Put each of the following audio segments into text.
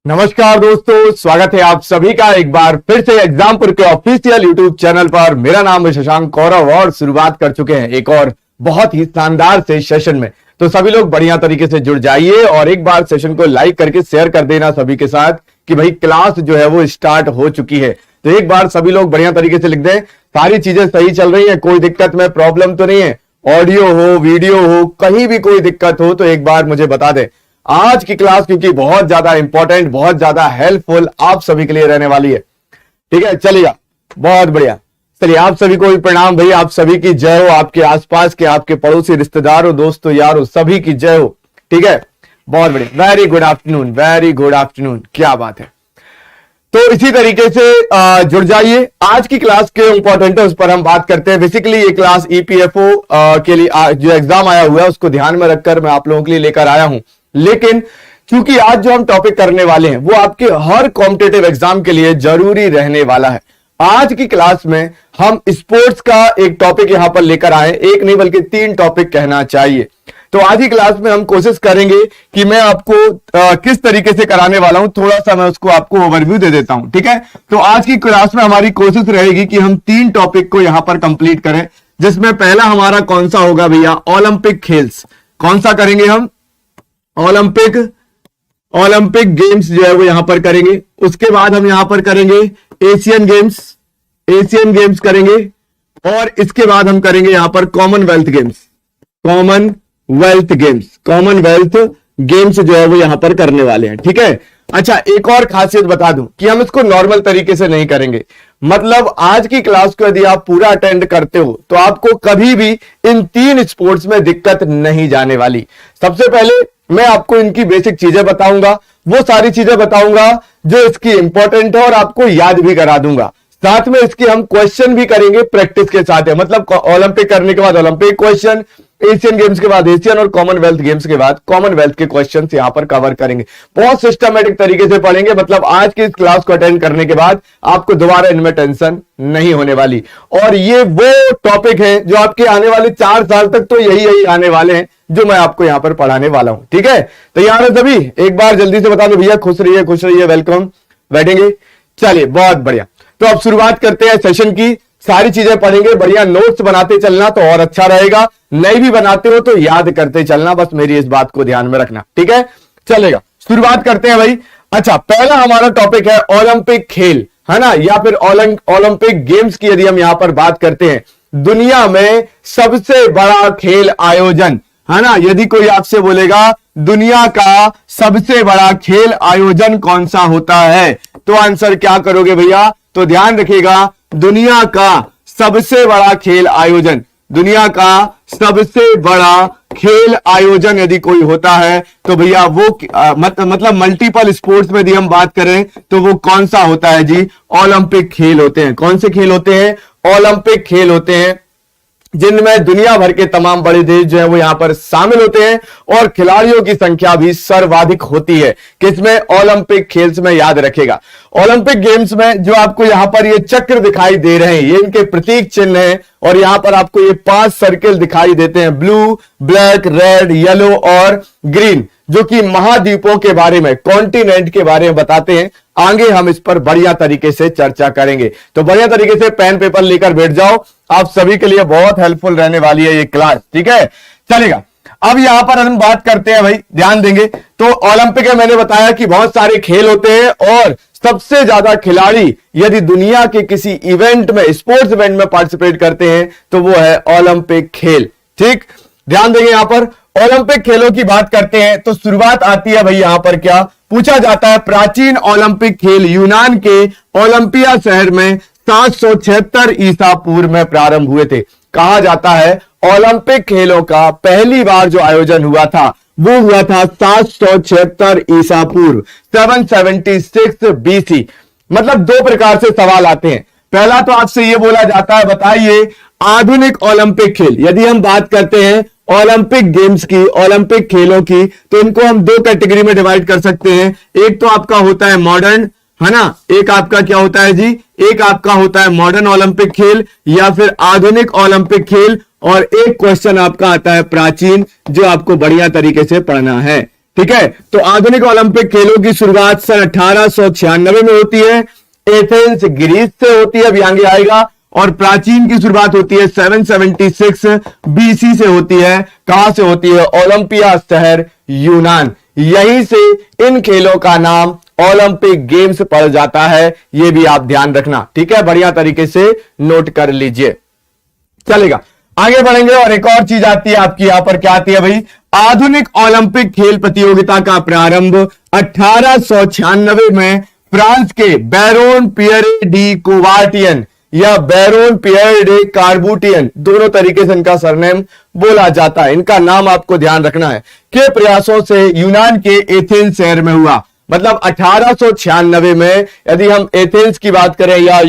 नमस्कार दोस्तों, स्वागत है आप सभी का एक बार फिर से एग्जामपुर के ऑफिशियल यूट्यूब चैनल पर। मेरा नाम है शशांक कौरव और शुरुआत कर चुके हैं एक और बहुत ही शानदार से सेशन में। तो सभी लोग बढ़िया तरीके से जुड़ जाइए और एक बार सेशन को लाइक करके शेयर कर देना सभी के साथ कि भाई क्लास जो है वो स्टार्ट हो चुकी है। तो एक बार सभी लोग बढ़िया तरीके से लिख दें, सारी चीजें सही चल रही है, कोई दिक्कत में प्रॉब्लम तो नहीं है, ऑडियो हो वीडियो हो कहीं भी कोई दिक्कत हो तो एक बार मुझे बता दें। आज की क्लास क्योंकि बहुत ज्यादा इंपॉर्टेंट, बहुत ज्यादा हेल्पफुल आप सभी के लिए रहने वाली है। ठीक है, चलिएगा, बहुत बढ़िया। चलिए, आप सभी को भी प्रणाम भाई, आप सभी की जय हो, आपके आसपास के आपके पड़ोसी रिश्तेदारों दोस्तों यारों सभी की जय हो। ठीक है, बहुत बढ़िया, very good afternoon, very good afternoon, क्या बात है। तो इसी तरीके से जुड़ जाइए। आज की क्लास के इंपॉर्टेंट है उस पर हम बात करते हैं। बेसिकली ये क्लास ईपीएफओ के लिए जो एग्जाम आया हुआ है उसको ध्यान में रखकर मैं आप लोगों के लिए लेकर आया हूं। लेकिन क्योंकि आज जो हम टॉपिक करने वाले हैं वो आपके हर कॉम्पिटिटिव एग्जाम के लिए जरूरी रहने वाला है। आज की क्लास में हम स्पोर्ट्स का एक टॉपिक यहां पर लेकर आए, एक नहीं बल्कि 3 टॉपिक कहना चाहिए। तो आज की क्लास में हम कोशिश करेंगे कि मैं आपको किस तरीके से कराने वाला हूं, थोड़ा सा मैं उसको आपको ओवरव्यू दे देता हूं। ठीक है, तो आज की क्लास में हमारी कोशिश रहेगी कि हम 3 टॉपिक को यहां पर कंप्लीट करें, जिसमें पहला हमारा कौन सा होगा भैया, ओलंपिक खेल्स। कौन सा करेंगे हम, ओलंपिक गेम्स जो है वो यहां पर करेंगे। उसके बाद हम यहां पर करेंगे एशियन गेम्स करेंगे और इसके बाद हम करेंगे यहां पर कॉमनवेल्थ गेम्स जो है वो यहां पर करने वाले हैं। ठीक है, अच्छा एक और खासियत बता दूं कि हम इसको नॉर्मल तरीके से नहीं करेंगे। मतलब आज की क्लास को यदि आप पूरा अटेंड करते हो तो आपको कभी भी इन 3 स्पोर्ट्स में दिक्कत नहीं जाने वाली। सबसे पहले मैं आपको इनकी बेसिक चीजें बताऊंगा, वो सारी चीजें बताऊंगा जो इसकी इंपॉर्टेंट है और आपको याद भी करा दूंगा। साथ में इसके हम क्वेश्चन भी करेंगे प्रैक्टिस के साथ है। मतलब ओलंपिक करने के बाद ओलंपिक क्वेश्चन, एशियन गेम्स के बाद एशियन और कॉमनवेल्थ गेम्स के बाद कॉमनवेल्थ के क्वेश्चन यहां पर कवर करेंगे। बहुत सिस्टमेटिक तरीके से पढ़ेंगे। मतलब आज की इस क्लास को अटेंड करने के बाद आपको दोबारा इनमें टेंशन नहीं होने वाली। और ये वो टॉपिक है जो आपके आने वाले 4 साल तक तो यही आने वाले हैं जो मैं आपको यहां पर पढ़ाने वाला हूं। ठीक है, तैयार है सभी? एक बार जल्दी से बता दो भैया, खुश रहिए, वेलकम, बैठेंगे। चलिए, बहुत बढ़िया। तो अब शुरुआत करते हैं सेशन की। सारी चीजें पढ़ेंगे, बढ़िया नोट्स बनाते चलना तो और अच्छा रहेगा। नहीं भी बनाते हो तो याद करते चलना, बस मेरी इस बात को ध्यान में रखना। ठीक है, चलेगा, शुरुआत करते हैं भाई। अच्छा, पहला हमारा टॉपिक है ओलंपिक खेल, है ना, या फिर ओलंपिक गेम्स की यदि हम यहां पर बात करते हैं, दुनिया में सबसे बड़ा खेल आयोजन, है ना। यदि कोई आपसे बोलेगा दुनिया का सबसे बड़ा खेल आयोजन कौन सा होता है तो आंसर क्या करोगे भैया? तो ध्यान रखिएगा, दुनिया का सबसे बड़ा खेल आयोजन, दुनिया का सबसे बड़ा खेल आयोजन यदि कोई होता है तो भैया वो मतलब मल्टीपल स्पोर्ट्स में यदि हम बात करें तो वो कौन सा होता है जी? ओलंपिक खेल होते हैं। कौन से खेल होते हैं? ओलंपिक खेल होते हैं, जिनमें दुनिया भर के तमाम बड़े देश जो है वो यहां पर शामिल होते हैं और खिलाड़ियों की संख्या भी सर्वाधिक होती है। किसमें? ओलंपिक खेल्स में। याद रखेगा, ओलंपिक गेम्स में जो आपको यहां पर ये चक्र दिखाई दे रहे हैं ये इनके प्रतीक चिन्ह हैं और यहां पर आपको ये 5 सर्किल दिखाई देते हैं, ब्लू, ब्लैक, रेड, येलो और ग्रीन, जो कि महाद्वीपों के बारे में, कॉन्टिनेंट के बारे में बताते हैं। आगे हम इस पर बढ़िया तरीके से चर्चा करेंगे। तो बढ़िया तरीके से पेन पेपर लेकर बैठ जाओ, आप सभी के लिए बहुत हेल्पफुल रहने वाली है ये क्लास। ठीक है, चलेगा। अब यहां पर हम बात करते हैं भाई, ध्यान देंगे तो ओलंपिक में मैंने बताया कि बहुत सारे खेल होते हैं और सबसे ज्यादा खिलाड़ी यदि दुनिया के किसी इवेंट में, स्पोर्ट्स इवेंट में पार्टिसिपेट करते हैं तो वो है ओलंपिक खेल। ठीक, ध्यान देंगे। यहां पर ओलंपिक खेलों की बात करते हैं तो शुरुआत आती है भाई, यहां पर क्या पूछा जाता है? प्राचीन ओलंपिक खेल यूनान के ओलंपिया शहर में 776 ईसा पूर्व में प्रारंभ हुए थे। कहा जाता है ओलंपिक खेलों का पहली बार जो आयोजन हुआ था वो हुआ था 776 ईसा पूर्व, 776 बीसी। मतलब 2 प्रकार से सवाल आते हैं। पहला तो आपसे ये बोला जाता है, बताइए आधुनिक ओलंपिक खेल। यदि हम बात करते हैं ओलंपिक गेम्स की, ओलंपिक खेलों की, तो इनको हम 2 कैटेगरी में डिवाइड कर सकते हैं। एक तो आपका होता है मॉडर्न, है ना, एक आपका क्या होता है जी? एक आपका होता है मॉडर्न ओलंपिक खेल या फिर आधुनिक ओलंपिक खेल, और एक क्वेश्चन आपका आता है प्राचीन, जो आपको बढ़िया तरीके से पढ़ना है। ठीक है। तो आधुनिक ओलंपिक खेलों की शुरुआत सन 1896 में होती है, एथेंस ग्रीस से होती है, अभी आगे आएगा। और प्राचीन की शुरुआत होती है 776 बीसी से होती है। कहां से होती है? ओलंपिया शहर यूनान। यहीं से इन खेलों का नाम ओलंपिक गेम्स पड़ जाता है, यह भी आप ध्यान रखना, ठीक है। बढ़िया तरीके से नोट कर लीजिए, चलेगा। आगे बढ़ेंगे और एक और चीज आती है आपकी, यहां पर क्या आती है भाई? आधुनिक ओलंपिक खेल प्रतियोगिता का प्रारंभ 1896 में फ्रांस के बैरोन पियरे डी कुवार्टियन या बैरोन पियर डे कार्बूटियन, दोनों तरीके से इनका सरनेम बोला जाता है, इनका नाम आपको ध्यान रखना है, के प्रयासों से यूनान के एथेंस शहर में हुआ। मतलब 1896 में यदि हम एथेंस की बात करें या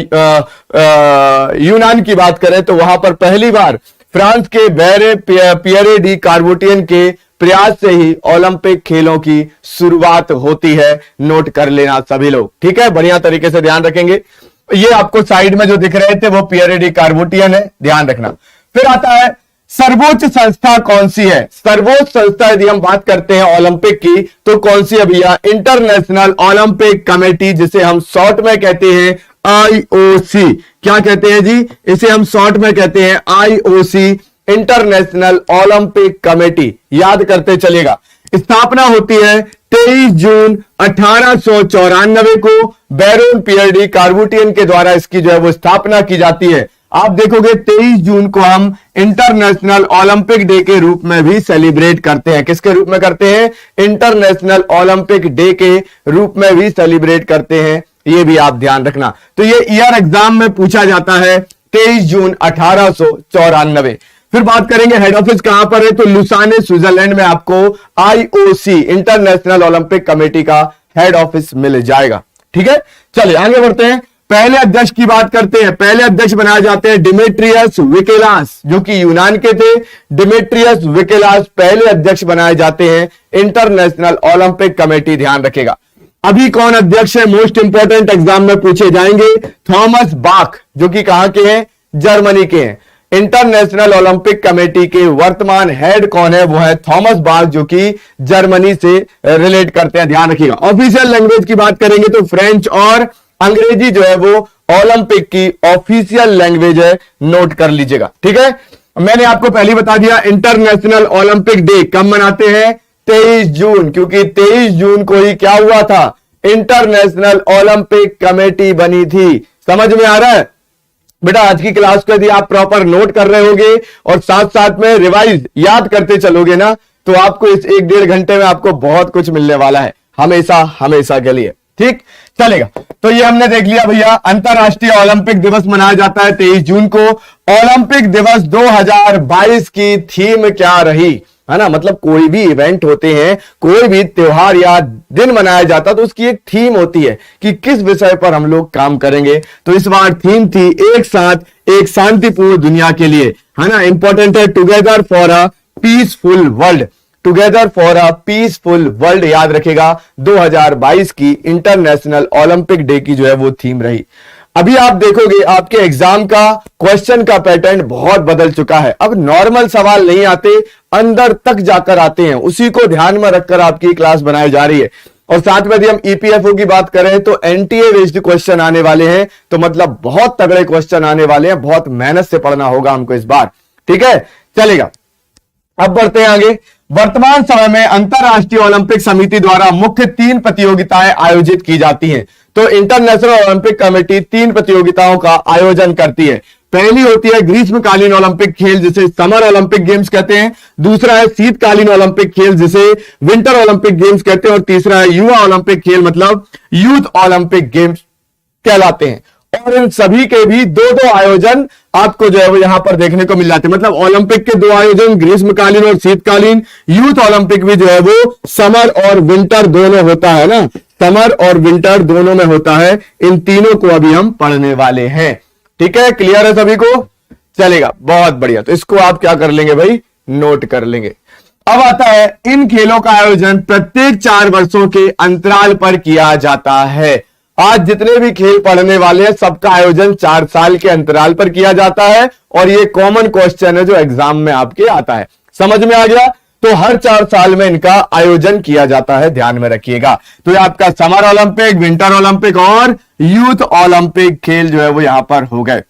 यूनान की बात करें तो वहां पर पहली बार फ्रांस के पियरे डी कार्बूटियन के प्रयास से ही ओलंपिक खेलों की शुरुआत होती है। नोट कर लेना सभी लोग, ठीक है। बढ़िया तरीके से ध्यान रखेंगे। ये आपको साइड में जो दिख रहे थे वो पियरे डी कार्बूटियन है, ध्यान रखना। फिर आता है सर्वोच्च संस्था कौन सी है? सर्वोच्च संस्था यदि हम बात करते हैं ओलंपिक की तो कौन सी है भैया? इंटरनेशनल ओलंपिक कमेटी, जिसे हम शॉर्ट में कहते हैं आईओसी। क्या कहते हैं जी? इसे हम शॉर्ट में कहते हैं आईओसी, इंटरनेशनल ओलंपिक कमेटी। याद करते चलेगा। स्थापना होती है 23 जून 1894 को बैरोन पियर डी कार्बूटियन के द्वारा इसकी जो है वो स्थापना की जाती है। आप देखोगे 23 जून को हम इंटरनेशनल ओलंपिक डे के रूप में भी सेलिब्रेट करते हैं। किसके रूप में करते हैं? इंटरनेशनल ओलंपिक डे के रूप में भी सेलिब्रेट करते हैं, ये भी आप ध्यान रखना। तो ये ईयर एग्जाम में पूछा जाता है 23 जून 1894। फिर बात करेंगे हेड ऑफिस कहां पर है, तो लुसाने स्विट्जरलैंड में आपको आईओसी इंटरनेशनल ओलंपिक कमेटी का हेड ऑफिस मिल जाएगा, ठीक है। चलिए आगे बढ़ते हैं। पहले अध्यक्ष की बात करते हैं। पहले अध्यक्ष बनाए जाते हैं डिमेट्रियस विकेलास, जो कि यूनान के थे। डिमेट्रियस विकेलास पहले अध्यक्ष बनाए जाते हैं इंटरनेशनल ओलंपिक कमेटी, ध्यान रखेगा। अभी कौन अध्यक्ष है? मोस्ट इंपॉर्टेंट एग्जाम में पूछे जाएंगे। थॉमस बाख, जो कि कहां के हैं? जर्मनी के हैं। इंटरनेशनल ओलंपिक कमेटी के वर्तमान हेड कौन है? वो है थॉमस बाख, जो कि जर्मनी से रिलेट करते हैं, ध्यान रखिएगा। ऑफिशियल लैंग्वेज की बात करेंगे तो फ्रेंच और अंग्रेजी जो है वो ओलंपिक की ऑफिशियल लैंग्वेज है, नोट कर लीजिएगा, ठीक है। मैंने आपको पहले बता दिया इंटरनेशनल ओलंपिक डे कब मनाते हैं? 23 जून, क्योंकि 23 जून को ही क्या हुआ था? इंटरनेशनल ओलंपिक कमेटी बनी थी। समझ में आ रहा है बेटा? आज की क्लास को यदि आप प्रॉपर नोट कर रहे होगे और साथ साथ में रिवाइज याद करते चलोगे ना, तो आपको इस 1-1.5 घंटे में आपको बहुत कुछ मिलने वाला है, हमेशा हमेशा के लिए, ठीक चलेगा। तो ये हमने देख लिया भैया। अंतरराष्ट्रीय ओलंपिक दिवस मनाया जाता है 23 जून को। ओलंपिक दिवस 2022 की थीम क्या रही, है ना? मतलब कोई भी इवेंट होते हैं, कोई भी त्योहार या दिन मनाया जाता है तो उसकी एक थीम होती है कि किस विषय पर हम लोग काम करेंगे। तो इस बार थीम थी एक साथ एक शांतिपूर्ण दुनिया के लिए, है ना? इंपॉर्टेंट है together for a peaceful world. Together for a peaceful world, याद रखेगा। 2022 की इंटरनेशनल ओलंपिक डे की जो है वो थीम रही। अभी आप देखोगे आपके एग्जाम का क्वेश्चन का पैटर्न बहुत बदल चुका है। अब नॉर्मल सवाल नहीं आते, अंदर तक जाकर आते हैं। उसी को ध्यान में रखकर आपकी क्लास बनाई जा रही है। और साथ में यदि हम ईपीएफओ की बात करें तो एनटीए बेस्ड क्वेश्चन आने वाले हैं। तो मतलब बहुत तगड़े क्वेश्चन आने वाले हैं, बहुत मेहनत से पढ़ना होगा हमको इस बार, ठीक है। चलेगा, अब बढ़ते हैं आगे। वर्तमान समय में अंतरराष्ट्रीय ओलंपिक समिति द्वारा मुख्य 3 प्रतियोगिताएं आयोजित की जाती हैं। तो इंटरनेशनल ओलंपिक कमेटी 3 प्रतियोगिताओं का आयोजन करती है। पहली होती है ग्रीष्मकालीन ओलंपिक खेल, जिसे समर ओलंपिक गेम्स कहते हैं। दूसरा है शीतकालीन ओलंपिक खेल, जिसे विंटर ओलंपिक गेम्स कहते हैं। और तीसरा है युवा ओलंपिक खेल, मतलब यूथ ओलंपिक गेम्स कहलाते हैं। और इन सभी के भी 2-2 आयोजन आपको जो है वो यहां पर देखने को मिल जाते हैं। मतलब ओलंपिक के 2 आयोजन, ग्रीष्मकालीन और शीतकालीन। यूथ ओलंपिक भी जो है वो समर और विंटर दोनों होता है ना, समर और विंटर दोनों में होता है। इन तीनों को अभी हम पढ़ने वाले हैं, ठीक है। क्लियर है सभी को? चलेगा, बहुत बढ़िया। तो इसको आप क्या कर लेंगे भाई? नोट कर लेंगे। अब आता है इन खेलों का आयोजन प्रत्येक 4 वर्षों के अंतराल पर किया जाता है। आज जितने भी खेल पढ़ने वाले हैं सबका आयोजन 4 साल के अंतराल पर किया जाता है। और ये कॉमन क्वेश्चन है जो एग्जाम में आपके आता है। समझ में आ गया? तो हर 4 साल में इनका आयोजन किया जाता है, ध्यान में रखिएगा। तो ये आपका समर ओलंपिक, विंटर ओलंपिक और यूथ ओलंपिक खेल जो है वो यहां पर हो गए।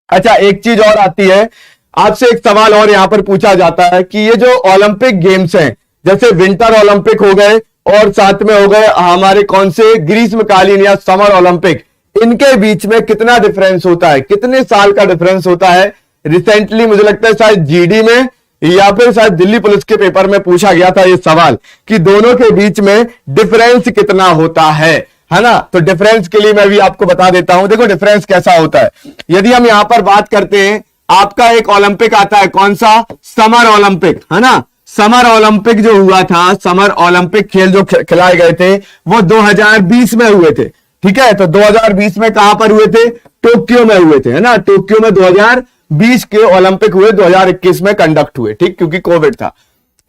अच्छा, एक चीज और आती है, आपसे एक सवाल और यहां पर पूछा जाता है कि ये जो ओलंपिक गेम्स हैं, जैसे विंटर ओलंपिक हो गए और साथ में हो गए हमारे कौन से ग्रीष्मकालीन या समर ओलंपिक, इनके बीच में कितना डिफरेंस होता है, कितने साल का डिफरेंस होता है? रिसेंटली मुझे लगता है शायद जीडी में या फिर शायद दिल्ली पुलिस के पेपर में पूछा गया था ये सवाल कि दोनों के बीच में डिफरेंस कितना होता है ना? तो डिफरेंस के लिए मैं भी आपको बता देता हूं। देखो डिफरेंस कैसा होता है, यदि हम यहां पर बात करते हैं, आपका एक ओलंपिक आता है, कौन सा? समर ओलंपिक, है ना? समर ओलंपिक जो हुआ था, समर ओलंपिक खेल जो खिलाए गए थे वो 2020 में हुए थे, ठीक है? तो 2020 में कहां पर हुए थे? टोक्यो में हुए थे, है ना? टोक्यो में 2020 के ओलंपिक हुए, 2021 में कंडक्ट हुए, ठीक, क्योंकि कोविड था।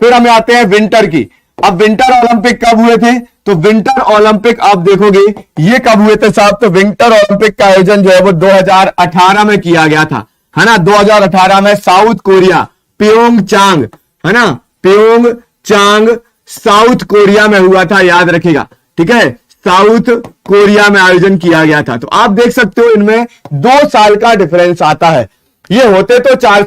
फिर हम आते हैं विंटर की। अब विंटर ओलंपिक कब हुए थे? तो विंटर ओलंपिक आप देखोगे ये कब हुए थे साहब? तो विंटर ओलंपिक का आयोजन जो है वो 2018 में किया गया था, है ना? 2018 में साउथ कोरिया, प्योंगचांग, है ना? प्योंगचांग साउथ कोरिया में हुआ था, याद रखिएगा, ठीक है? साउथ कोरिया में आयोजन किया गया था। तो आप देख सकते हो इनमें 2 साल का डिफरेंस आता है। ये होते तो 4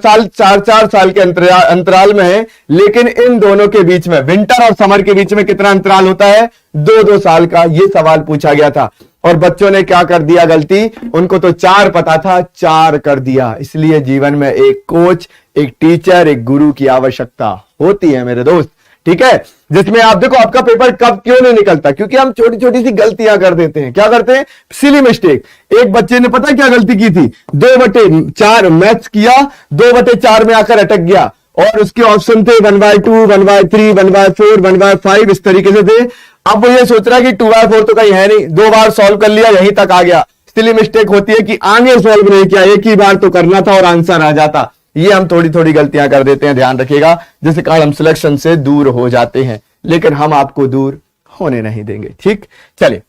साल के अंतराल में है, लेकिन इन दोनों के बीच में, विंटर और समर के बीच में कितना अंतराल होता है? 2-2 साल का। ये सवाल पूछा गया था और बच्चों ने क्या कर दिया गलती? उनको तो 4 पता था, 4 कर दिया। इसलिए जीवन में एक कोच, एक टीचर, एक गुरु की आवश्यकता होती है मेरे दोस्त, ठीक है? जिसमें आप देखो आपका पेपर कब क्यों नहीं निकलता, क्योंकि हम छोटी छोटी सी गलतियां कर देते हैं। क्या करते हैं? Silly mistake. एक बच्चे ने पता क्या गलती की थी? 2/4 मैथ्स किया, 2/4 में आकर अटक गया और उसके ऑप्शन थे 1/2, 1/3, 1/4, 1/5, इस तरीके से थे। अब वो ये सोच रहा है कि 2/4 तो कहीं है नहीं, 2 बार सॉल्व कर लिया, यहीं तक आ गया। सिली मिस्टेक होती है कि आगे सॉल्व नहीं किया, एक ही बार तो करना था और आंसर आ जाता। ये हम थोड़ी थोड़ी गलतियां कर देते हैं, ध्यान रखिएगा, जिसके कारण हम सिलेक्शन से दूर हो जाते हैं, लेकिन हम आपको दूर होने नहीं देंगे, ठीक? चलिए,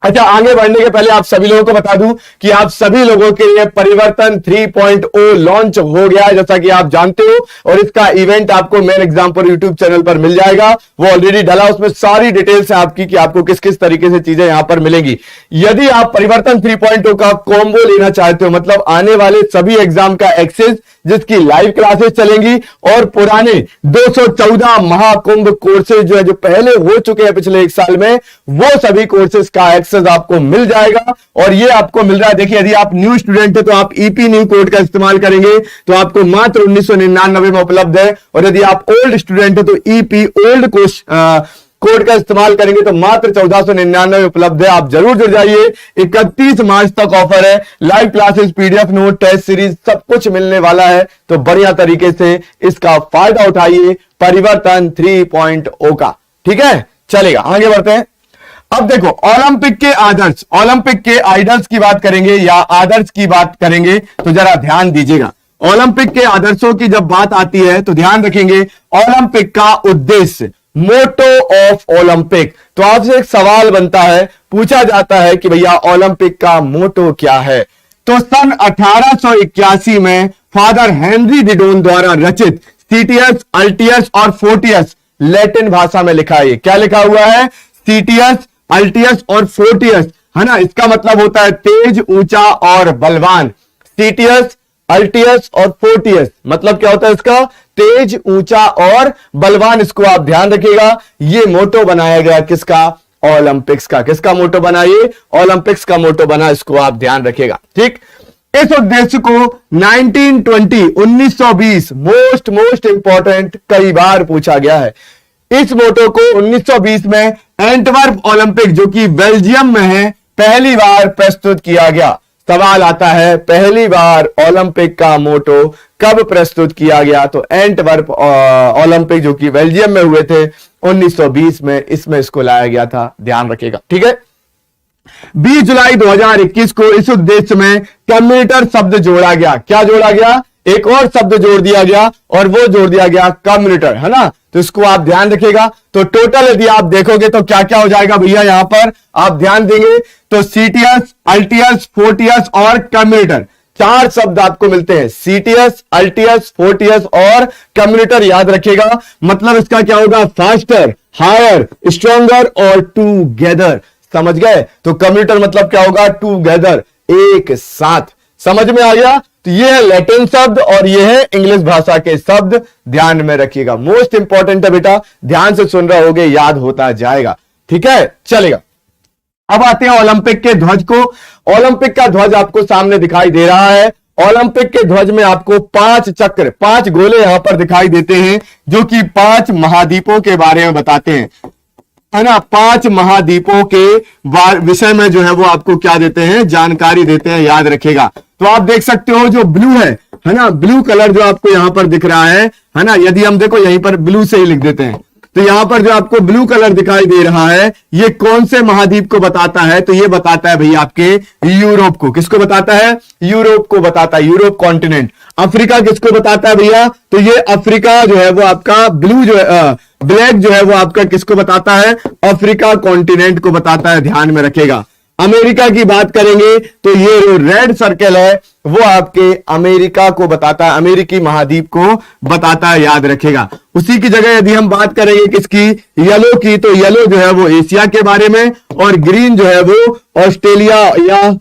अच्छा, आगे बढ़ने के पहले आप सभी लोगों को बता दूं कि आप सभी लोगों के लिए परिवर्तन 3.0 लॉन्च हो गया है, जैसा कि आप जानते हो, और इसका इवेंट आपको मेन एग्जाम पर यूट्यूब चैनल पर मिल जाएगा। वो ऑलरेडी डला, उसमें सारी डिटेल्स है आपकी कि आपको किस किस तरीके से चीजें यहां पर मिलेंगी। यदि आप परिवर्तन 3.0 का कॉम्बो लेना चाहते हो, मतलब आने वाले सभी एग्जाम का एक्सेस, जिसकी लाइव क्लासेस चलेंगी और पुराने 214 महाकुंभ कोर्सेज जो है, जो पहले हो चुके हैं पिछले 1 साल में, वो सभी कोर्सेज का एक्सेस आपको मिल जाएगा। और ये आपको मिल रहा है, देखिए, यदि आप न्यू स्टूडेंट है तो आप ईपी न्यू कोड का इस्तेमाल करेंगे तो आपको मात्र 1999 में उपलब्ध है, और यदि आप ओल्ड स्टूडेंट है तो ईपी ओल्ड कोड का इस्तेमाल करेंगे तो मात्र 1499 उपलब्ध है। आप जरूर जुड़ जाइए, 31 मार्च तक ऑफर है। Live classes, PDF note, test series सब कुछ मिलने वाला है, तो बढ़िया तरीके से इसका फायदा उठाइए परिवर्तन 3.0 का, ठीक है? चलेगा, आगे बढ़ते हैं। अब देखो, ओलंपिक के आदर्श, ओलंपिक के आइडल्स की बात करेंगे या आदर्श की बात करेंगे, तो जरा ध्यान दीजिएगा। ओलंपिक के आदर्शों की जब बात आती है तो ध्यान रखेंगे ओलंपिक का उद्देश्य, मोटो ऑफ ओलंपिक। तो आपसे एक सवाल बनता है, पूछा जाता है कि भैया ओलंपिक का मोटो क्या है? तो सन 1881 में फादर हेनरी डिडोन द्वारा रचित सीटियस, अल्टियस और फोर्टियस लैटिन भाषा में लिखा है। क्या लिखा हुआ है? सीटियस, अल्टियस और फोर्टियस, है ना? इसका मतलब होता है तेज, ऊंचा और बलवान। सीटियस, अल्टियस और फोर्टियस मतलब क्या होता है इसका? तेज, ऊंचा और बलवान। इसको आप ध्यान रखिएगा। ये मोटो बनाया गया किसका? ओलंपिक्स का। किसका मोटो बना? ये ओलंपिक्स का मोटो बना, इसको आप ध्यान रखिएगा, ठीक। इस उद्देश्य को 1920 मोस्ट इंपॉर्टेंट कई बार पूछा गया है। इस मोटो को 1920 में एंटवर्प ओलंपिक, जो कि बेल्जियम में है, पहली बार प्रस्तुत किया गया। सवाल आता है, पहली बार ओलंपिक का मोटो कब प्रस्तुत किया गया? तो एंटवर्प ओलंपिक, जो कि बेल्जियम में हुए थे 1920 में, इसमें इसको लाया गया था, ध्यान रखिएगा, ठीक है। 20 जुलाई 2021 को इस उद्देश्य में कम्युनिटर शब्द जोड़ा गया। क्या जोड़ा गया? एक और शब्द जोड़ दिया गया, और वो जोड़ दिया गया कम्युनिटर, है ना। तो इसको आप ध्यान रखिएगा। तो टोटल यदि आप देखोगे तो क्या क्या हो जाएगा भैया, यहां पर आप ध्यान देंगे तो सीटियस, अल्टियस, फोर्टियस और कम्युनिटर, चार शब्द आपको मिलते हैं, सीटीएस, अल्टीएस, फोर्टियस और कम्युनिटर। याद रखिएगा, मतलब इसका क्या होगा, फास्टर, हायर, स्ट्रॉन्गर और टूगेदर। समझ गए? तो कम्युनिटर मतलब क्या होगा, टूगेदर, एक साथ। समझ में आ गया? तो ये है लैटिन शब्द और ये है इंग्लिश भाषा के शब्द, ध्यान में रखिएगा। मोस्ट इंपॉर्टेंट है बेटा, ध्यान से सुन रहे होगे, याद होता जाएगा। ठीक है, चलेगा। अब आते हैं ओलंपिक के ध्वज को। ओलंपिक का ध्वज आपको सामने दिखाई दे रहा है। ओलंपिक के ध्वज में आपको 5 चक्र, 5 गोले यहां पर दिखाई देते हैं, जो कि 5 महाद्वीपों के बारे में बताते हैं, है ना। 5 महाद्वीपों के विषय में जो है वो आपको क्या देते हैं, जानकारी देते हैं, याद रखेगा। तो आप देख सकते हो जो ब्लू है ना, ब्लू कलर जो आपको यहां पर दिख रहा है ना, यदि हम देखो यहीं पर ब्लू से ही लिख देते हैं, तो यहां पर जो आपको ब्लू कलर दिखाई दे रहा है, ये कौन से महाद्वीप को बताता है, तो ये बताता है भैया आपके यूरोप को। किसको बताता है, यूरोप को बताता है, यूरोप कॉन्टिनेंट। अफ्रीका किसको बताता है भैया, तो ये अफ्रीका जो है वो आपका ब्लू जो है, ब्लैक जो है वो आपका किसको बताता है, अफ्रीका कॉन्टिनेंट को बताता है, ध्यान में रखेगा। अमेरिका की बात करेंगे तो ये जो रेड सर्कल है वो आपके अमेरिका को बताता है, अमेरिकी महाद्वीप को बताता है, याद रखेगा। उसी की जगह यदि हम बात करेंगे किसकी, येलो की, तो येलो जो है वो एशिया के बारे में और ग्रीन जो है वो ऑस्ट्रेलिया या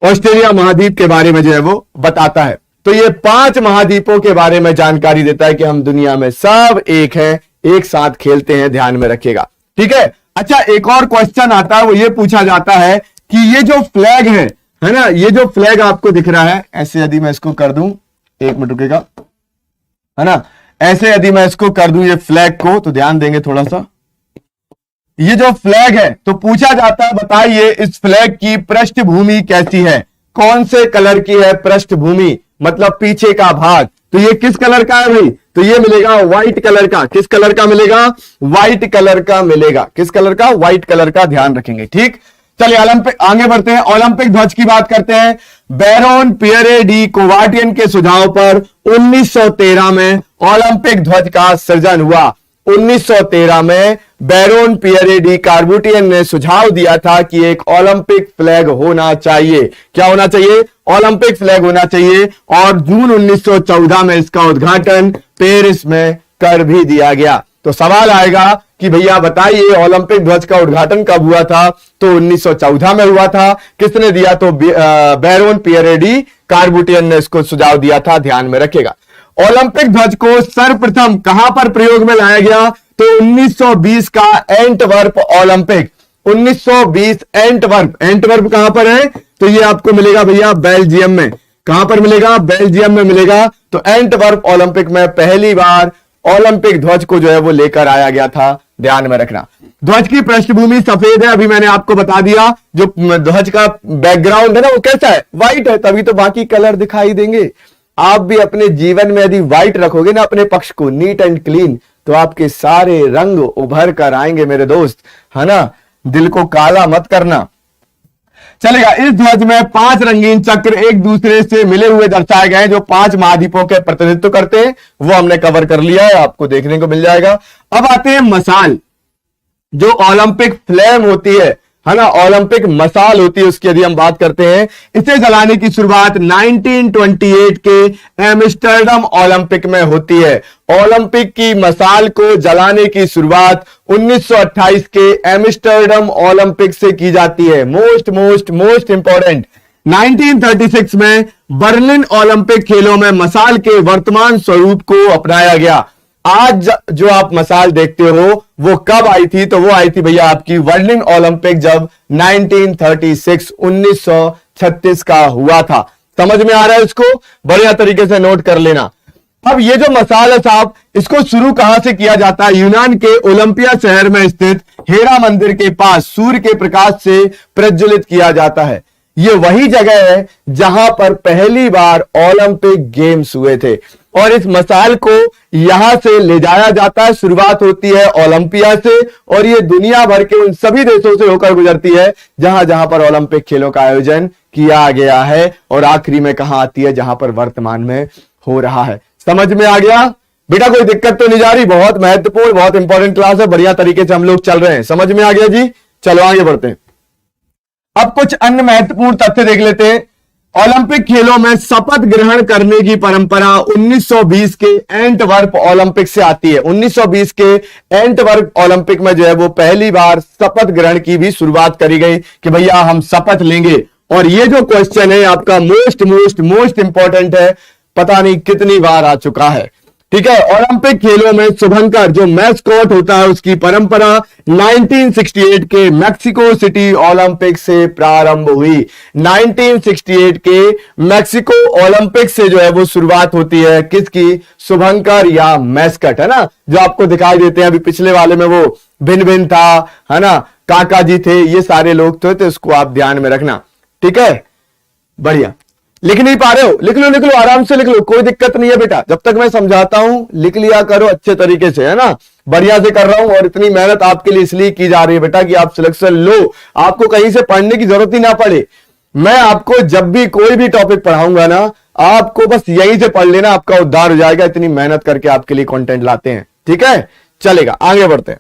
ऑस्ट्रेलिया महाद्वीप के बारे में जो है वो बताता है। तो ये 5 महाद्वीपों के बारे में जानकारी देता है कि हम दुनिया में सब एक हैं, एक साथ खेलते हैं, ध्यान में रखिएगा। ठीक है। अच्छा, एक और क्वेश्चन आता है, वो ये पूछा जाता है कि ये जो फ्लैग है ना, ये जो फ्लैग आपको दिख रहा है, ऐसे यदि मैं इसको कर दूं, एक मिनट रुकेगा, है ना, ऐसे यदि मैं इसको कर दूं ये फ्लैग को, तो ध्यान देंगे थोड़ा सा। ये जो फ्लैग है, तो पूछा जाता है बताइए इस फ्लैग की पृष्ठभूमि कैसी है, कौन से कलर की है पृष्ठभूमि, मतलब पीछे का भाग। तो ये किस कलर का है भाई, तो ये मिलेगा व्हाइट कलर का। किस कलर का मिलेगा, व्हाइट कलर का मिलेगा। किस कलर का, व्हाइट कलर का, ध्यान रखेंगे। ठीक, चलिए ओलंपिक आगे बढ़ते हैं। ओलंपिक ध्वज की बात करते हैं। बैरोन पियरे डी कोवार्टियन के सुझाव पर 1913 में ओलंपिक ध्वज का सृजन हुआ। 1913 में बैरोन पियरे डी कार्बुटियन ने सुझाव दिया था कि एक ओलंपिक फ्लैग होना चाहिए। क्या होना चाहिए, ओलंपिक फ्लैग होना चाहिए। और जून 1914 में इसका उद्घाटन पेरिस में कर भी दिया गया। तो सवाल आएगा कि भैया बताइए ओलंपिक ध्वज का उद्घाटन कब हुआ था, तो 1914 में हुआ था। किसने दिया, तो बैरोन पियरे डी कार्बुटियन ने इसको सुझाव दिया था, ध्यान में रखेगा। ओलंपिक ध्वज को सर्वप्रथम कहां पर प्रयोग में लाया गया, तो 1920 का एंटवर्प ओलंपिक। 1920 एंटवर्प, एंटवर्प कहां पर है, तो ये आपको मिलेगा भैया बेल्जियम में। कहां पर मिलेगा, बेल्जियम में मिलेगा। तो एंटवर्प ओलंपिक में पहली बार ओलंपिक ध्वज को जो है वो लेकर आया गया था, ध्यान में रखना। ध्वज की पृष्ठभूमि सफेद है, अभी मैंने आपको बता दिया। जो ध्वज का बैकग्राउंड है ना वो कैसा है, व्हाइट है, तभी तो बाकी कलर दिखाई देंगे। आप भी अपने जीवन में यदि व्हाइट रखोगे ना अपने पक्ष को, नीट एंड क्लीन, तो आपके सारे रंग उभर कर आएंगे मेरे दोस्त, है ना। दिल को काला मत करना। चलेगा। इस ध्वज में 5 रंगीन चक्र एक दूसरे से मिले हुए दर्शाए गए, जो 5 महाद्वीपों के प्रतिनिधित्व करते हैं, वो हमने कवर कर लिया है, आपको देखने को मिल जाएगा। अब आते हैं मसाल। जो ओलंपिक फ्लेम होती है ना, ओलंपिक मसाल होती है, उसकी यदि हम बात करते हैं, इसे जलाने की शुरुआत 1928 के एम्स्टर्डम ओलंपिक में होती है। ओलंपिक की मसाल को जलाने की शुरुआत 1928 के एम्स्टर्डम ओलंपिक से की जाती है। मोस्ट इंपॉर्टेंट, 1936 में बर्लिन ओलंपिक खेलों में मसाल के वर्तमान स्वरूप को अपनाया गया। आज जो आप मसाल देखते हो वो कब आई थी, तो वो आई थी भैया आपकी बर्लिन ओलंपिक, जब 1936 का हुआ था। समझ में आ रहा है, इसको बढ़िया तरीके से नोट कर लेना। अब ये जो मसाल है साहब, इसको शुरू कहां से किया जाता है, यूनान के ओलंपिया शहर में स्थित हेरा मंदिर के पास सूर्य के प्रकाश से प्रज्वलित किया जाता है। ये वही जगह है जहां पर पहली बार ओलंपिक गेम्स हुए थे, और इस मसाल को यहां से ले जाया जाता है। शुरुआत होती है ओलंपिया से, और ये दुनिया भर के उन सभी देशों से होकर गुजरती है जहां जहां पर ओलंपिक खेलों का आयोजन किया गया है, और आखिरी में कहां आती है, जहां पर वर्तमान में हो रहा है। समझ में आ गया बेटा, कोई दिक्कत तो नहीं जा रही। बहुत महत्वपूर्ण, बहुत इंपॉर्टेंट क्लास है, बढ़िया तरीके से हम लोग चल रहे हैं। समझ में आ गया जी, चलो आगे बढ़ते हैं। अब कुछ अन्य महत्वपूर्ण तथ्य देख लेते हैं। ओलंपिक खेलों में शपथ ग्रहण करने की परंपरा 1920 के एंटवर्प ओलंपिक से आती है। 1920 के एंटवर्प ओलंपिक में जो है वो पहली बार शपथ ग्रहण की भी शुरुआत करी गई कि भैया हम शपथ लेंगे। और ये जो क्वेश्चन है आपका मोस्ट इंपॉर्टेंट है, पता नहीं कितनी बार आ चुका है। ठीक है, ओलंपिक खेलों में शुभंकर जो मैस्कॉट होता है उसकी परंपरा 1968 के मैक्सिको सिटी ओलंपिक से प्रारंभ हुई। 1968 के मैक्सिको ओलंपिक से जो है वो शुरुआत होती है किसकी, शुभंकर या मैस्कट, है ना, जो आपको दिखाई देते हैं। अभी पिछले वाले में वो भिन्न भिन्न था, है ना, काका जी थे, ये सारे लोग थे, तो इसको आप ध्यान में रखना। ठीक है, बढ़िया। लिख नहीं पा रहे हो, लिख लो, आराम से लिख लो, कोई दिक्कत नहीं है बेटा। जब तक मैं समझाता हूं लिख लिया करो अच्छे तरीके से, है ना, बढ़िया से कर रहा हूं। और इतनी मेहनत आपके लिए इसलिए की जा रही है बेटा कि आप सिलेक्शन लो, आपको कहीं से पढ़ने की जरूरत ही ना पड़े। मैं आपको जब भी कोई भी टॉपिक पढ़ाऊंगा ना, आपको बस यहीं से पढ़ लेना, आपका उद्धार हो जाएगा। इतनी मेहनत करके आपके लिए कंटेंट लाते हैं। ठीक है, चलेगा, आगे बढ़ते हैं।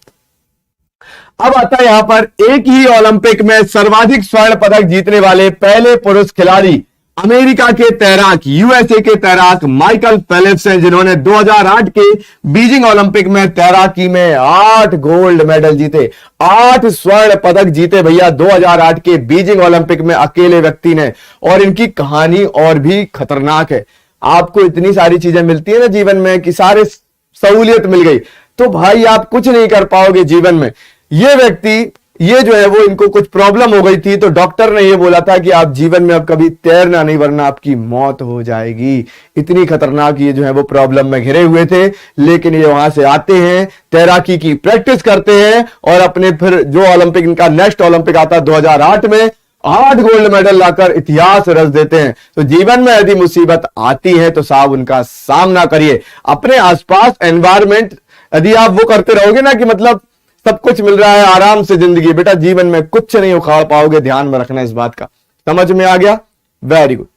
अब आता है यहां पर एक ही ओलंपिक में सर्वाधिक स्वर्ण पदक जीतने वाले पहले पुरुष खिलाड़ी अमेरिका के तैराक, यूएसए के तैराक माइकल फेलिप्स हैं, जिन्होंने 2008 के बीजिंग ओलंपिक में तैराकी में 8 गोल्ड मेडल जीते, 8 स्वर्ण पदक जीते भैया 2008 के बीजिंग ओलंपिक में अकेले व्यक्ति ने। और इनकी कहानी और भी खतरनाक है। आपको इतनी सारी चीजें मिलती है ना जीवन में कि सारे सहूलियत मिल गई, तो भाई आप कुछ नहीं कर पाओगे जीवन में। ये व्यक्ति, ये जो है वो, इनको कुछ प्रॉब्लम हो गई थी, तो डॉक्टर ने ये बोला था कि आप जीवन में अब कभी तैरना नहीं, वरना आपकी मौत हो जाएगी। इतनी खतरनाक ये जो है वो प्रॉब्लम में घिरे हुए थे। लेकिन ये वहां से आते हैं, तैराकी की प्रैक्टिस करते हैं और अपने फिर जो ओलंपिक, इनका नेक्स्ट ओलंपिक आता है 2008 में, 8 गोल्ड मेडल लाकर इतिहास रच देते हैं। तो जीवन में यदि मुसीबत आती है तो साहब उनका सामना करिए। अपने आसपास एनवायरमेंट यदि आप वो करते रहोगे ना कि मतलब सब कुछ मिल रहा है आराम से जिंदगी, बेटा जीवन में कुछ नहीं उखाड़ पाओगे। ध्यान में रखना इस बात का। समझ में आ गया? वेरी गुड,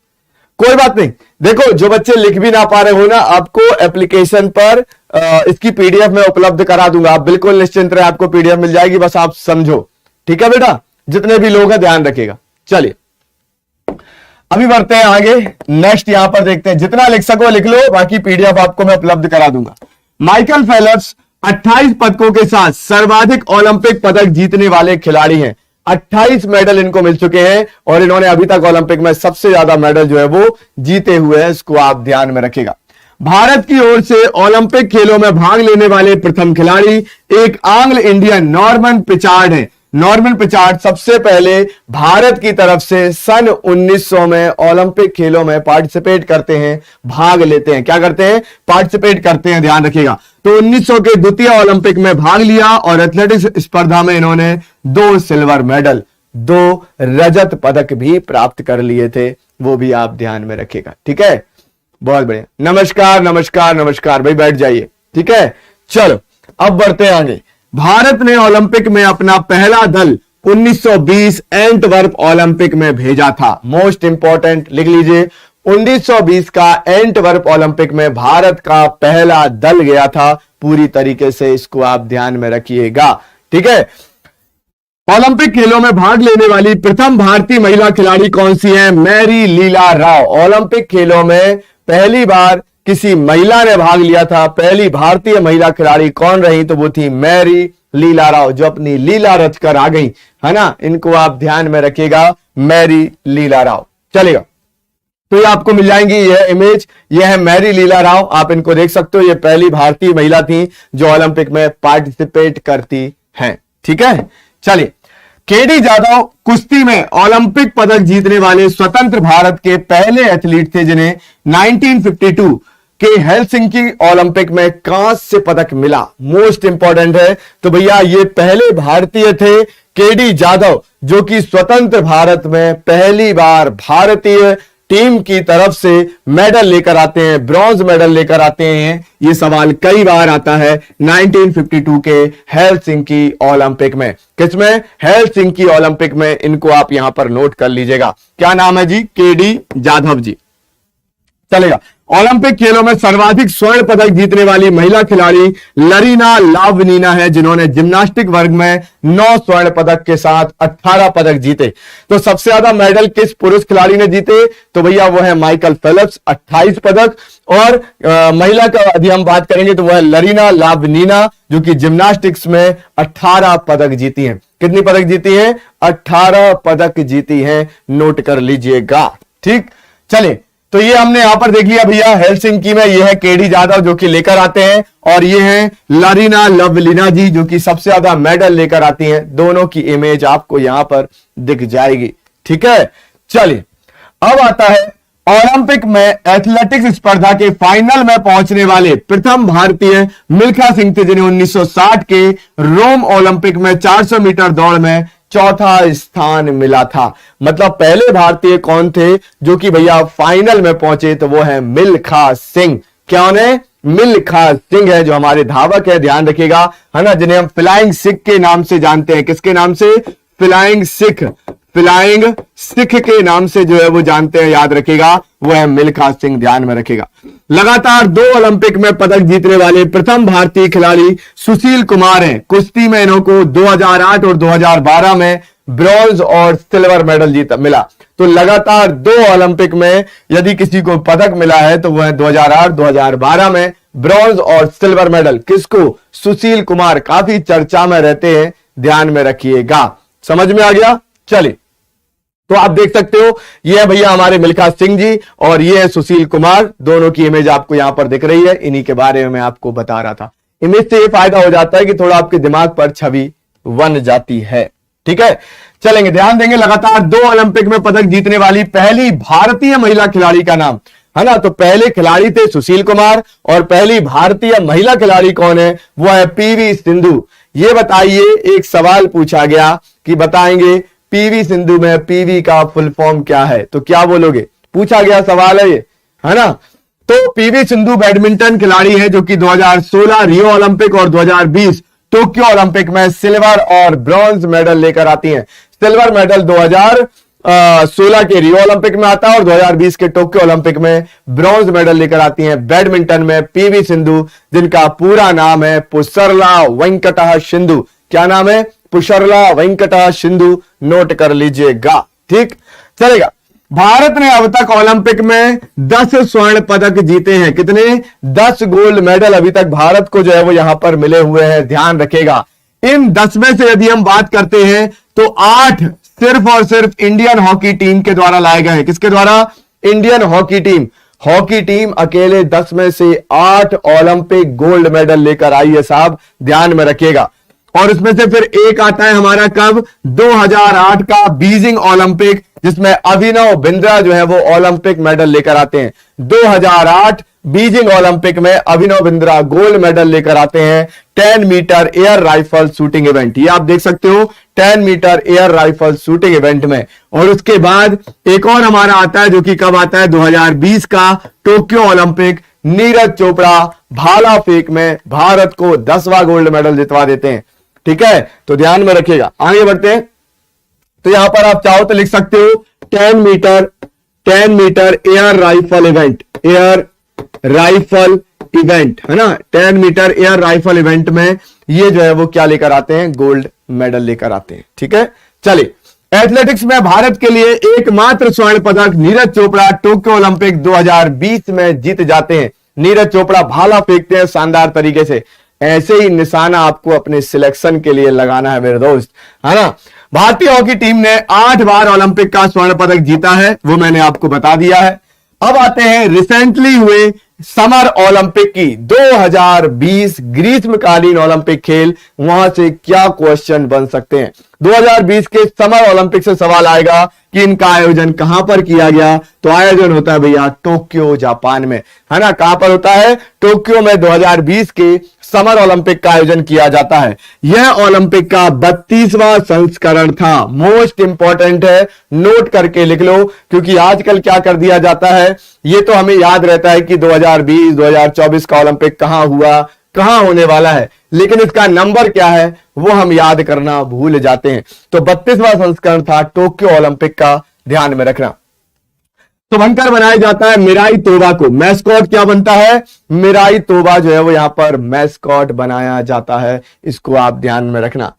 कोई बात नहीं। देखो जो बच्चे लिख भी ना पा रहे हो ना, आपको एप्लीकेशन पर इसकी पीडीएफ में उपलब्ध करा दूंगा। आप बिल्कुल निश्चिंत रहे, आपको पीडीएफ मिल जाएगी, बस आप समझो। ठीक है बेटा, जितने भी लोग हैं ध्यान रखिएगा। चलिए अभी बढ़ते हैं आगे। नेक्स्ट यहां पर देखते हैं, जितना लिख सको लिख लो, बाकी पीडीएफ आपको मैं उपलब्ध करा दूंगा। माइकल फेलिप्स 28 पदकों के साथ सर्वाधिक ओलंपिक पदक जीतने वाले खिलाड़ी हैं। 28 मेडल इनको मिल चुके हैं और इन्होंने अभी तक ओलंपिक में सबसे ज्यादा मेडल जो है वो जीते हुए हैं। इसको आप ध्यान में रखिएगा। भारत की ओर से ओलंपिक खेलों में भाग लेने वाले प्रथम खिलाड़ी एक एंग्लो इंडियन नॉर्मन पिचार्ड है। नॉर्मन पिचार्ड सबसे पहले भारत की तरफ से सन 1900 में ओलंपिक खेलों में पार्टिसिपेट करते हैं, भाग लेते हैं। क्या करते हैं? पार्टिसिपेट करते हैं, ध्यान रखिएगा। तो 1900 के द्वितीय ओलंपिक में भाग लिया और एथलेटिक्स स्पर्धा में इन्होंने 2 सिल्वर मेडल, 2 रजत पदक भी प्राप्त कर लिए थे। वो भी आप ध्यान में रखिएगा। ठीक है, बहुत बढ़िया। नमस्कार नमस्कार नमस्कार भाई, बैठ जाइए। ठीक है, चलो अब बढ़ते हैं आगे। भारत ने ओलंपिक में अपना पहला दल 1920 एंटवर्प ओलंपिक में भेजा था। मोस्ट इंपॉर्टेंट लिख लीजिए, 1920 का एंटवर्प ओलंपिक में भारत का पहला दल गया था। पूरी तरीके से इसको आप ध्यान में रखिएगा। ठीक है, ओलंपिक खेलों में भाग लेने वाली प्रथम भारतीय महिला खिलाड़ी कौन सी है? मैरी लीला राव। ओलंपिक खेलों में पहली बार किसी महिला ने भाग लिया था। पहली भारतीय महिला खिलाड़ी कौन रही? तो वो थी मैरी लीला राव, जो अपनी लीला रच कर आ गई, है ना। इनको आप ध्यान में रखिएगा, मैरी लीला राव। चलेगा, तो ये आपको मिल जाएंगी यह इमेज। यह है मैरी लीला राव, आप इनको देख सकते हो। ये पहली भारतीय महिला थी जो ओलंपिक में पार्टिसिपेट करती हैं। ठीक है, चलिए। केडी जाधव कुश्ती में ओलंपिक पदक जीतने वाले स्वतंत्र भारत के पहले एथलीट थे, जिन्हें 1952 के हेलसिंकी ओलंपिक में कांस्य पदक मिला। मोस्ट इंपॉर्टेंट है। तो भैया ये पहले भारतीय थे केडी जाधव, जो कि स्वतंत्र भारत में पहली बार भारतीय टीम की तरफ से मेडल लेकर आते हैं, ब्रॉन्ज मेडल लेकर आते हैं। ये सवाल कई बार आता है 1952 के हेलसिंकी ओलंपिक में। किसमें? हेलसिंकी ओलंपिक में। इनको आप यहां पर नोट कर लीजिएगा। क्या नाम है जी? केडी जाधव जी। चलेगा। ओलंपिक खेलों में सर्वाधिक स्वर्ण पदक जीतने वाली महिला खिलाड़ी लरीना लावनीना है, जिन्होंने जिम्नास्टिक वर्ग में 9 स्वर्ण पदक के साथ 18 पदक जीते। तो सबसे ज्यादा मेडल किस पुरुष खिलाड़ी ने जीते? तो भैया वो है माइकल फेल्प्स 28 पदक, और महिला का यदि हम बात करेंगे तो वो है लरीना लावनीना, जो कि जिम्नास्टिक्स में 18 पदक जीती हैं। कितनी पदक जीती हैं? 18 पदक जीती हैं, नोट कर लीजिएगा। ठीक, चलिए, तो ये हमने यहां पर देख लिया भैया हेलसिंकी में। ये है केडी जाधव जो कि लेकर आते हैं, और ये है लरीना लावनीना जी जो कि सबसे ज्यादा मेडल लेकर आती हैं। दोनों की इमेज आपको यहां पर दिख जाएगी। ठीक है, चलिए अब आता है ओलंपिक में एथलेटिक्स स्पर्धा के फाइनल में पहुंचने वाले प्रथम भारतीय मिल्खा सिंह थे, जिन्हें 1960 के रोम ओलंपिक में 400 मीटर दौड़ में चौथा स्थान मिला था। मतलब पहले भारतीय कौन थे जो कि भैया फाइनल में पहुंचे? तो वो है मिल्खा सिंह। क्या उन्हें? मिल्खा सिंह है, जो हमारे धावक है, ध्यान रखिएगा, है ना, जिन्हें हम फ्लाइंग सिख के नाम से जानते हैं। किसके नाम से? फ्लाइंग सिख। फ्लाइंग सिख के नाम से जो है वो जानते हैं, याद रखिएगा, वो है मिल्खा सिंह, ध्यान में रखिएगा। लगातार 2 ओलंपिक में पदक जीतने वाले प्रथम भारतीय खिलाड़ी सुशील कुमार हैं। कुश्ती में इनको 2008 और 2012 में ब्रॉन्ज और सिल्वर मेडल मिला। तो लगातार 2 ओलंपिक में यदि किसी को पदक मिला है तो वह है 2008 2012 में ब्रॉन्ज और सिल्वर मेडल। किसको? सुशील कुमार, काफी चर्चा में रहते हैं, ध्यान में रखिएगा। समझ में आ गया? चलिए, तो आप देख सकते हो, ये है भैया हमारे मिल्खा सिंह जी और ये है सुशील कुमार। दोनों की इमेज आपको यहां पर दिख रही है। इन्हीं के बारे में मैं आपको बता रहा था। इमेज से ये फायदा हो जाता है कि थोड़ा आपके दिमाग पर छवि बन जाती है। ठीक है, चलेंगे, ध्यान देंगे। लगातार 2 ओलंपिक में पदक जीतने वाली पहली भारतीय महिला खिलाड़ी का नाम, है ना, तो पहले खिलाड़ी थे सुशील कुमार और पहली भारतीय महिला खिलाड़ी कौन है? वो है पीवी सिंधु। ये बताइए, एक सवाल पूछा गया कि बताएंगे पीवी सिंधु में पीवी का फुल फॉर्म क्या है? तो क्या बोलोगे? पूछा गया सवाल है ये, है ना। तो पीवी सिंधु बैडमिंटन खिलाड़ी है जो कि 2016 रियो ओलंपिक और 2020 टोक्यो ओलंपिक में सिल्वर और ब्रॉन्ज मेडल लेकर आती हैं। सिल्वर मेडल 2016 के रियो ओलंपिक में आता है और 2020 के टोक्यो ओलंपिक में ब्रॉन्ज मेडल लेकर आती हैं बैडमिंटन में पीवी सिंधु, जिनका पूरा नाम है पुसरला वेंकटा सिंधु। क्या नाम है? पुसरला वेंकटा सिंधु, नोट कर लीजिएगा। ठीक, चलेगा। भारत ने अब तक ओलंपिक में 10 स्वर्ण पदक जीते हैं। कितने? 10 गोल्ड मेडल अभी तक भारत को जो है वो यहां पर मिले हुए हैं, ध्यान रखेगा। इन 10 में से यदि हम बात करते हैं तो 8 सिर्फ और सिर्फ इंडियन हॉकी टीम के द्वारा लाए गए हैं। किसके द्वारा? Indian hockey team. Hockey team अकेले 10 में से 8 ओलंपिक गोल्ड मेडल लेकर आई है साहब, ध्यान में रखिएगा। और इसमें से फिर एक आता है हमारा कब? 2008 का बीजिंग ओलंपिक, जिसमें अभिनव बिंद्रा जो है वो ओलंपिक मेडल लेकर आते हैं। 2008 बीजिंग ओलंपिक में अभिनव बिंद्रा गोल्ड मेडल लेकर आते हैं 10 metre air rifle shooting event. ये आप देख सकते हो, 10 metre air rifle shooting event में। और उसके बाद एक और हमारा आता है जो कि कब आता है? 2020 का टोक्यो ओलंपिक। नीरज चोपड़ा भाला फेंक में भारत को 10वां गोल्ड मेडल जितवा देते हैं। ठीक है, तो ध्यान में रखिएगा। आगे बढ़ते हैं, तो यहां पर आप चाहो तो लिख सकते हो 10 metre air rifle event. Air rifle event, है ना, 10 मीटर एयर राइफल इवेंट में ये जो है वो क्या लेकर आते हैं? गोल्ड मेडल लेकर आते हैं। ठीक है, चलिए। एथलेटिक्स में भारत के लिए एकमात्र स्वर्ण पदक नीरज चोपड़ा टोक्यो ओलंपिक 2020 में जीत जाते हैं। नीरज चोपड़ा भाला फेंकते हैं शानदार तरीके से। ऐसे ही निशाना आपको अपने सिलेक्शन के लिए लगाना है मेरे दोस्त, है ना। भारतीय हॉकी टीम ने 8 बार ओलंपिक का स्वर्ण पदक जीता है, वो मैंने आपको बता दिया है। अब आते हैं रिसेंटली हुए समर ओलंपिक की 2020 ग्रीष्मकालीन ओलंपिक खेल, वहां से क्या क्वेश्चन बन सकते हैं। 2020 के समर ओलंपिक से सवाल आएगा कि इनका आयोजन कहां पर किया गया? तो आयोजन होता है भैया टोक्यो जापान में, है ना। कहां पर होता है? टोक्यो में 2020 के समर ओलंपिक का आयोजन किया जाता है। यह ओलंपिक का 32वां संस्करण था। मोस्ट इंपॉर्टेंट है, नोट करके लिख लो, क्योंकि आजकल क्या कर दिया जाता है, ये तो हमें याद रहता है कि 2020 2024 का ओलंपिक कहां हुआ, कहां होने वाला है, लेकिन इसका नंबर क्या है वो हम याद करना भूल जाते हैं। तो 32वां संस्करण था टोक्यो ओलंपिक का, ध्यान में रखना। तो बनकर बनाया जाता है मिराई तोबा को। मैस्कॉट क्या बनता है? मिराई तोबा जो है वो यहां पर मैस्कॉट बनाया जाता है, इसको आप ध्यान में रखना।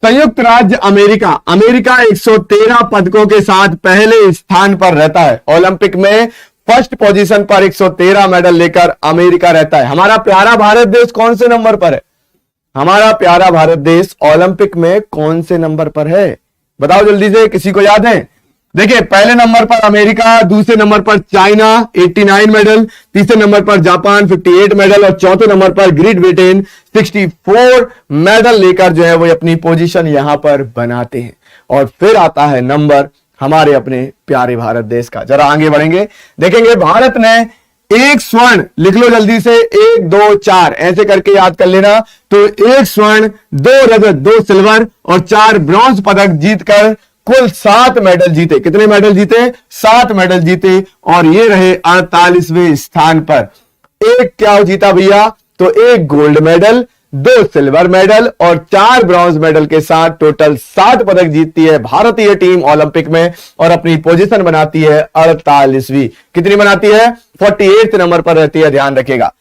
संयुक्त राज्य अमेरिका, अमेरिका 113 पदकों के साथ पहले स्थान पर रहता है। ओलंपिक में फर्स्ट पोजीशन पर 113 मेडल लेकर अमेरिका रहता है। हमारा प्यारा भारत देश कौन से नंबर पर है? हमारा प्यारा भारत देश ओलंपिक में कौन से नंबर पर है? बताओ जल्दी से, किसी को याद है? देखिए, पहले नंबर पर अमेरिका, दूसरे नंबर पर चाइना 89 मेडल, तीसरे नंबर पर जापान 58 मेडल और चौथे नंबर पर ग्रेट ब्रिटेन 64 मेडल लेकर जो है वो अपनी पोजीशन यहां पर बनाते हैं। और फिर आता है नंबर हमारे अपने प्यारे भारत देश का। जरा आगे बढ़ेंगे, देखेंगे भारत ने एक स्वर्ण, लिख लो जल्दी से, 1 2 4 ऐसे करके याद कर लेना। तो 1 स्वर्ण, 2 रजत, 2 सिल्वर और 4 ब्रॉन्ज पदक जीतकर कुल 7 मेडल जीते। कितने मेडल जीते? 7 मेडल जीते और ये रहे 48वें स्थान पर। एक क्या जीता भैया? तो 1 गोल्ड मेडल, 2 सिल्वर मेडल और 4 ब्रॉन्ज मेडल के साथ टोटल 7 पदक जीतती है भारतीय टीम ओलंपिक में और अपनी पोजीशन बनाती है 48वीं। कितनी बनाती है? 48 नंबर पर रहती है, ध्यान रखिएगा।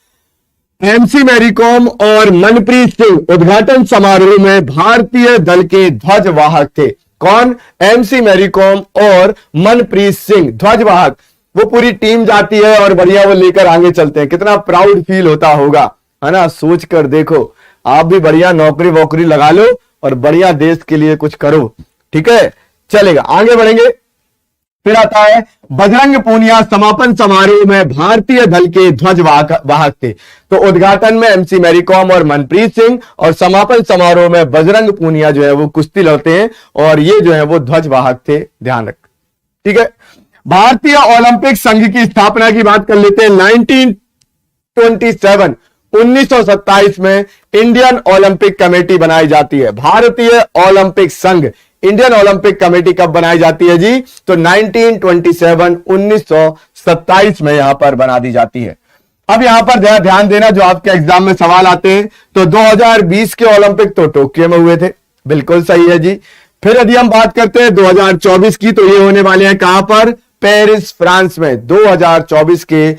एमसी मैरी कॉम और मनप्रीत सिंह उद्घाटन समारोह में भारतीय दल के ध्वजवाहक थे। कौन? एमसी मैरी कॉम और मनप्रीत सिंह ध्वजवाहक। वो पूरी टीम जाती है और बढ़िया वो लेकर आगे चलते हैं। कितना प्राउड फील होता होगा, है ना? सोच कर देखो, आप भी बढ़िया नौकरी वोकरी लगा लो और बढ़िया देश के लिए कुछ करो। ठीक है, चलेगा, आगे बढ़ेंगे। फिर आता है बजरंग पूनिया समापन समारोह में भारतीय दल के ध्वजवाहक थे। तो उद्घाटन में एमसी मैरी कॉम और मनप्रीत सिंह और समापन समारोह में बजरंग पूनिया जो है वो कुश्ती लड़ते हैं और ये जो है वो ध्वजवाहक थे, ध्यान रख। ठीक है, भारतीय ओलंपिक संघ की स्थापना की बात कर लेते हैं। 1927 1927 में इंडियन ओलंपिक कमेटी बनाई जाती है। भारतीय ओलंपिक संघ, इंडियन ओलंपिक कमेटी कब बनाई जाती है जी? तो 1927 में यहां पर बना दी जाती है। अब यहां पर ध्यान देना, जो आपके एग्जाम में सवाल आते हैं, तो 2020 के ओलंपिक तो टोक्यो में हुए थे, बिल्कुल सही है जी। फिर यदि हम बात करते हैं 2024 की, तो ये होने वाले हैं कहां पर? पेरिस, फ्रांस में। 2024 के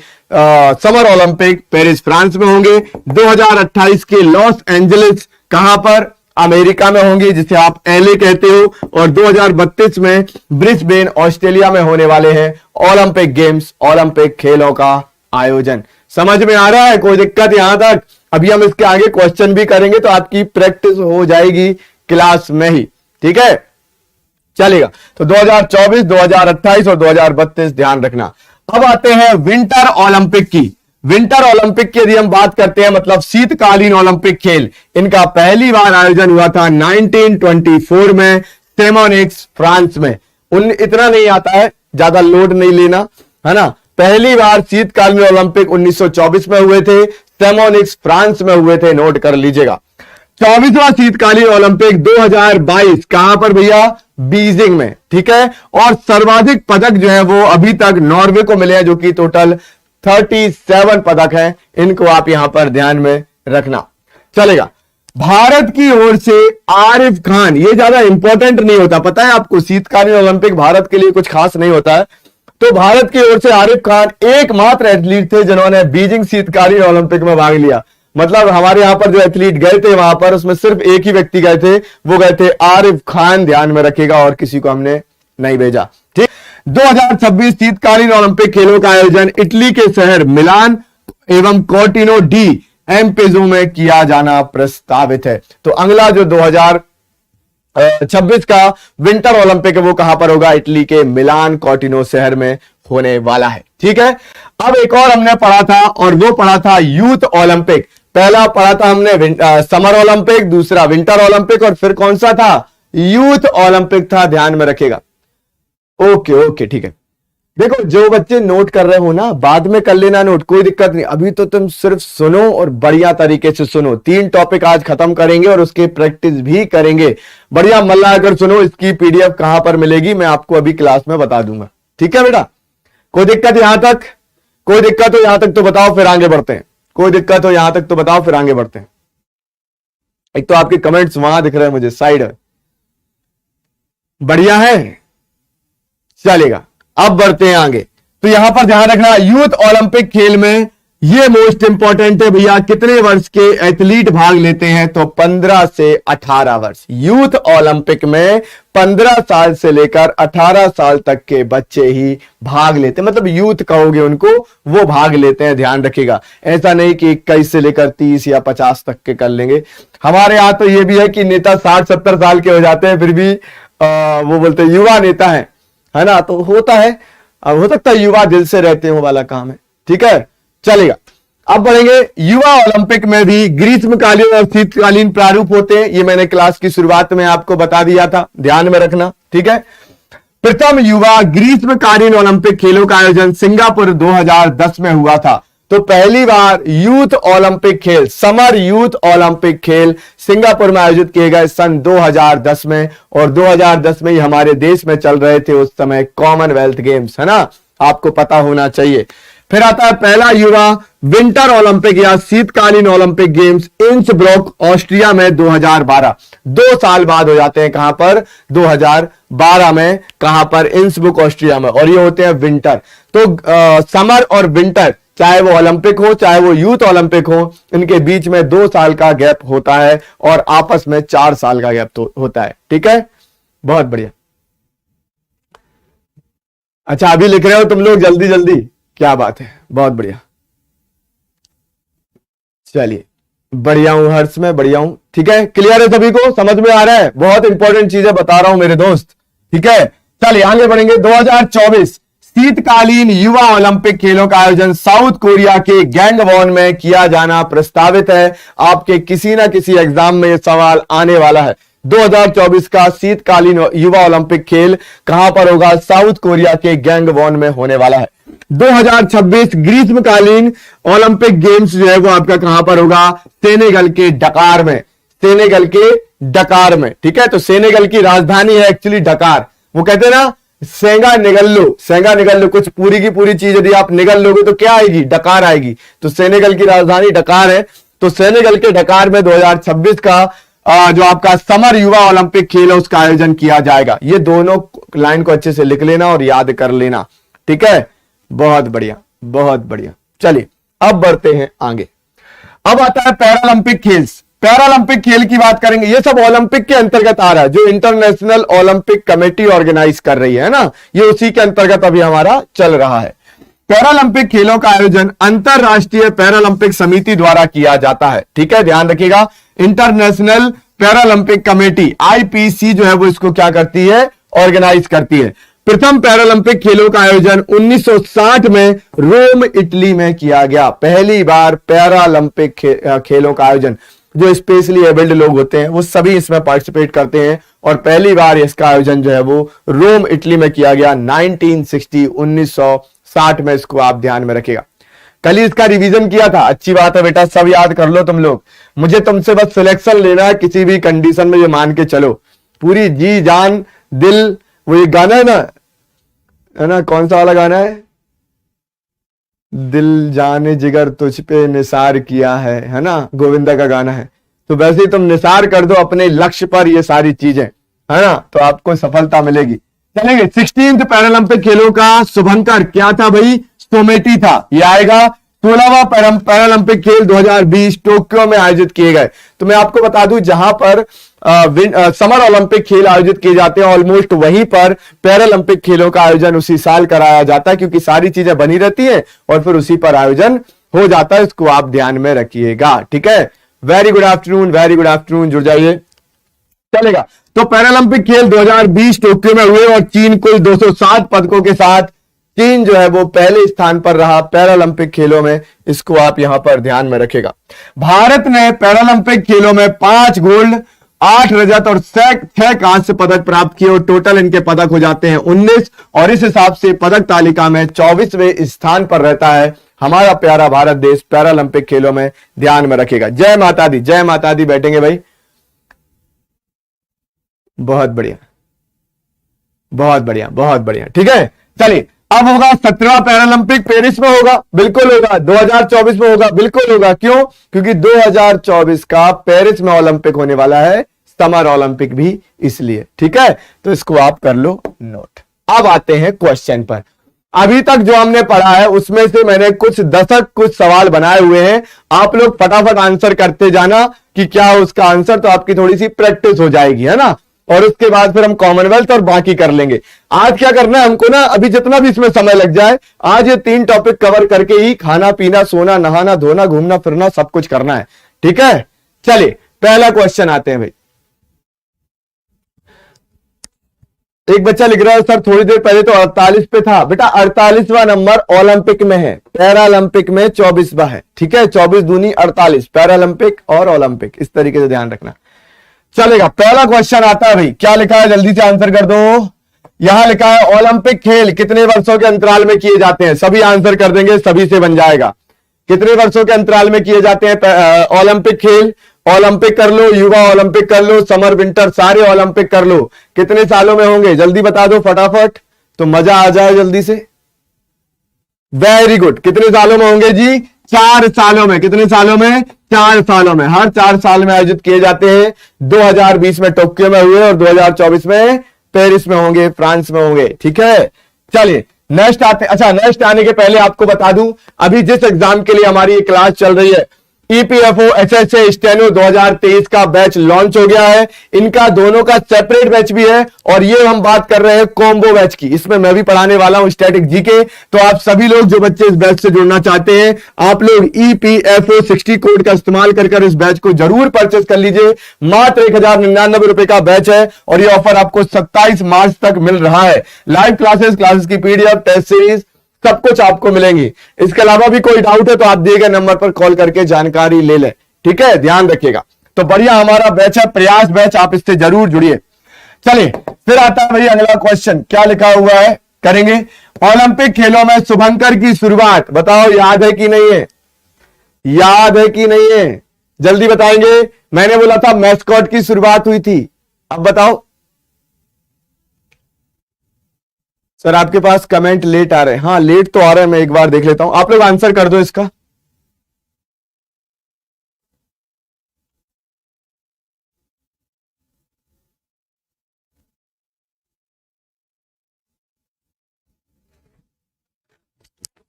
समर ओलंपिक पेरिस, फ्रांस में होंगे। 2028 के लॉस एंजलिस कहां पर? अमेरिका में होंगे, जिसे आप एलए कहते हो। और 2032 में ब्रिस्बेन, ऑस्ट्रेलिया में होने वाले हैं ओलंपिक गेम्स, ओलंपिक खेलों का आयोजन। समझ में आ रहा है? कोई दिक्कत यहां तक? अभी हम इसके आगे क्वेश्चन भी करेंगे तो आपकी प्रैक्टिस हो जाएगी क्लास में ही। ठीक है, चलेगा। तो 2024, 2028 और 2032 ध्यान रखना। अब आते हैं विंटर ओलंपिक की। विंटर ओलंपिक की यदि हम बात करते हैं, मतलब शीतकालीन ओलंपिक खेल, इनका पहली बार आयोजन हुआ था 1924 में सेमोनिक्स, फ्रांस में। इतना नहीं आता है, ज्यादा लोड नहीं लेना, है ना? पहली बार शीतकालीन ओलंपिक 1924 में हुए थे, सेमोनिक्स फ्रांस में हुए थे, नोट कर लीजिएगा। 24वां शीतकालीन ओलंपिक 2022 कहां पर भैया? बीजिंग में। ठीक है, और सर्वाधिक पदक जो है वो अभी तक नॉर्वे को मिले हैं, जो कि टोटल 37 पदक हैं। इनको आप यहां पर ध्यान में रखना, चलेगा। भारत की ओर से आरिफ खान, ये ज्यादा इंपॉर्टेंट नहीं होता, पता है आपको? शीतकालीन ओलंपिक भारत के लिए कुछ खास नहीं होता है। तो भारत की ओर से आरिफ खान एकमात्र एथलीट थे जिन्होंने बीजिंग शीतकालीन ओलंपिक में भाग लिया। मतलब हमारे यहां पर जो एथलीट गए थे वहां पर, उसमें सिर्फ एक ही व्यक्ति गए थे, वो गए थे आरिफ खान, ध्यान में रखिएगा, और किसी को हमने नहीं भेजा। ठीक, 2026 शीतकालीन ओलंपिक खेलों का आयोजन इटली के शहर मिलान एवं कोर्टिनो डी एम्पेजो में किया जाना प्रस्तावित है। तो अगला जो 2026 का विंटर ओलंपिक है वो कहां पर होगा? इटली के मिलान कोर्टिनो शहर में होने वाला है। ठीक है, अब एक और हमने पढ़ा था, और वो पढ़ा था यूथ ओलंपिक। पहला पढ़ा था हमने समर ओलंपिक, दूसरा विंटर ओलंपिक, और फिर कौन सा था? यूथ ओलंपिक था, ध्यान में रखेगा। ओके ओके, ठीक है। देखो, जो बच्चे नोट कर रहे हो ना, बाद में कर लेना नोट, कोई दिक्कत नहीं। अभी तो तुम सिर्फ सुनो और बढ़िया तरीके से सुनो। 3 टॉपिक आज खत्म करेंगे और उसके प्रैक्टिस भी करेंगे। बढ़िया मन लगाकर सुनो। इसकी पीडीएफ कहां पर मिलेगी मैं आपको अभी क्लास में बता दूंगा। ठीक है बेटा, कोई दिक्कत यहां तक? कोई दिक्कत हो यहां तक तो बताओ, फिर आगे बढ़ते हैं। कोई दिक्कत हो यहां तक तो बताओ, फिर आगे बढ़ते हैं। एक तो आपके कमेंट्स वहां दिख रहे हैं मुझे साइड में, बढ़िया है, चलेगा। अब बढ़ते हैं आगे। तो यहां पर ध्यान रखना, यूथ ओलंपिक खेल में ये मोस्ट इंपॉर्टेंट है भैया, कितने वर्ष के एथलीट भाग लेते हैं? तो 15 से 18 वर्ष। यूथ ओलंपिक में 15 साल से लेकर 18 साल तक के बच्चे ही भाग लेते हैं, मतलब यूथ कहोगे उनको, वो भाग लेते हैं। ध्यान रखिएगा, ऐसा नहीं कि 21 से लेकर 30 या 50 तक के कर लेंगे। हमारे यहां तो ये भी है कि नेता 60-70 साल के हो जाते हैं, फिर भी वो बोलते हैं युवा नेता है ना, तो होता है, हो सकता है युवा दिल से रहते हो वाला काम है, ठीक है, चलेगा। अब बढ़ेंगे, युवा ओलंपिक में भी ग्रीष्मकालीन और शीतकालीन प्रारूप होते हैं, ये मैंने क्लास की शुरुआत में आपको बता दिया था, ध्यान में रखना, ठीक है। प्रथम युवा ग्रीष्मकालीन ओलंपिक खेलों का आयोजन सिंगापुर 2010 में हुआ था। तो पहली बार यूथ ओलंपिक खेल, समर यूथ ओलंपिक खेल सिंगापुर में आयोजित किए गए सन 2010 में, और 2010 में ही हमारे देश में चल रहे थे उस समय कॉमनवेल्थ गेम्स, है ना, आपको पता होना चाहिए। फिर आता है पहला युवा विंटर ओलंपिक या शीतकालीन ओलंपिक गेम्स इंसब्रुक ऑस्ट्रिया में 2012, 2 साल बाद हो जाते हैं, कहां पर? 2012 में, कहां पर? इंसब्रुक ऑस्ट्रिया में, और ये होते हैं विंटर। तो समर और विंटर, चाहे वो ओलंपिक हो चाहे वो यूथ ओलंपिक हो, इनके बीच में 2 साल का गैप होता है, और आपस में 4 साल का गैप तो होता है, ठीक है, बहुत बढ़िया। अच्छा, अभी लिख रहे हो तुम लोग जल्दी जल्दी, क्या बात है, बहुत बढ़िया, चलिए, बढ़िया हूं हर्ष में, बढ़िया हूं, ठीक है, क्लियर है सभी को, समझ में आ रहा है? बहुत इंपॉर्टेंट चीजें बता रहा हूं मेरे दोस्त, ठीक है। चलिए आगे बढ़ेंगे। 2024 शीतकालीन युवा ओलंपिक खेलों का आयोजन साउथ कोरिया के गैंगवॉन में किया जाना प्रस्तावित है। आपके किसी ना किसी एग्जाम में यह सवाल आने वाला है। 2024 का शीतकालीन युवा ओलंपिक खेल कहां पर होगा? साउथ कोरिया के गैंगवॉन में होने वाला है। 2026 ग्रीष्मकालीन ओलंपिक गेम्स जो है वो आपका कहां पर होगा? सेनेगल के डकार में, सेनेगल के डकार में, ठीक है। तो सेनेगल की राजधानी है एक्चुअली डकार। वो कहते हैं ना सेंगा निगल लो, सेंगा निगल लो, कुछ पूरी की पूरी चीज यदि आप निगल लोगे तो क्या आएगी? डकार आएगी। तो सेनेगल की राजधानी डकार है। तो सेनेगल के डकार में 2026 का जो आपका समर युवा ओलंपिक खेल है उसका आयोजन किया जाएगा। ये दोनों लाइन को अच्छे से लिख लेना और याद कर लेना, ठीक है। बहुत बढ़िया, बहुत बढ़िया। चलिए अब बढ़ते हैं आगे। अब आता है पैरालंपिक खेल। पैरालंपिक खेल की बात करेंगे। ये सब ओलंपिक के अंतर्गत आ रहा है, जो इंटरनेशनल ओलंपिक कमेटी ऑर्गेनाइज कर रही है ना, ये उसी के अंतर्गत अभी हमारा चल रहा है। पैरालंपिक खेलों का आयोजन अंतरराष्ट्रीय पैरालंपिक समिति द्वारा किया जाता है, ठीक है, ध्यान रखिएगा। इंटरनेशनल पैरालंपिक कमेटी आईपीसी जो है वो इसको क्या करती है? ऑर्गेनाइज करती है। प्रथम पैरालंपिक खेलों का आयोजन 1960 में रोम इटली में किया गया। पहली बार पैरालंपिक खेलों का आयोजन, जो स्पेशली एबल्ड लोग होते हैं वो सभी इसमें पार्टिसिपेट करते हैं, और पहली बार इसका आयोजन जो है वो रोम इटली में किया गया 1960 में। इसको आप ध्यान में रखिएगा। कल ही इसका रिवीजन किया था। अच्छी बात है बेटा, सब याद कर लो तुम लोग। मुझे तुमसे बस सिलेक्शन लेना है किसी भी कंडीशन में, ये मान के चलो पूरी जी जान दिल। वो ये गाना है ना, कौन सा वाला गाना है? दिल जाने जिगर तुझ पे निसार किया है ना, गोविंदा का गाना है। तो वैसे ही तुम निसार कर दो अपने लक्ष्य पर ये सारी चीजें, है ना, तो आपको सफलता मिलेगी। चलेंगे। 16th पैरालंपिक खेलों का शुभंकर क्या था भाई? सोमेटी था। ये आएगा। 16वां पैरालंपिक खेल 2020 टोक्यो में आयोजित किए गए। तो मैं आपको बता दूं, जहां पर समर ओलंपिक खेल आयोजित किए जाते हैं ऑलमोस्ट वहीं पर पैरालंपिक खेलों का आयोजन उसी साल कराया जाता है, क्योंकि सारी चीजें बनी रहती हैं और फिर उसी पर आयोजन हो जाता है। इसको आप ध्यान में रखिएगा, ठीक है। Very good afternoon, very good afternoon, जुड़ जाइए, चलेगा। तो पैरालंपिक खेल 2020 टोक्यो में हुए और चीन कुल 207 पदकों के साथ चीन जो है वो पहले स्थान पर रहा पैरालंपिक खेलों में। इसको आप यहां पर ध्यान में रखेगा। भारत ने पैरालंपिक खेलों में 5 गोल्ड, 8 रजत और 6 कांस्य पदक प्राप्त किए, और टोटल इनके पदक हो जाते हैं 19, और इस हिसाब से पदक तालिका में 24वें स्थान पर रहता है हमारा प्यारा भारत देश पैरालंपिक खेलों में। ध्यान में रखेगा। जय माता दी, जय माता दी। बैठेंगे भाई, बहुत बढ़िया, बहुत बढ़िया, बहुत बढ़िया, ठीक है। चलिए अब होगा 17वां पैरालंपिक, पेरिस में होगा, बिल्कुल होगा। 2024 में होगा, बिल्कुल होगा। क्यों? क्योंकि 2024 का पेरिस में ओलंपिक होने वाला है, समर ओलंपिक भी इसलिए, ठीक है। तो इसको आप कर लो नोट। अब आते हैं क्वेश्चन पर। अभी तक जो हमने पढ़ा है उसमें से मैंने कुछ दशक कुछ सवाल बनाए हुए हैं, आप लोग फटाफट आंसर करते जाना कि क्या है उसका आंसर, तो आपकी थोड़ी सी प्रैक्टिस हो जाएगी, है ना। और उसके बाद फिर हम कॉमनवेल्थ और बाकी कर लेंगे। आज क्या करना है हमको ना, अभी जितना भी इसमें समय लग जाए, आज ये 3 टॉपिक कवर करके ही खाना पीना सोना नहाना धोना घूमना फिरना सब कुछ करना है, ठीक है। चलिए पहला क्वेश्चन आते हैं भाई। एक बच्चा लिख रहा है सर थोड़ी देर पहले तो 48 पे था। बेटा 48वां नंबर ओलंपिक में है, पैरालंपिक में 24वां है, ठीक है। 24 दूनी 48, पैरालंपिक और ओलंपिक, इस तरीके से ध्यान रखना चलेगा। पहला क्वेश्चन आता है भाई, क्या लिखा है जल्दी से आंसर कर दो। यहां लिखा है ओलंपिक खेल कितने वर्षों के अंतराल में किए जाते हैं, सभी आंसर कर देंगे, सभी से बन जाएगा। कितने वर्षों के अंतराल में किए जाते हैं ओलंपिक खेल। ओलंपिक कर लो, युवा ओलंपिक कर लो, समर विंटर सारे ओलंपिक कर लो। कितने सालों में होंगे जल्दी बता दो फटाफट, तो मजा आ जाए जल्दी से। वेरी गुड, कितने सालों में होंगे जी, 4 सालों में। कितने सालों में, 4 सालों में। हर 4 साल में आयोजित किए जाते हैं। 2020 में टोक्यो में हुए और 2024 में पेरिस में होंगे, फ्रांस में होंगे, ठीक है। चलिए नेक्स्ट आते। अच्छा नेक्स्ट आने के पहले आपको बता दूं, अभी जिस एग्जाम के लिए हमारी ये क्लास चल रही है, ईपीएफओ एसएसए स्टेनो 2023 का बैच लॉन्च हो गया है। इनका दोनों का सेपरेट बैच भी है, और ये हम बात कर रहे हैं कॉम्बो बैच की। इसमें मैं भी पढ़ाने वाला हूं स्टैटिक जीके। तो आप सभी लोग जो बच्चे इस बैच से जुड़ना चाहते हैं, आप लोग ईपीएफओ 60 कोड का इस्तेमाल कर इस बैच को जरूर परचेस कर लीजिए। मात्र 1099 रुपए का बैच है, और ये ऑफर आपको 27 मार्च तक मिल रहा है। लाइव क्लासेस की पीडीएफ, टेस्ट सीरीज सब कुछ आपको मिलेंगी। इसके अलावा भी कोई डाउट है तो आप दिए गए नंबर पर कॉल करके जानकारी ले लें, ठीक है, ध्यान रखिएगा। तो बढ़िया हमारा बैच है प्रयास बैच, आप इससे जरूर जुड़िए। चलिए फिर आता है भाई अगला क्वेश्चन, क्या लिखा हुआ है करेंगे। ओलंपिक खेलों में शुभंकर की शुरुआत बताओ, याद है कि नहीं है, याद है कि नहीं है, जल्दी बताएंगे। मैंने बोला था मैस्कॉट की शुरुआत हुई थी, अब बताओ। सर आपके पास कमेंट लेट आ रहे हैं, हाँ लेट तो आ रहे हैं, मैं एक बार देख लेता हूं। आप लोग आंसर कर दो इसका।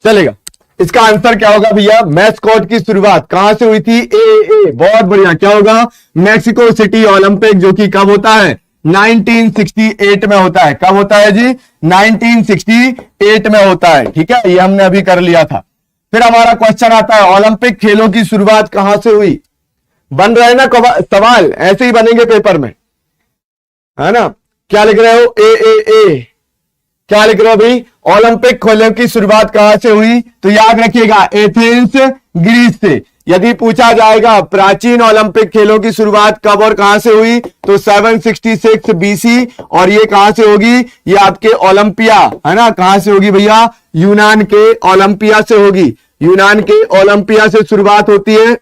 चलेगा, इसका आंसर क्या होगा भैया। मैस्कॉट की शुरुआत कहां से हुई थी, ए बहुत बढ़िया। क्या होगा, मैक्सिको सिटी ओलंपिक, जो कि कब होता है, 1968 में होता है। कब होता है जी, 1968 में होता है, ठीक है। ये हमने अभी कर लिया था। फिर हमारा क्वेश्चन आता है ओलंपिक खेलों की शुरुआत कहां से हुई। बन रहे ना सवाल, ऐसे ही बनेंगे पेपर में, है ना। क्या लिख रहे हो, ए क्या लिख रहे हो भाई, ओलंपिक खेलों की शुरुआत कहां से हुई, तो याद रखिएगा एथेंस ग्रीस से। यदि पूछा जाएगा प्राचीन ओलंपिक खेलों की शुरुआत कब और कहां से हुई, तो 766 बीसी, और ये कहां से होगी, ये आपके ओलंपिया, है ना, कहां से होगी भैया, यूनान के ओलंपिया से होगी। यूनान के ओलंपिया से शुरुआत होती है।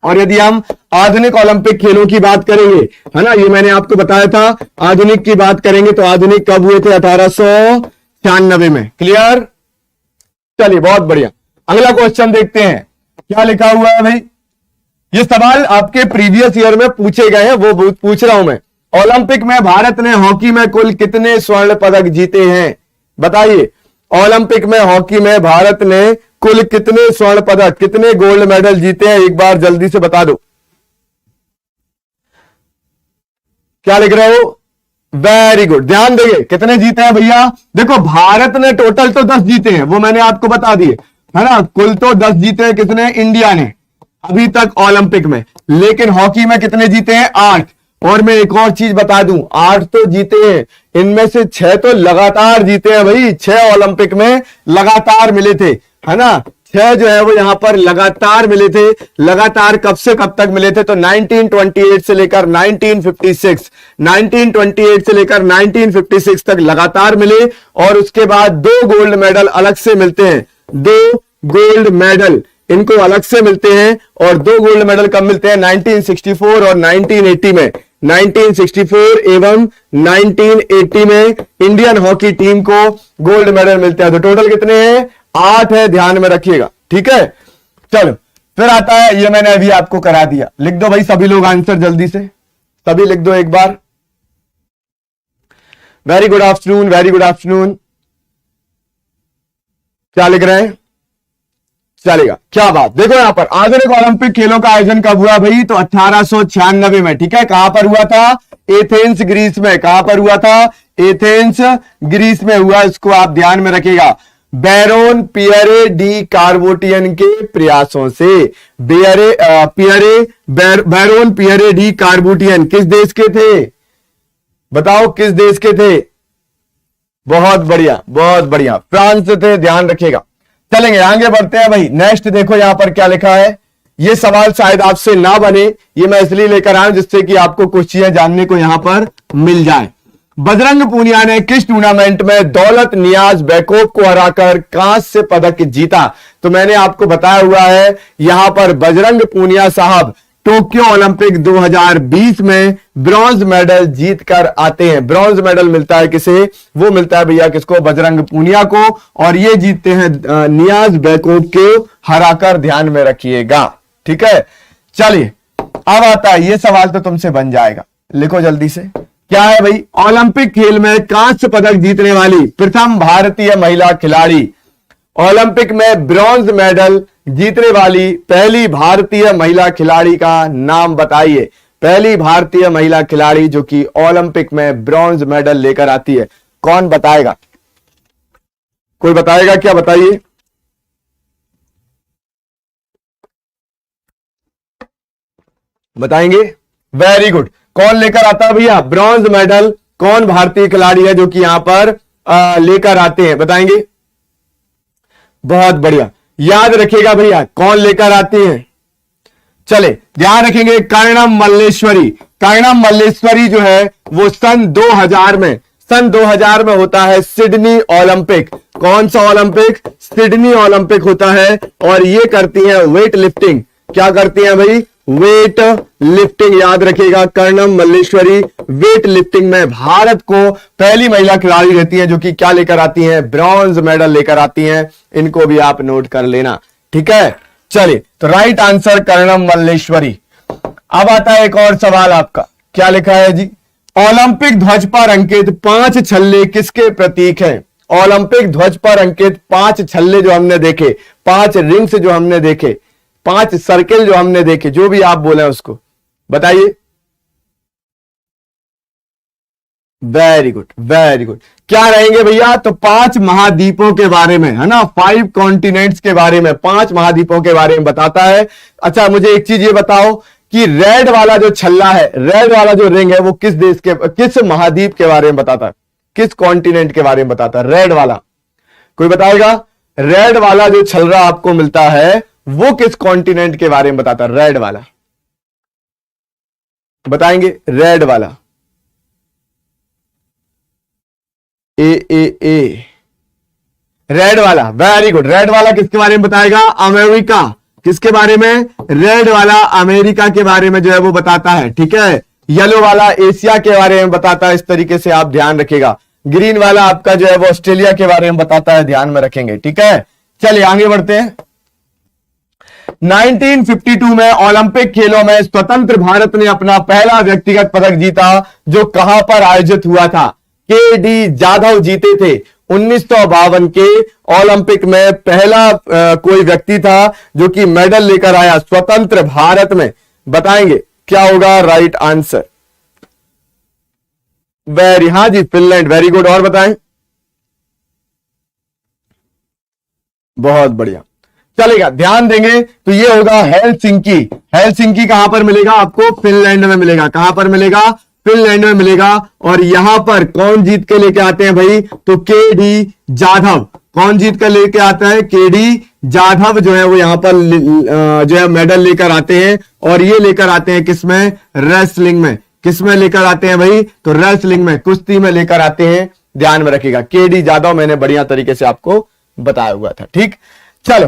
और यदि हम आधुनिक ओलंपिक खेलों की बात करेंगे, है ना, ये मैंने आपको बताया था, आधुनिक की बात करेंगे तो आधुनिक कब हुए थे, 1896 में। क्लियर, चलिए बहुत बढ़िया। अगला क्वेश्चन देखते हैं क्या लिखा हुआ है भाई। ये सवाल आपके प्रीवियस ईयर में पूछे गए हैं, वो पूछ रहा हूं मैं। ओलंपिक में भारत ने हॉकी में कुल कितने स्वर्ण पदक जीते हैं, बताइए। ओलंपिक में हॉकी में भारत ने कुल कितने स्वर्ण पदक, कितने गोल्ड मेडल जीते हैं, एक बार जल्दी से बता दो। क्या लिख रहे हो, वेरी गुड, ध्यान देंगे कितने जीते हैं भैया। देखो भारत ने टोटल तो 10 जीते हैं, वो मैंने आपको बता दिए, है ना। कुल तो 10 जीते हैं किसने, इंडिया ने अभी तक ओलंपिक में। लेकिन हॉकी में कितने जीते हैं, 8। और मैं एक और चीज बता दूं, 8 तो जीते हैं, इनमें से 6 तो लगातार जीते हैं भाई। 6 ओलंपिक में लगातार मिले थे, है ना। 6 जो है वो यहां पर लगातार मिले थे। लगातार कब से कब तक मिले थे, तो 1928 से लेकर 1956, 1928 से लेकर 1956 तक लगातार मिले। और उसके बाद 2 गोल्ड मेडल अलग से मिलते हैं, 2 गोल्ड मेडल इनको अलग से मिलते हैं। और 2 गोल्ड मेडल कब मिलते हैं, 1964 और 1980 में। 1964 एवं 1980 में इंडियन हॉकी टीम को गोल्ड मेडल मिलते हैं। तो टोटल कितने हैं, 8 है, ध्यान में रखिएगा, ठीक है। चलो फिर आता है, ये मैंने अभी आपको करा दिया, लिख दो भाई सभी लोग आंसर जल्दी से, सभी लिख दो एक बार। Very good afternoon, very good afternoon. क्या लिख रहे हैं? चलेगा, क्या बात। देखो यहां पर आधुनिक ओलंपिक खेलों का आयोजन कब हुआ भाई? तो 1896 में। ठीक है, कहां पर हुआ था? एथेंस ग्रीस में। कहां पर हुआ था? एथेंस ग्रीस में हुआ। इसको आप ध्यान में रखिएगा। बैरोन पियरे डी कार्बोटियन के प्रयासों से। बैरोन पियरे डी कार्बोटियन किस देश के थे? बताओ किस देश के थे? बहुत बढ़िया, बहुत बढ़िया, फ्रांस से थे। ध्यान रखिएगा। चलेंगे, आगे बढ़ते हैं भाई। नेक्स्ट देखो यहां पर क्या लिखा है। ये सवाल शायद आपसे ना बने, ये मैं इसलिए लेकर आया हूं जिससे कि आपको कुछ चीजें जानने को यहां पर मिल जाए। बजरंग पूनिया ने किस टूर्नामेंट में दौलत नियाज बैकोव को हराकर कांस्य पदक जीता? तो मैंने आपको बताया हुआ है यहां पर बजरंग पूनिया साहब टोक्यो ओलंपिक 2020 में ब्रॉन्ज मेडल जीत कर आते हैं। ब्रॉन्ज मेडल मिलता है किसे? वो मिलता है भैया किसको? बजरंग पूनिया को। और ये जीतते हैं नियाज बैकोव को हराकर। ध्यान में रखिएगा, ठीक है। चलिए अब आता है, ये सवाल तो तुमसे बन जाएगा, लिखो जल्दी से। क्या है भाई? ओलंपिक खेल में कांस्य पदक जीतने वाली प्रथम भारतीय महिला खिलाड़ी। ओलंपिक में ब्रॉन्ज मेडल जीतने वाली पहली भारतीय महिला खिलाड़ी का नाम बताइए। पहली भारतीय महिला खिलाड़ी जो कि ओलंपिक में ब्रॉन्ज मेडल लेकर आती है, कौन बताएगा? कोई बताएगा क्या? बताइए। बताएंगे? Very good. कौन लेकर आता है भैया ब्रॉन्ज मेडल? कौन भारतीय खिलाड़ी है जो कि यहां पर लेकर आते हैं? बताएंगे? बहुत बढ़िया, याद रखिएगा भैया कौन लेकर आती हैं। चले ध्यान रखेंगे, कर्णम मल्लेश्वरी। कर्णम मल्लेश्वरी जो है वो सन 2000 में होता है सिडनी ओलंपिक। कौन सा ओलंपिक? सिडनी ओलंपिक होता है। और ये करती हैं वेट लिफ्टिंग। क्या करती हैं भाई? Weight lifting. याद रखिएगा, कर्णम मल्लेश्वरी वेट लिफ्टिंग में भारत को पहली महिला खिलाड़ी रहती है जो कि क्या लेकर आती हैं? ब्रॉन्ज मेडल लेकर आती हैं। इनको भी आप नोट कर लेना, ठीक है। चलिए, तो राइट आंसर कर्णम मल्लेश्वरी। अब आता है एक और सवाल आपका। क्या लिखा है जी? ओलंपिक ध्वज पर अंकित 5 छल्ले किसके प्रतीक हैं? ओलंपिक ध्वज पर अंकित 5 छल्ले जो हमने देखे, 5 रिंग्स जो हमने देखे, 5 सर्किल जो हमने देखे, जो भी आप बोले उसको बताइए। Very good, very good. क्या रहेंगे भैया? तो 5 महाद्वीपों के बारे में, है ना, 5 कॉन्टिनेंट्स के बारे में, 5 महाद्वीपों के बारे में बताता है। अच्छा, मुझे एक चीज ये बताओ कि रेड वाला जो छल्ला है, रेड वाला जो रिंग है, वो किस देश के, किस महाद्वीप के बारे में बताता है? किस कॉन्टिनेंट के बारे में बताता है रेड वाला? कोई बताएगा? रेड वाला जो छल्ला आपको मिलता है वो किस कॉन्टिनेंट के बारे में बताता है? रेड वाला बताएंगे? रेड वाला ए रेड वाला, वेरी गुड। रेड वाला किसके बारे में बताएगा? अमेरिका। किसके बारे में? रेड वाला अमेरिका के बारे में जो है वो बताता है, ठीक है। येलो वाला एशिया के बारे में बताता है। इस तरीके से आप ध्यान रखिएगा। ग्रीन वाला आपका जो है वो ऑस्ट्रेलिया के बारे में बताता है, ध्यान में रखेंगे, ठीक है। चलिए आगे बढ़ते हैं। 1952 में ओलंपिक खेलों में स्वतंत्र भारत ने अपना पहला व्यक्तिगत पदक जीता, जो कहां पर आयोजित हुआ था? के डी जाधव जीते थे। 1952 के ओलंपिक में पहला कोई व्यक्ति था जो कि मेडल लेकर आया स्वतंत्र भारत में। बताएंगे क्या होगा राइट आंसर? हाँ जी, फिनलैंड। Very good. और बताएं? बहुत बढ़िया, चलेगा, ध्यान देंगे। तो ये होगा हेलसिंकी। हेलसिंकी कहां पर मिलेगा आपको? फिनलैंड में मिलेगा। कहां पर मिलेगा? फिनलैंड में मिलेगा। और यहां पर कौन जीत के लेके आते हैं भाई? तो के डी जाधव। कौन जीत कर लेके आता है? के डी जाधव जो है वो यहां पर जो है मेडल लेकर आते हैं। और ये लेकर आते हैं किसमें? रेसलिंग में। किसमें लेकर आते हैं भाई? तो रेसलिंग में, कुश्ती में लेकर आते हैं। ध्यान में रखिएगा, के डी जाधव मैंने बढ़िया तरीके से आपको बताया हुआ था, ठीक। चलो,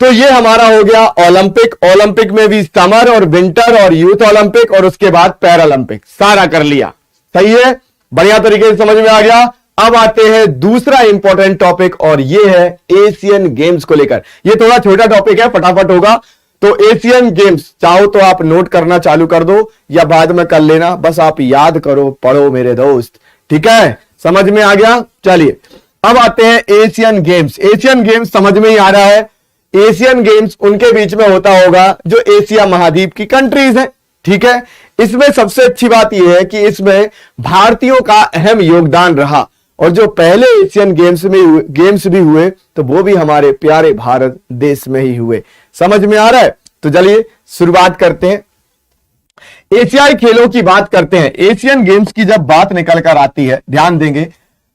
तो ये हमारा हो गया ओलंपिक। ओलंपिक में भी समर और विंटर और यूथ ओलंपिक और उसके बाद पैरालंपिक, सारा कर लिया। सही है, बढ़िया तरीके से समझ में आ गया। अब आते हैं दूसरा इंपॉर्टेंट टॉपिक, और ये है एशियन गेम्स को लेकर। ये थोड़ा छोटा टॉपिक है, फटाफट होगा। तो एशियन गेम्स चाहो तो आप नोट करना चालू कर दो या बाद में कर लेना, बस आप याद करो, पढ़ो मेरे दोस्त, ठीक है। समझ में आ गया? चलिए, अब आते हैं एशियन गेम्स। एशियन गेम्स समझ में ही आ रहा है, एशियन गेम्स उनके बीच में होता होगा जो एशिया महाद्वीप की कंट्रीज हैं, ठीक है। इसमें सबसे अच्छी बात यह है कि इसमें भारतीयों का अहम योगदान रहा, और जो पहले एशियन गेम्स भी हुए तो वो भी हमारे प्यारे भारत देश में ही हुए। समझ में आ रहा है? तो चलिए शुरुआत करते हैं, एशियाई खेलों की बात करते हैं। एशियन गेम्स की जब बात निकल कर आती है, ध्यान देंगे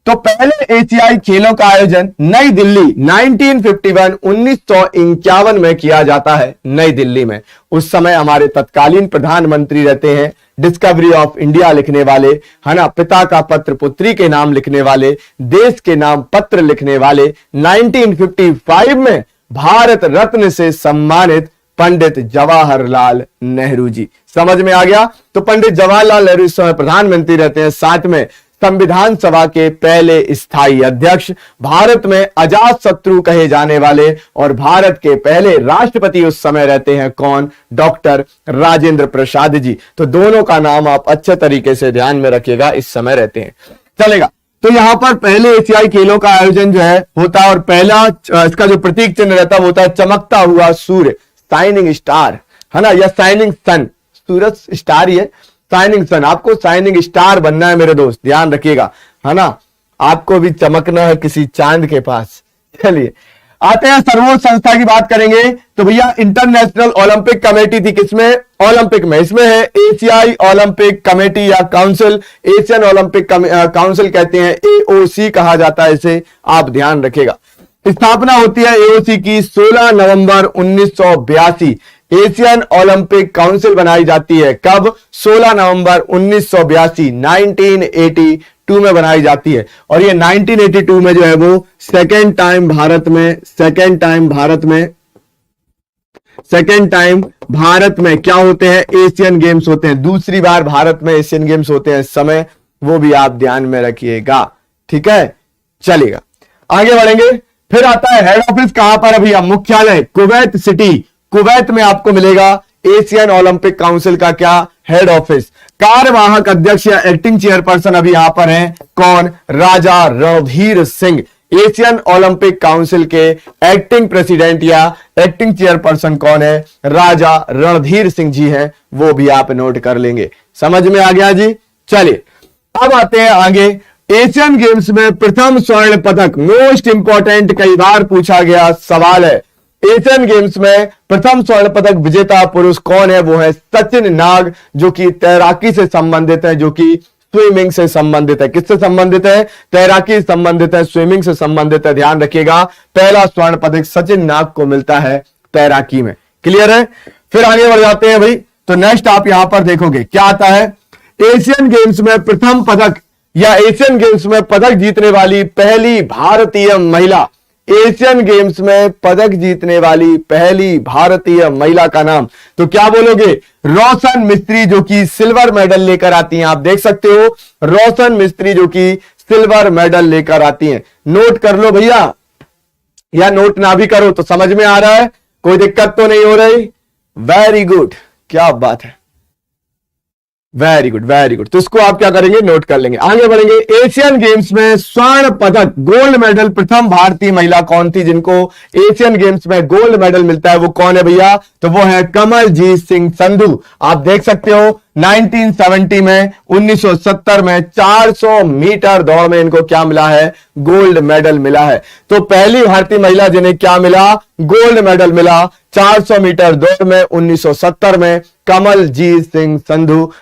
तो पहले एशियाई खेलों का आयोजन नई दिल्ली 1951 में किया जाता है, नई दिल्ली में। उस समय हमारे तत्कालीन प्रधानमंत्री रहते हैं डिस्कवरी ऑफ इंडिया लिखने वाले, है ना, पिता का पत्र पुत्री के नाम लिखने वाले, देश के नाम पत्र लिखने वाले। 1955 में भारत रत्न से सम्मानित पंडित जवाहरलाल नेहरू जी। समझ में आ गया? तो पंडित जवाहरलाल नेहरू इस समय प्रधानमंत्री रहते हैं, साथ में संविधान सभा के पहले स्थायी अध्यक्ष, भारत में अजात शत्रु कहे जाने वाले और भारत के पहले राष्ट्रपति उस समय रहते हैं कौन? डॉक्टर राजेंद्र प्रसाद जी। तो दोनों का नाम आप अच्छे तरीके से ध्यान में रखिएगा, इस समय रहते हैं, चलेगा। तो यहां पर पहले एशियाई खेलों का आयोजन जो है होता है, और पहला इसका जो प्रतीक चिन्ह रहता है वो होता है चमकता हुआ सूर्य, शाइनिंग स्टार, है ना, या शाइनिंग सन। सूरज स्टार ही है, शाइनिंग सन। आपको शाइनिंग स्टार बनना है मेरे दोस्त, ध्यान रखिएगा, है ना, आपको भी चमकना है किसी चांद के पास। चलिए आते हैं सर्वोच्च संस्था की बात करेंगे तो भैया इंटरनेशनल ओलंपिक कमेटी थी, किसमें? ओलंपिक में। इसमें है एशियाई ओलंपिक कमेटी या काउंसिल, एशियन ओलंपिक काउंसिल कहते हैं, एओसी कहा जाता है इसे, आप ध्यान रखिएगा। स्थापना होती है एओसी की 16 नवंबर 1982। एशियन ओलंपिक काउंसिल बनाई जाती है कब? 16 नवंबर 1982, 1982 में बनाई जाती है। और ये 1982 में जो है वो सेकेंड टाइम भारत में क्या होते हैं? एशियन गेम्स होते हैं। दूसरी बार भारत में एशियन गेम्स होते हैं इस समय, वो भी आप ध्यान में रखिएगा, ठीक है। चलिएगा आगे बढ़ेंगे। फिर आता है हेड ऑफिस कहां पर? अभी मुख्यालय कुवैत सिटी, कुवैत में आपको मिलेगा एशियन ओलंपिक काउंसिल का क्या? Head office. कार्यवाहक अध्यक्ष या एक्टिंग चेयरपर्सन अभी यहां पर हैं कौन? Raja Randhir Singh. Asian Olympic Council के एक्टिंग प्रेसिडेंट या एक्टिंग चेयरपर्सन कौन है? राजा रणधीर सिंह जी हैं, वो भी आप नोट कर लेंगे। समझ में आ गया जी? चलिए अब आते हैं आगे। एशियन गेम्स में प्रथम स्वर्ण पदक, मोस्ट इंपॉर्टेंट, कई बार पूछा गया सवाल है। एशियन गेम्स में प्रथम स्वर्ण पदक विजेता पुरुष कौन है? वो है सचिन नाग, जो कि तैराकी से संबंधित है, जो कि स्विमिंग से संबंधित है। किससे संबंधित है? तैराकी से संबंधित है, स्विमिंग से संबंधित है, ध्यान रखिएगा। पहला स्वर्ण पदक सचिन नाग को मिलता है तैराकी में। क्लियर है? फिर आगे बढ़ जाते हैं भाई। तो नेक्स्ट आप यहां पर देखोगे क्या आता है? एशियन गेम्स में प्रथम पदक या एशियन गेम्स में पदक जीतने वाली पहली भारतीय महिला, एशियन गेम्स में पदक जीतने वाली पहली भारतीय महिला का नाम, तो क्या बोलोगे? रोशन मिस्त्री, जो कि सिल्वर मेडल लेकर आती हैं। आप देख सकते हो रोशन मिस्त्री जो कि सिल्वर मेडल लेकर आती हैं। नोट कर लो भैया, या नोट ना भी करो तो समझ में आ रहा है, कोई दिक्कत तो नहीं हो रही? वेरी गुड, क्या बात है, वेरी गुड वेरी गुड। तो इसको आप क्या करेंगे? नोट कर लेंगे। आगे बढ़ेंगे। एशियन गेम्स में स्वर्ण पदक, गोल्ड मेडल, प्रथम भारतीय महिला कौन थी जिनको एशियन गेम्स में गोल्ड मेडल मिलता है? वो कौन है भैया? तो वो है कमलजीत सिंह संधू। आप देख सकते हो 1970 में, 1970 में 400 मीटर दौड़ में इनको क्या मिला है? गोल्ड मेडल मिला है। तो पहली भारतीय महिला जिन्हें क्या मिला? गोल्ड मेडल मिला 400 मीटर दौड़ में 1970 में, कमलजीत सिंह सिंधु।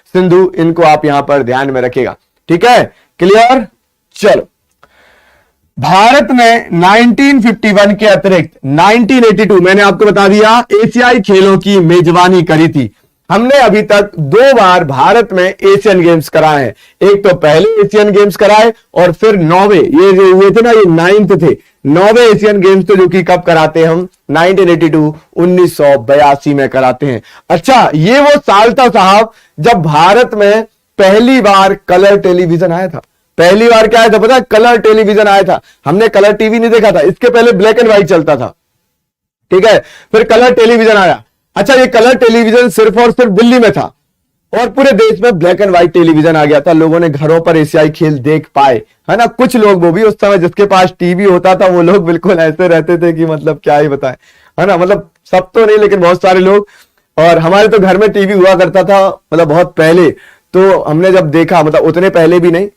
इनको आप यहां पर ध्यान में रखिएगा, ठीक है। क्लियर? चलो, भारत ने 1951 के अतिरिक्त 1982 मैंने आपको बता दिया एशियाई खेलों की मेजबानी करी थी। हमने अभी तक 2 बार भारत में एशियन गेम्स कराए हैं। एक तो पहले एशियन गेम्स कराए और फिर 9वें, ये जो हुए थे ना, ये 9th थे। 9वें एशियन गेम्स तो जो कि कब कराते हैं हम? 1982, 1982 में कराते हैं। अच्छा, ये वो साल था साहब जब भारत में पहली बार कलर टेलीविजन आया था। पहली बार क्या आया था पता है? कलर टेलीविजन आया था। हमने कलर टीवी नहीं देखा था, इसके पहले ब्लैक एंड व्हाइट चलता था, ठीक है। फिर कलर टेलीविजन आया। अच्छा, ये कलर टेलीविजन सिर्फ और सिर्फ दिल्ली में था, और पूरे देश में ब्लैक एंड व्हाइट टेलीविजन आ गया था, लोगों ने घरों पर एशियाई खेल देख पाए, है ना। कुछ लोग, वो भी उस समय जिसके पास टीवी होता था, वो लोग बिल्कुल ऐसे रहते थे कि मतलब क्या ही बताएं, है ना। मतलब सब तो नहीं, लेकिन बहुत सारे लोग। और हमारे तो घर में टीवी हुआ करता था, मतलब बहुत पहले। तो हमने जब देखा, मतलब उतने पहले भी नहीं,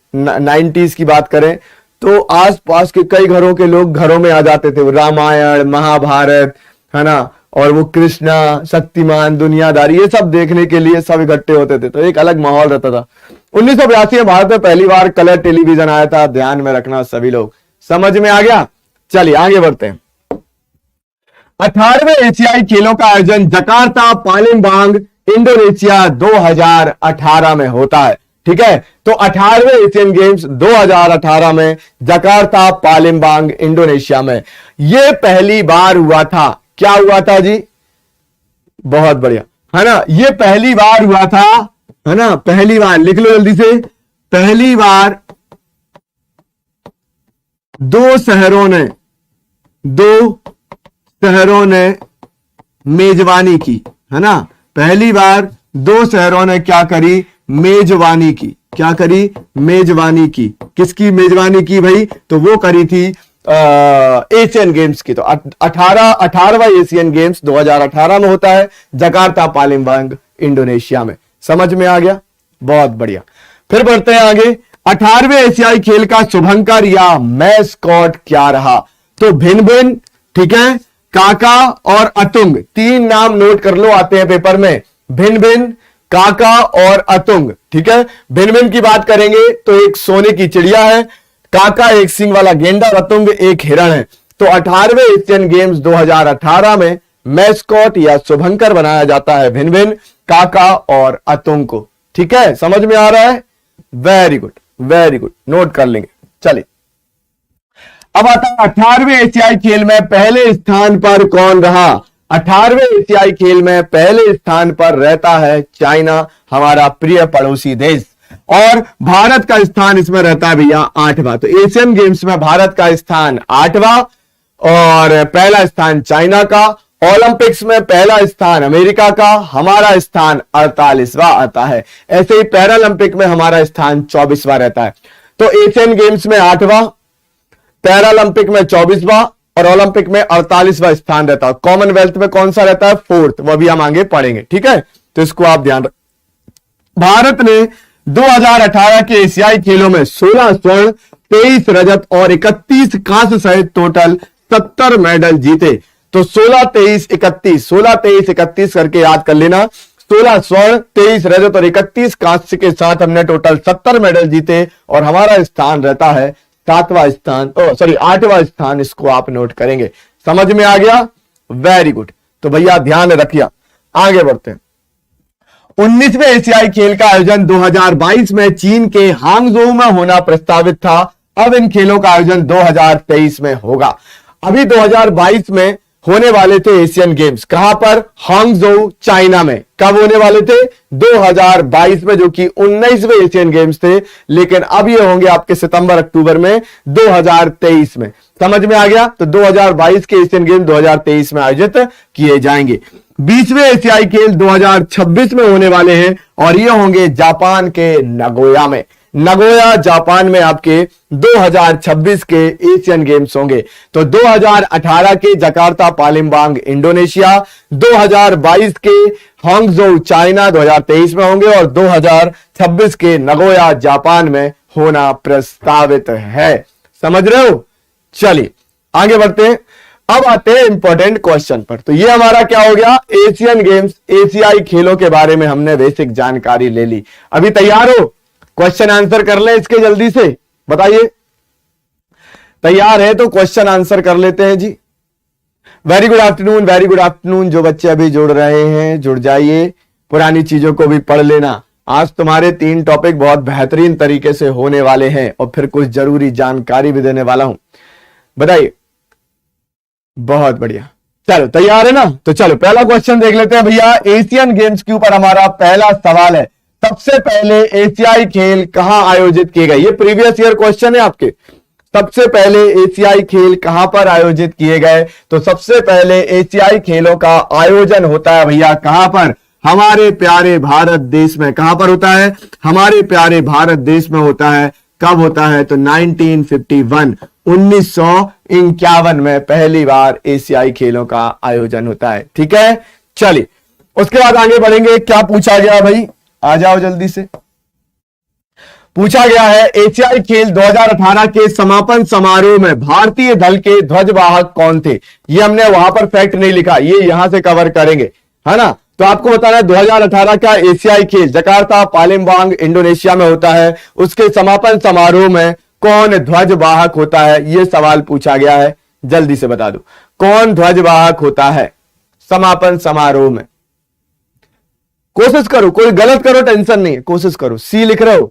90s की बात करें, तो आस पास के कई घरों के लोग घरों में आ जाते थे, रामायण, महाभारत, है ना, और वो कृष्णा, शक्तिमान, दुनियादारी, ये सब देखने के लिए सब इकट्ठे होते थे। तो एक अलग माहौल रहता था। 1982 में भारत में पहली बार कलर टेलीविजन आया था, ध्यान में रखना सभी लोग। समझ में आ गया? चलिए आगे बढ़ते हैं। 18वें एशियाई खेलों का आयोजन जकार्ता, पालिम्बांग, इंडोनेशिया 2018 में होता है। ठीक है, तो 18वें एशियन गेम्स 2018 में जकार्ता, पालिम्बांग, इंडोनेशिया में यह पहली बार हुआ था। क्या हुआ था जी? बहुत बढ़िया, है ना, ये पहली बार हुआ था, है ना। पहली बार लिख लो जल्दी से। पहली बार दो शहरों ने मेजबानी की, है ना। पहली बार दो शहरों ने क्या करी? मेजबानी की। क्या करी? मेजबानी की। किसकी मेजबानी की भाई? तो वो करी थी एशियन गेम्स की। तो 18वां एशियन गेम्स 2018 में होता है, जकार्ता, पालिम्बांग, इंडोनेशिया में। समझ में आ गया? बहुत बढ़िया। फिर बढ़ते हैं आगे। 18वें एशियाई खेल का शुभंकर या मैस्कॉट क्या रहा? तो भिन्न भिन्न, ठीक है, काका और अतुंग, तीन नाम नोट कर लो, आते हैं पेपर में। भिन्न भिन्न, काका और अतुंग, ठीक है। भिन्न भिन्न की बात करेंगे तो एक सोने की चिड़िया है, काका एक सिंग वाला गेंडा, अतुंग एक हिरण है। तो 18वें एशियन गेम्स 2018 में मैस्कॉट या शुभंकर बनाया जाता है भिन्न भिन्न, काका और अतुंग को। ठीक है, समझ में आ रहा है? Very good, very good, note कर लेंगे। चलिए अब आता है 18वें एशियाई खेल में पहले स्थान पर कौन रहा? 18वें एशियाई खेल में पहले स्थान पर रहता है चाइना, हमारा प्रिय पड़ोसी देश। और भारत का स्थान इसमें रहता है भैया 8वां। तो एशियन गेम्स में भारत का स्थान 8वां और पहला स्थान चाइना का। ओलंपिक्स में पहला स्थान अमेरिका का, हमारा स्थान 48वां आता है। ऐसे ही पैरालंपिक में हमारा स्थान 24वां रहता है। तो एशियन गेम्स में 8वां, पैरालंपिक में 24वां और ओलंपिक में 48वां स्थान रहता है। कॉमनवेल्थ में कौन सा रहता है? 4th, वो भी हम आगे पढ़ेंगे। ठीक है, तो इसको आप ध्यान रख। भारत ने 2018 के एशियाई खेलों में 16 स्वर्ण, 23 रजत और 31 कांस्य सहित टोटल 70 मेडल जीते। तो 16, 23, 31 करके याद कर लेना। 16 स्वर्ण, 23 रजत और 31 कांस्य के साथ हमने टोटल 70 मेडल जीते और हमारा स्थान रहता है 8वां स्थान। इसको आप नोट करेंगे। समझ में आ गया? Very good. तो भैया ध्यान रखिए। आगे बढ़ते हैं। 19वें एशियाई खेल का आयोजन 2022 में चीन के हांगझोउ में होना प्रस्तावित था। अब इन खेलों का आयोजन 2023 में होगा। अभी 2022 में होने वाले थे एशियन गेम्स, कहां पर? हांगझोउ, चाइना में। कब होने वाले थे? 2022 में, जो कि 19वें एशियन गेम्स थे। लेकिन अब ये होंगे आपके सितंबर अक्टूबर में 2023 में। समझ में आ गया? तो 2022 के एशियन गेम 2023 में आयोजित किए जाएंगे। 20वें एशियाई खेल 2026 में होने वाले हैं और ये होंगे जापान के नगोया में। नगोया जापान में आपके 2026 के एशियन गेम्स होंगे। तो 2018 के जकार्ता, पालिम्बांग, इंडोनेशिया, 2022 के हांगझोउ, चाइना 2023 में होंगे और 2026 के नगोया जापान में होना प्रस्तावित है। समझ रहे हो? चलिए आगे बढ़ते हैं। अब आते हैं इंपॉर्टेंट क्वेश्चन पर। तो ये हमारा क्या हो गया? एशियन गेम्स, एशियाई खेलों के बारे में हमने बेसिक जानकारी ले ली। अभी तैयार हो? क्वेश्चन आंसर कर ले इसके जल्दी से, बताइए। तैयार है तो क्वेश्चन आंसर कर लेते हैं जी। Very good afternoon, very good afternoon. जो बच्चे अभी जुड़ रहे हैं जुड़ जाइए, पुरानी चीजों को भी पढ़ लेना। आज तुम्हारे 3 टॉपिक बहुत बेहतरीन तरीके से होने वाले हैं और फिर कुछ जरूरी जानकारी भी देने वाला हूं। बताइए। बहुत बढ़िया, चलो तैयार है ना? तो चलो पहला क्वेश्चन देख लेते हैं भैया। एशियन गेम्स के ऊपर हमारा पहला सवाल है, सबसे पहले एशियाई खेल कहां आयोजित किए गए? ये प्रीवियस ईयर क्वेश्चन है आपके। सबसे पहले एशियाई खेल कहां पर आयोजित किए गए? तो सबसे पहले एशियाई खेलों का आयोजन होता है भैया कहां पर? हमारे प्यारे भारत देश में। कहां पर होता है? हमारे प्यारे भारत देश में होता है। कब होता है? तो 1951 1951 में पहली बार एशियाई खेलों का आयोजन होता है। ठीक है, चलिए उसके बाद आगे बढ़ेंगे। क्या पूछा गया भाई? आ जाओ जल्दी से। पूछा गया है एशियाई खेल 2018 के समापन समारोह में भारतीय दल के ध्वजवाहक कौन थे? ये हमने वहां पर फैक्ट नहीं लिखा, ये यहां से कवर करेंगे, है ना। तो आपको बताना है 2018 का एशियाई खेल जकार्ता पालेम्बांग इंडोनेशिया में होता है। उसके समापन समारोह में कौन ध्वजवाहक होता है? यह सवाल पूछा गया है, जल्दी से बता दो कौन ध्वजवाहक होता है समापन समारोह में। कोशिश करो, कोई गलत करो टेंशन नहीं है, कोशिश करो। सी लिख रहे हो?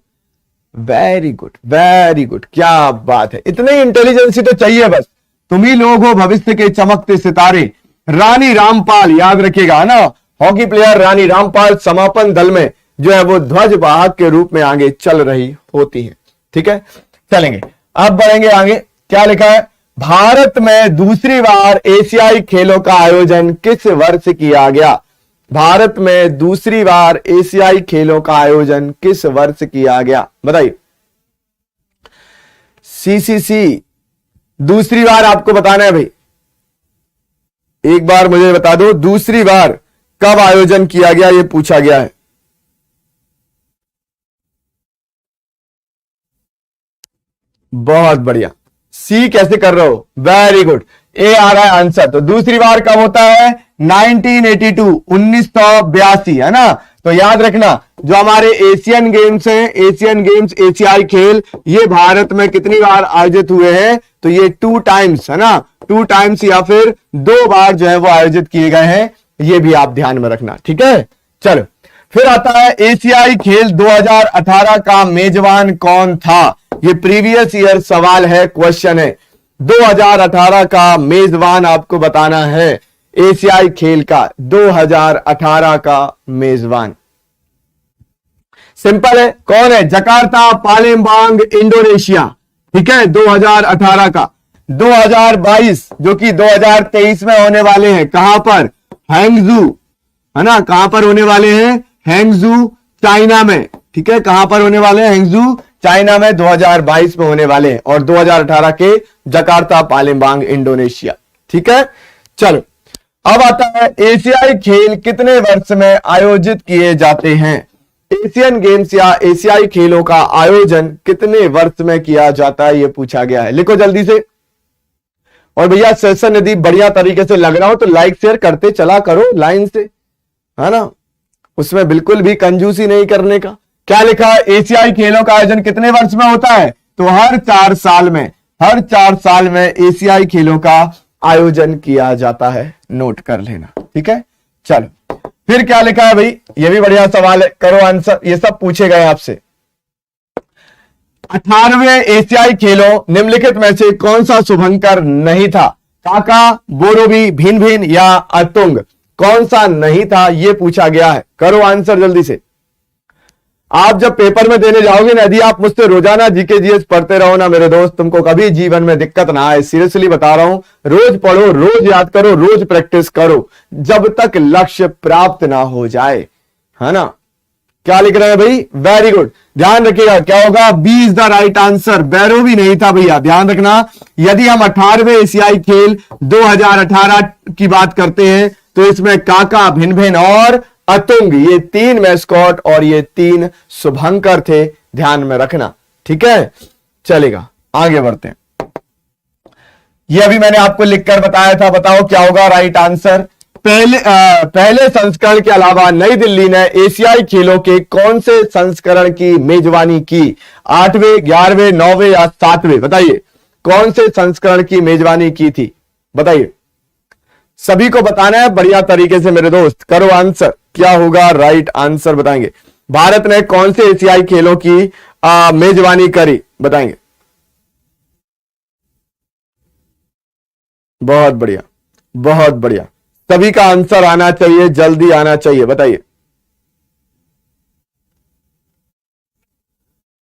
वेरी गुड, वेरी गुड, क्या बात है। इतनी इंटेलिजेंसी तो चाहिए बस। तुम ही लोग हो भविष्य के चमकते सितारे। रानी रामपाल, याद रखिएगा ना, हॉकी प्लेयर रानी रामपाल समापन दल में जो है वो ध्वजवाहक के रूप में आगे चल रही होती है। ठीक है, चलेंगे अब बढ़ेंगे आगे। क्या लिखा है? भारत में दूसरी बार एशियाई खेलों का आयोजन किस वर्ष किया गया? भारत में दूसरी बार एशियाई खेलों का आयोजन किस वर्ष किया गया? बताइए। सीसीसी दूसरी बार आपको बताना है भाई, एक बार मुझे बता दो दूसरी बार कब आयोजन किया गया, यह पूछा गया है। बहुत बढ़िया, सी कैसे कर रहे हो? वेरी गुड, ए आ रहा है आंसर। तो दूसरी बार कब होता है? 1982 1982, है ना। तो याद रखना जो हमारे एशियन गेम्स हैं, एशियन गेम्स एशियाई खेल, ये भारत में कितनी बार आयोजित हुए हैं? तो ये 2 टाइम्स, है ना, 2 टाइम्स या फिर 2 बार जो है वो आयोजित किए गए हैं। ये भी आप ध्यान में रखना। ठीक है, चलो फिर आता है एशियाई खेल 2018 का मेजबान कौन था? ये प्रीवियस ईयर सवाल है, क्वेश्चन है। 2018 का मेजबान आपको बताना है, एशियाई खेल का 2018 का मेजबान। सिंपल है, कौन है? Jakarta Palembang Indonesia. ठीक है, 2018 का। 2022 जो कि 2023 में होने वाले हैं, कहां पर? हैंगजू, है ना। कहां पर होने वाले हैं? हैंगजू चाइना में। ठीक है, कहां पर होने वाले हैं? हैंगजू चाइना में 2022 में होने वाले हैं, और 2018 के जकार्ता पालेम्बांग इंडोनेशिया। ठीक है, चलो अब आता है एशियाई खेल कितने वर्ष में आयोजित किए जाते हैं? एशियन गेम्स या एशियाई खेलों का आयोजन कितने वर्ष में किया जाता है, यह पूछा गया है। लिखो जल्दी से। और भैया सेशन यदि बढ़िया तरीके से लग रहा हो तो लाइक शेयर करते चला करो लाइन से, है ना, उसमें बिल्कुल भी कंजूसी नहीं करने का। क्या लिखा है? एशियाई खेलों का आयोजन कितने वर्ष में होता है? तो हर 4 साल में, हर 4 साल में एशियाई खेलों का आयोजन किया जाता है। नोट कर लेना। ठीक है, चलो फिर क्या लिखा है भाई? ये भी बढ़िया सवाल है, करो आंसर। ये सब पूछे गए आपसे। 18वें एशियाई खेलों निम्नलिखित में से कौन सा शुभंकर नहीं था? काका, बोरोबी, भिन भिन या अतुंग? कौन सा नहीं था, यह पूछा गया है। करो आंसर जल्दी से। आप जब पेपर में देने जाओगे ना, यदि आप मुझसे रोजाना जीके जीएस पढ़ते रहो ना मेरे दोस्त, तुमको कभी जीवन में दिक्कत ना आए। सीरियसली बता रहा हूं, रोज पढ़ो, रोज याद करो, रोज प्रैक्टिस करो, जब तक लक्ष्य प्राप्त ना हो जाए, है ना। क्या लिख रहे हैं भाई? वेरी गुड, ध्यान रखिएगा। क्या होगा? B is the right answer. बैरो भी नहीं था भैया, ध्यान रखना। यदि हम 18वें एशियाई खेल 2018 की बात करते हैं तो इसमें काका, भिन भिन और अतुंग, ये 3 मैस्कॉट और ये 3 शुभंकर थे, ध्यान में रखना। ठीक है, चलेगा आगे बढ़ते हैं। ये अभी मैंने आपको लिखकर बताया था, बताओ क्या होगा राइट आंसर। पहले संस्करण के अलावा नई दिल्ली ने एशियाई खेलों के कौन से संस्करण की मेजबानी की? 8वें, 11वें, 9वें या 7वें? बताइए कौन से संस्करण की मेजबानी की थी, बताइए। सभी को बताना है बढ़िया तरीके से मेरे दोस्त, करो आंसर। क्या होगा राइट आंसर, बताएंगे। भारत ने कौन से एशियाई खेलों की मेजबानी करी, बताएंगे। बहुत बढ़िया, बहुत बढ़िया, सभी का आंसर आना चाहिए, जल्दी आना चाहिए, बताइए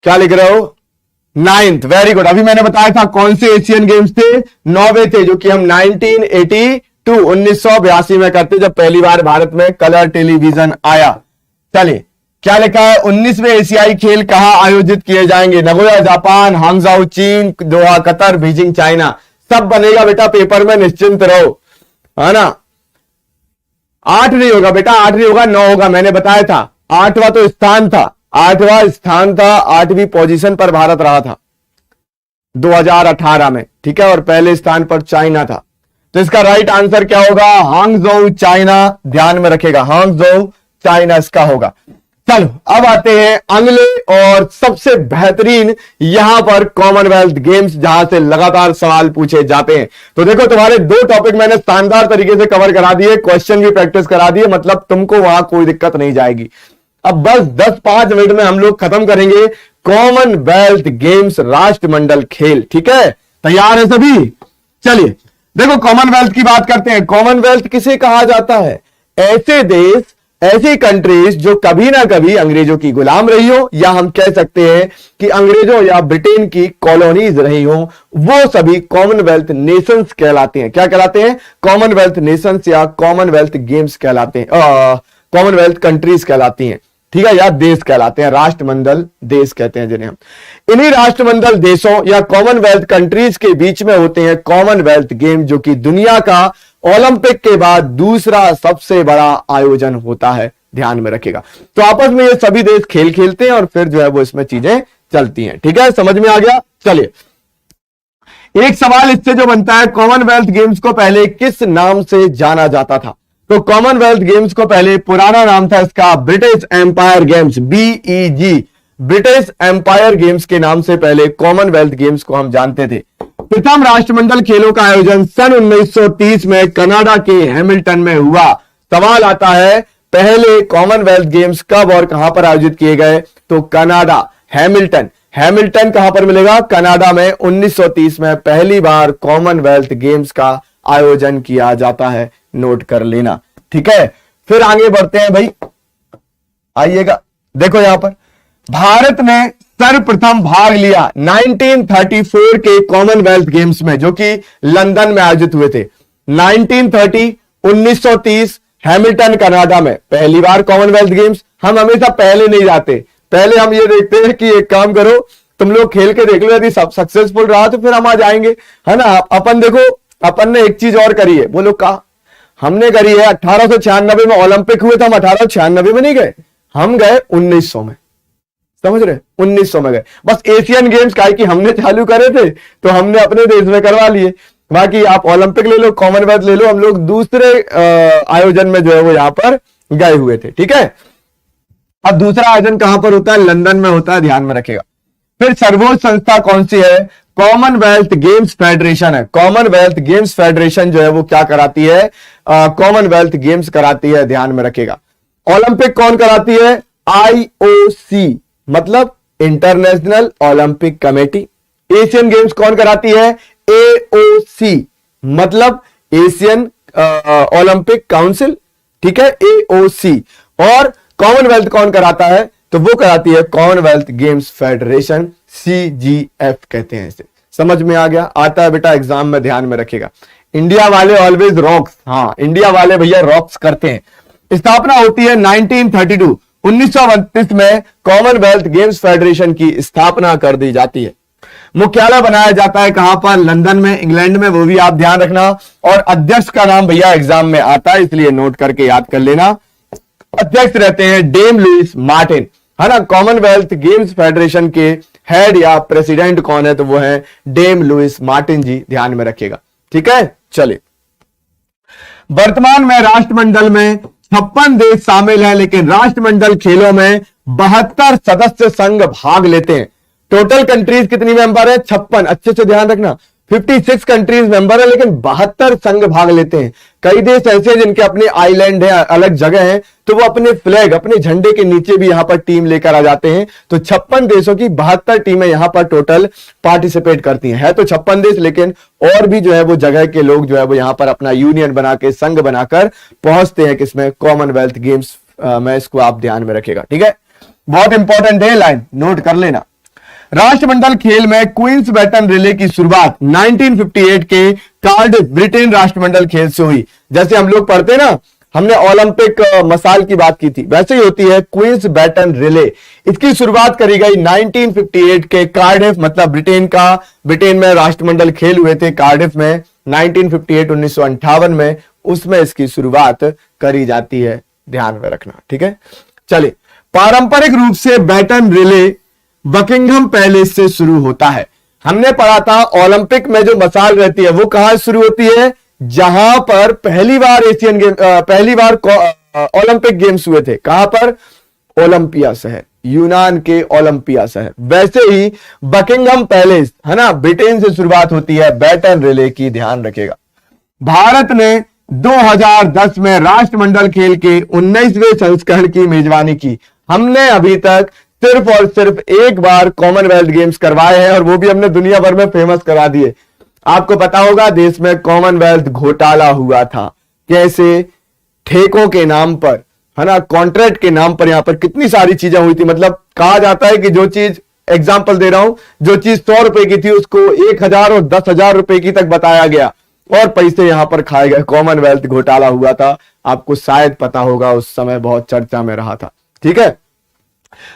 क्या लिख रहे हो? 9th, very good. अभी मैंने बताया था कौन से एशियन गेम्स थे? 9वें थे, जो कि हम 1982 1982 में करते, जब पहली बार भारत में कलर टेलीविजन आया। चलिए, क्या लिखा है? 19वें एशियाई खेल कहां आयोजित किए जाएंगे? नगोया जापान, हांगझाऊ चीन, दोहा कतर, बीजिंग चाइना। सब बनेगा बेटा पेपर में, निश्चिंत रहो, है ना। 8 नहीं होगा बेटा, 8 नहीं होगा, 9 होगा। मैंने बताया था 8वां तो स्थान था, 8वां स्थान था, 8वीं पोजीशन पर भारत रहा था 2018 में, ठीक है। और पहले स्थान पर चाइना था। तो इसका राइट आंसर क्या होगा? हांगझोउ चाइना, ध्यान में रखेगा, हांगझोउ चाइना इसका होगा। चलो अब आते हैं अगले और सबसे बेहतरीन यहां पर कॉमनवेल्थ गेम्स, जहां से लगातार सवाल पूछे जाते हैं। तो देखो, तुम्हारे 2 टॉपिक मैंने शानदार तरीके से कवर करा दिए, क्वेश्चन भी प्रैक्टिस करा दिए, मतलब तुमको वहां कोई दिक्कत नहीं जाएगी। अब बस 10-5 मिनट में हम लोग खत्म करेंगे कॉमनवेल्थ गेम्स, राष्ट्रमंडल खेल, ठीक है। तैयार है सभी? चलिए देखो, कॉमनवेल्थ की बात करते हैं। कॉमनवेल्थ किसे कहा जाता है? ऐसे देश, ऐसी कंट्रीज जो कभी ना कभी अंग्रेजों की गुलाम रही हो, या हम कह सकते हैं कि अंग्रेजों या ब्रिटेन की कॉलोनीज रही हो, वो सभी कॉमनवेल्थ नेशंस कहलाते हैं। क्या कहलाते हैं? कॉमनवेल्थ नेशंस या कॉमनवेल्थ गेम्स कहलाते हैं, कॉमनवेल्थ कंट्रीज कहलाती हैं, ठीक है, या देश कहलाते हैं, राष्ट्रमंडल देश कहते हैं जिन्हें हम। इन्हीं राष्ट्रमंडल देशों या कॉमनवेल्थ कंट्रीज के बीच में होते हैं कॉमनवेल्थ गेम, जो कि दुनिया का ओलंपिक के बाद दूसरा सबसे बड़ा आयोजन होता है, ध्यान में रखिएगा। तो आपस में ये सभी देश खेल खेलते हैं और फिर जो है वो इसमें चीजें चलती हैं, ठीक है, समझ में आ गया। चलिए, एक सवाल इससे जो बनता है, कॉमनवेल्थ गेम्स को पहले किस नाम से जाना जाता था? तो कॉमनवेल्थ गेम्स को पहले पुराना नाम था इसका British Empire Games, BEG, British Empire Games के नाम से पहले कॉमनवेल्थ गेम्स को हम जानते थे। प्रथम राष्ट्रमंडल खेलों का आयोजन सन 1930 में कनाडा के हैमिल्टन में हुआ। सवाल आता है, पहले कॉमनवेल्थ गेम्स कब और कहां पर आयोजित किए गए? तो कनाडा, हैमिल्टन। हैमिल्टन कहां पर मिलेगा? कनाडा में 1930 में पहली बार कॉमनवेल्थ गेम्स का आयोजन किया जाता है, नोट कर लेना, ठीक है। फिर आगे बढ़ते हैं भाई, आइएगा, देखो यहां पर भारत ने सर्वप्रथम भाग लिया 1934 के कॉमनवेल्थ गेम्स में, जो कि लंदन में आयोजित हुए थे। 1930, 1930 हैमिल्टन कनाडा में पहली बार कॉमनवेल्थ गेम्स। हम हमेशा पहले नहीं जाते, पहले हम ये देखते हैं कि एक काम करो, तुम लोग खेल के देख लो, यदि सब सक्सेसफुल रहा तो फिर हम आ जाएंगे, है ना। अपन देखो, अपन ने एक चीज और करी है, बोलो का हमने करी है। 1896 में ओलंपिक हुए थे, हम 1896 में नहीं गए, हम गए 1900 में, समझ रहे, 1900 में गए। बस एशियन गेम्स का कि हमने चालू करे थे तो हमने अपने देश में करवा लिए। बाकी आप ओलंपिक ले लो, कॉमनवेल्थ ले लो, हम लोग दूसरे आयोजन में जो है वो यहां पर गए हुए थे, ठीक है। अब दूसरा आयोजन कहां पर होता है? लंदन में होता है, ध्यान में रखेगा। फिर सर्वोच्च संस्था कौन सी है? कॉमनवेल्थ गेम्स फेडरेशन है। कॉमनवेल्थ गेम्स फेडरेशन जो है वो क्या कराती है? कॉमनवेल्थ गेम्स कराती है, ध्यान में रखेगा। ओलंपिक कौन कराती है? IOC, मतलब international Olympic committee. Asian games कौन कराती है? AOC, मतलब एशियन ओलंपिक काउंसिल, ठीक है, AOC। और कॉमनवेल्थ कौन कराता है? तो वो कराती है कॉमनवेल्थ गेम्स फेडरेशन, CGF कहते हैं इसे। समझ में आ गया? आता है बेटा एग्जाम में, ध्यान में रखिएगा। इंडिया वाले ऑलवेज रॉक्स, हाँ इंडिया वाले भैया रॉक्स करते हैं। स्थापना होती है 1932, 1932 में कॉमनवेल्थ गेम्स फेडरेशन की स्थापना कर दी जाती है। मुख्यालय बनाया जाता है कहां पर? लंदन में, इंग्लैंड में, वो भी आप ध्यान रखना। और अध्यक्ष का नाम भैया एग्जाम में आता है, इसलिए नोट करके याद कर लेना। अध्यक्ष रहते हैं डेम लुइस मार्टिन, है ना। कॉमनवेल्थ गेम्स फेडरेशन के हेड या प्रेसिडेंट कौन है? तो वो है डेम लुइस मार्टिन जी, ध्यान में रखिएगा, ठीक है। चलिए, वर्तमान में राष्ट्रमंडल में 56 देश शामिल हैं, लेकिन राष्ट्रमंडल खेलों में 72 सदस्य संघ भाग लेते हैं। टोटल कंट्रीज कितनी मेंबर है? 56, अच्छे से ध्यान रखना। 56 कंट्रीज मेंबर है, लेकिन 72 संघ भाग लेते हैं। कई देश ऐसे हैं जिनके अपने आइलैंड है, अलग जगह है, तो वो अपने फ्लैग, अपने झंडे के नीचे भी यहां पर टीम लेकर आ जाते हैं। तो 56 देशों की 72 टीमें यहां पर टोटल पार्टिसिपेट करती हैं। है तो 56 देश, लेकिन और भी जो है वो जगह के लोग जो है वो यहां पर अपना यूनियन बना के, संघ बनाकर पहुंचते हैं किसमें? कॉमनवेल्थ गेम्स में। इसको आप ध्यान में रखेगा, ठीक है, बहुत इंपॉर्टेंट है, लाइन नोट कर लेना। राष्ट्रमंडल खेल में क्वींस बैटन रिले की शुरुआत 1958 के कार्डिफ ब्रिटेन राष्ट्रमंडल खेल से हुई। जैसे हम लोग पढ़ते ना, हमने ओलंपिक मसाल की बात की थी, वैसे ही होती है क्वींस बैटन रिले। इसकी शुरुआत करी गई 1958 के कार्डिफ, मतलब ब्रिटेन में राष्ट्रमंडल खेल हुए थे कार्डिफ में 1958 1958 में, उसमें इसकी शुरुआत करी जाती है, ध्यान में रखना, ठीक है। चलिए, पारंपरिक रूप से बैटन रिले बकिंघम पैलेस से शुरू होता है। हमने पढ़ा था ओलंपिक में जो मसाल रहती है वो कहां शुरू होती है, जहां पर पहली बार ओलंपिक गेम्स हुए थे। कहां पर? ओलंपिया शहर, यूनान के ओलंपिया शहर। वैसे ही बकिंघम पैलेस है ना, ब्रिटेन से शुरुआत होती है बैटन रिले की, ध्यान रखेगा। भारत ने 2010 में राष्ट्रमंडल खेल के 19वें संस्करण की मेजबानी की। हमने अभी तक सिर्फ और सिर्फ एक बार कॉमनवेल्थ गेम्स करवाए हैं, और वो भी हमने दुनिया भर में फेमस करा दिए। आपको पता होगा देश में कॉमनवेल्थ घोटाला हुआ था, कैसे? ठेकों के नाम पर, है ना, कॉन्ट्रैक्ट के नाम पर, यहां पर कितनी सारी चीजें हुई थी। मतलब कहा जाता है कि जो चीज, एग्जाम्पल दे रहा हूं, जो चीज 100 रुपए की थी उसको 1000 और 10,000 रुपए की तक बताया गया, और पैसे यहां पर खाए गए। कॉमनवेल्थ घोटाला हुआ था, आपको शायद पता होगा, उस समय बहुत चर्चा में रहा था, ठीक है।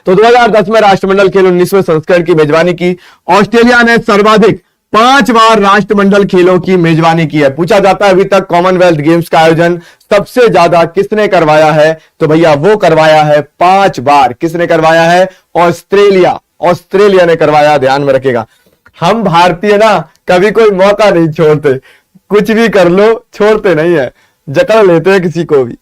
तो 2010 में राष्ट्रमंडल खेल 19वें संस्करण की मेजबानी की। ऑस्ट्रेलिया ने सर्वाधिक 5 बार राष्ट्रमंडल खेलों की मेजबानी की है। पूछा जाता है अभी तक कॉमनवेल्थ गेम्स का आयोजन सबसे ज्यादा किसने करवाया है, तो भैया वो करवाया है 5 बार। किसने करवाया है? ऑस्ट्रेलिया ने करवाया, ध्यान में रखेगा। हम भारतीय ना कभी कोई मौका नहीं छोड़ते, कुछ भी कर लो, छोड़ते नहीं है, जकड़ लेते हैं किसी को भी,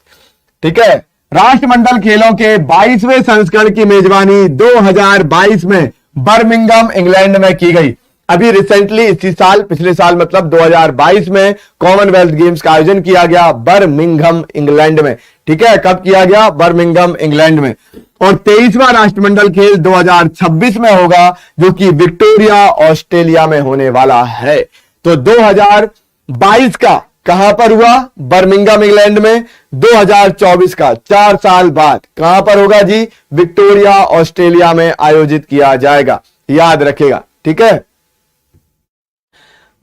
ठीक है। राष्ट्रमंडल खेलों के 22वें संस्करण की मेजबानी 2022 में बर्मिंघम इंग्लैंड में की गई। अभी रिसेंटली इसी साल, पिछले साल मतलब 2022 में कॉमनवेल्थ गेम्स का आयोजन किया गया बर्मिंघम इंग्लैंड में, ठीक है। कब किया गया? बर्मिंघम इंग्लैंड में। और 23वां राष्ट्रमंडल खेल 2026 में होगा, जो कि विक्टोरिया ऑस्ट्रेलिया में होने वाला है। तो 2022 का कहां पर हुआ? बर्मिंघम इंग्लैंड में। 2024 का 4 साल बाद कहां पर होगा जी? विक्टोरिया ऑस्ट्रेलिया में आयोजित किया जाएगा, याद रखेगा, ठीक है।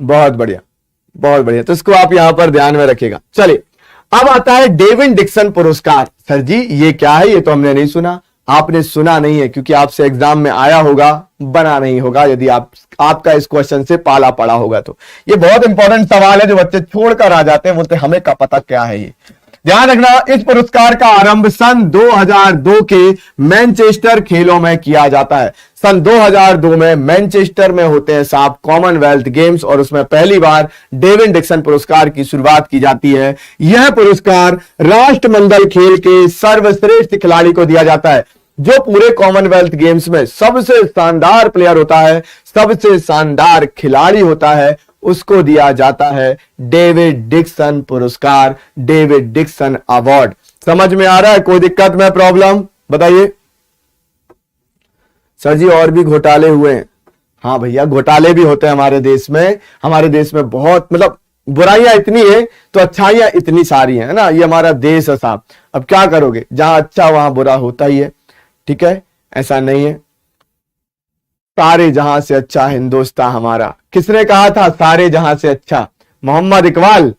बहुत बढ़िया, बहुत बढ़िया। तो इसको आप यहां पर ध्यान में रखिएगा। चलिए, अब आता है डेविड डिक्सन पुरस्कार। सर जी ये क्या है? ये तो हमने नहीं सुना। आपने सुना नहीं है क्योंकि आपसे एग्जाम में आया होगा, बना नहीं होगा, यदि आपका इस क्वेश्चन से पाला पड़ा होगा। तो ये बहुत इंपॉर्टेंट सवाल है जो बच्चे छोड़कर आ जाते हैं, बोलते हमें क्या पता क्या है ये। ध्यान रखना, इस पुरस्कार का आरंभ सन 2002 के मैनचेस्टर खेलों में किया जाता है। सन 2002 में मैनचेस्टर में होते हैं साहब कॉमनवेल्थ गेम्स, और उसमें पहली बार डेविड डिक्सन पुरस्कार की शुरुआत की जाती है। यह पुरस्कार राष्ट्रमंडल खेल के सर्वश्रेष्ठ खिलाड़ी को दिया जाता है। जो पूरे कॉमनवेल्थ गेम्स में सबसे शानदार प्लेयर होता है, सबसे शानदार खिलाड़ी होता है, उसको दिया जाता है डेविड डिक्सन पुरस्कार, डेविड डिक्सन अवार्ड। समझ में आ रहा है? कोई दिक्कत में, प्रॉब्लम बताइए। सर जी और भी घोटाले हुए हैं। हाँ भैया, घोटाले भी होते हैं हमारे देश में। हमारे देश में बहुत, मतलब बुराइयां इतनी है तो अच्छाइयां इतनी सारी हैं, है ना। ये हमारा देश है साहब, अब क्या करोगे, जहां अच्छा वहां बुरा होता ही है, ठीक है। ऐसा नहीं है, सारे जहां से अच्छा हिंदुस्तान हमारा। किसने कहा था सारे जहां से अच्छा? मोहम्मद इकबाल।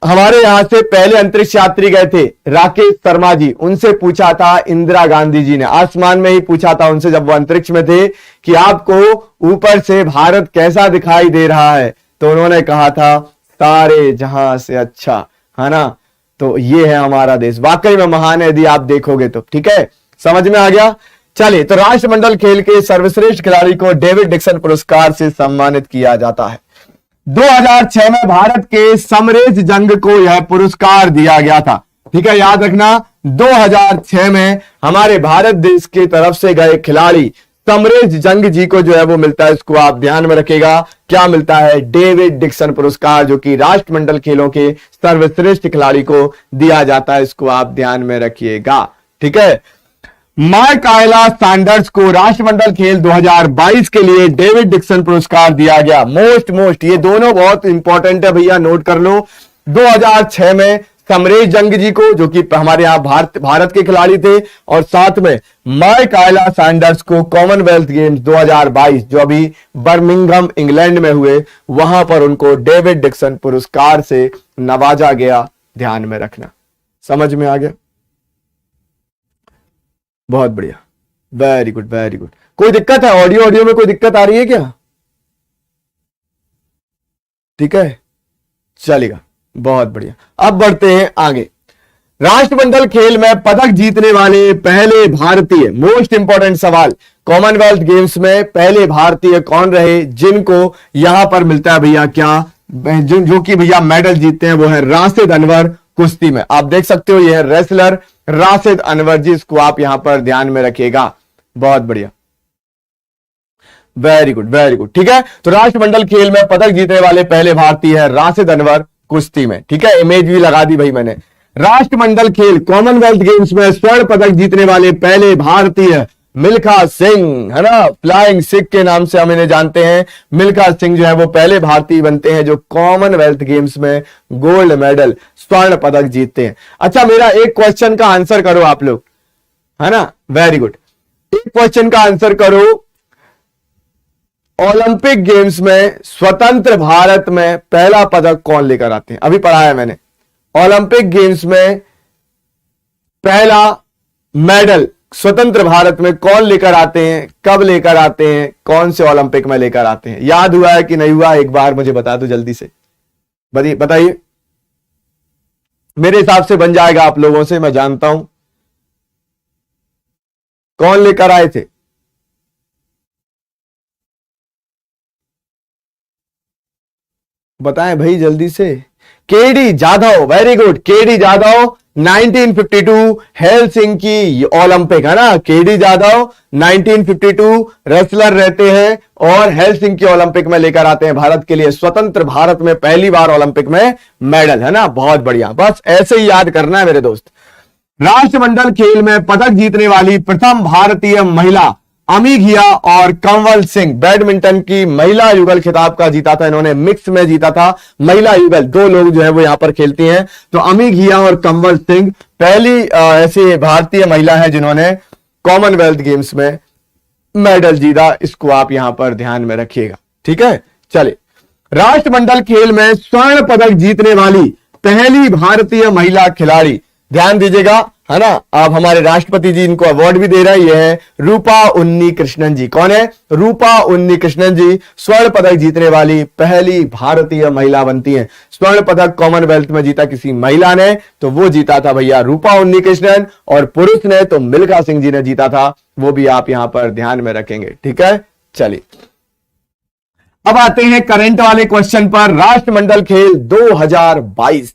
हमारे यहां से पहले अंतरिक्ष यात्री गए थे राकेश शर्मा जी, उनसे पूछा था इंदिरा गांधी जी ने, आसमान में ही पूछा था उनसे जब वो अंतरिक्ष में थे कि आपको ऊपर से भारत कैसा दिखाई दे रहा है, तो उन्होंने कहा था सारे जहां से अच्छा, है ना। तो ये है हमारा देश, वाकई में महान है यदि आप देखोगे तो, ठीक है। समझ में आ गया? चलिए, तो राष्ट्रमंडल खेल के सर्वश्रेष्ठ खिलाड़ी को डेविड डिक्सन पुरस्कार से सम्मानित किया जाता है। 2006 में भारत के समरेश जंग को यह पुरस्कार दिया गया था, ठीक है, याद रखना। 2006 में हमारे भारत देश की तरफ से गए खिलाड़ी समरेश जंग जी को जो है वो मिलता है, इसको आप ध्यान में रखेगा। क्या मिलता है? डेविड डिक्सन पुरस्कार, जो कि राष्ट्रमंडल खेलों के सर्वश्रेष्ठ खिलाड़ी को दिया जाता है, इसको आप ध्यान में रखिएगा, ठीक है। माइकायला सैंडर्स को राष्ट्रमंडल खेल 2022 के लिए डेविड डिक्सन पुरस्कार दिया गया। मोस्ट ये दोनों बहुत इंपॉर्टेंट है भैया, नोट कर लो। 2006 में समरेश जंग जी को, जो कि हमारे यहां भारत के खिलाड़ी थे, और साथ में माइकाला सैंडर्स को कॉमनवेल्थ गेम्स 2022 जो अभी बर्मिंघम इंग्लैंड में हुए, वहां पर उनको डेविड डिक्सन पुरस्कार से नवाजा गया। ध्यान में रखना। समझ में आ गया? बहुत बढ़िया, वेरी गुड वेरी गुड। कोई दिक्कत है? ऑडियो में कोई दिक्कत आ रही है क्या? ठीक है, चलेगा, बहुत बढ़िया। अब बढ़ते हैं आगे। राष्ट्रमंडल खेल में पदक जीतने वाले पहले भारतीय, मोस्ट इंपॉर्टेंट सवाल, कॉमनवेल्थ गेम्स में पहले भारतीय कौन रहे जिनको यहां पर मिलता है भैया क्या, जो कि भैया मेडल जीतते हैं, वो है राशिद अनवर कुश्ती में। आप देख सकते हो, यह है रेसलर राशिद अनवर जी, इसको आप यहां पर ध्यान में रखिएगा। बहुत बढ़िया, वेरी गुड वेरी गुड। ठीक है, तो राष्ट्रमंडल खेल में पदक जीतने वाले पहले भारतीय है राशिद अनवर कुश्ती में। ठीक है, इमेज भी लगा दी भाई मैंने। राष्ट्रमंडल खेल कॉमनवेल्थ गेम्स में स्वर्ण पदक जीतने वाले पहले भारतीय मिल्खा सिंह, है ना, फ्लाइंग सिख के नाम से हम इन्हें जानते हैं। मिल्खा सिंह जो है वो पहले भारतीय बनते हैं जो कॉमनवेल्थ गेम्स में गोल्ड मेडल, स्वर्ण पदक जीतते हैं। अच्छा, मेरा एक क्वेश्चन का आंसर करो आप लोग, है ना, वेरी गुड। एक क्वेश्चन का आंसर करो, ओलंपिक गेम्स में स्वतंत्र भारत में पहला पदक कौन लेकर आते हैं? अभी पढ़ा है मैंने, ओलंपिक गेम्स में पहला मेडल स्वतंत्र भारत में कौन लेकर आते हैं, कब लेकर आते हैं, कौन से ओलंपिक में लेकर आते हैं? याद हुआ है कि नहीं हुआ? एक बार मुझे बता दो जल्दी से, बताइए। मेरे हिसाब से बन जाएगा आप लोगों से, मैं जानता हूं। कौन लेकर आए थे? बताएं भाई जल्दी से। KD Jadhav, very good, KD Jadhav 1952 Helsinki Olympic, है ना। केडी जाधव 1952 रेसलर रहते हैं और हेलसिंकी ओलंपिक में लेकर आते हैं भारत के लिए, स्वतंत्र भारत में पहली बार ओलंपिक में मेडल, है ना। बहुत बढ़िया, बस ऐसे ही याद करना है मेरे दोस्त। राष्ट्रमंडल खेल में पदक जीतने वाली प्रथम भारतीय महिला अमी घिया और कंवल सिंह, बैडमिंटन की महिला युगल खिताब का जीता था इन्होंने, मिक्स में जीता था महिला युगल, दो लोग जो है वो यहां पर खेलती हैं। तो अमी घिया और कंवल सिंह पहली ऐसी भारतीय महिला है जिन्होंने कॉमनवेल्थ गेम्स में मेडल जीता। इसको आप यहां पर ध्यान में रखिएगा। ठीक है, चलिए। राष्ट्रमंडल खेल में स्वर्ण पदक जीतने वाली पहली भारतीय महिला खिलाड़ी, ध्यान दीजिएगा, है ना। आप हमारे राष्ट्रपति जी इनको अवार्ड भी दे रहे हैं। ये है रूपा उन्नी कृष्णन जी। कौन है? रूपा उन्नी कृष्णन जी स्वर्ण पदक जीतने वाली पहली भारतीय महिला बनती हैं। स्वर्ण पदक कॉमनवेल्थ में जीता किसी महिला ने तो वो जीता था भैया रूपा उन्नी कृष्णन, और पुरुष ने तो मिल्खा सिंह जी ने जीता था, वो भी आप यहां पर ध्यान में रखेंगे। ठीक है, चलिए अब आते हैं करंट वाले क्वेश्चन पर। राष्ट्रमंडल खेल 2022,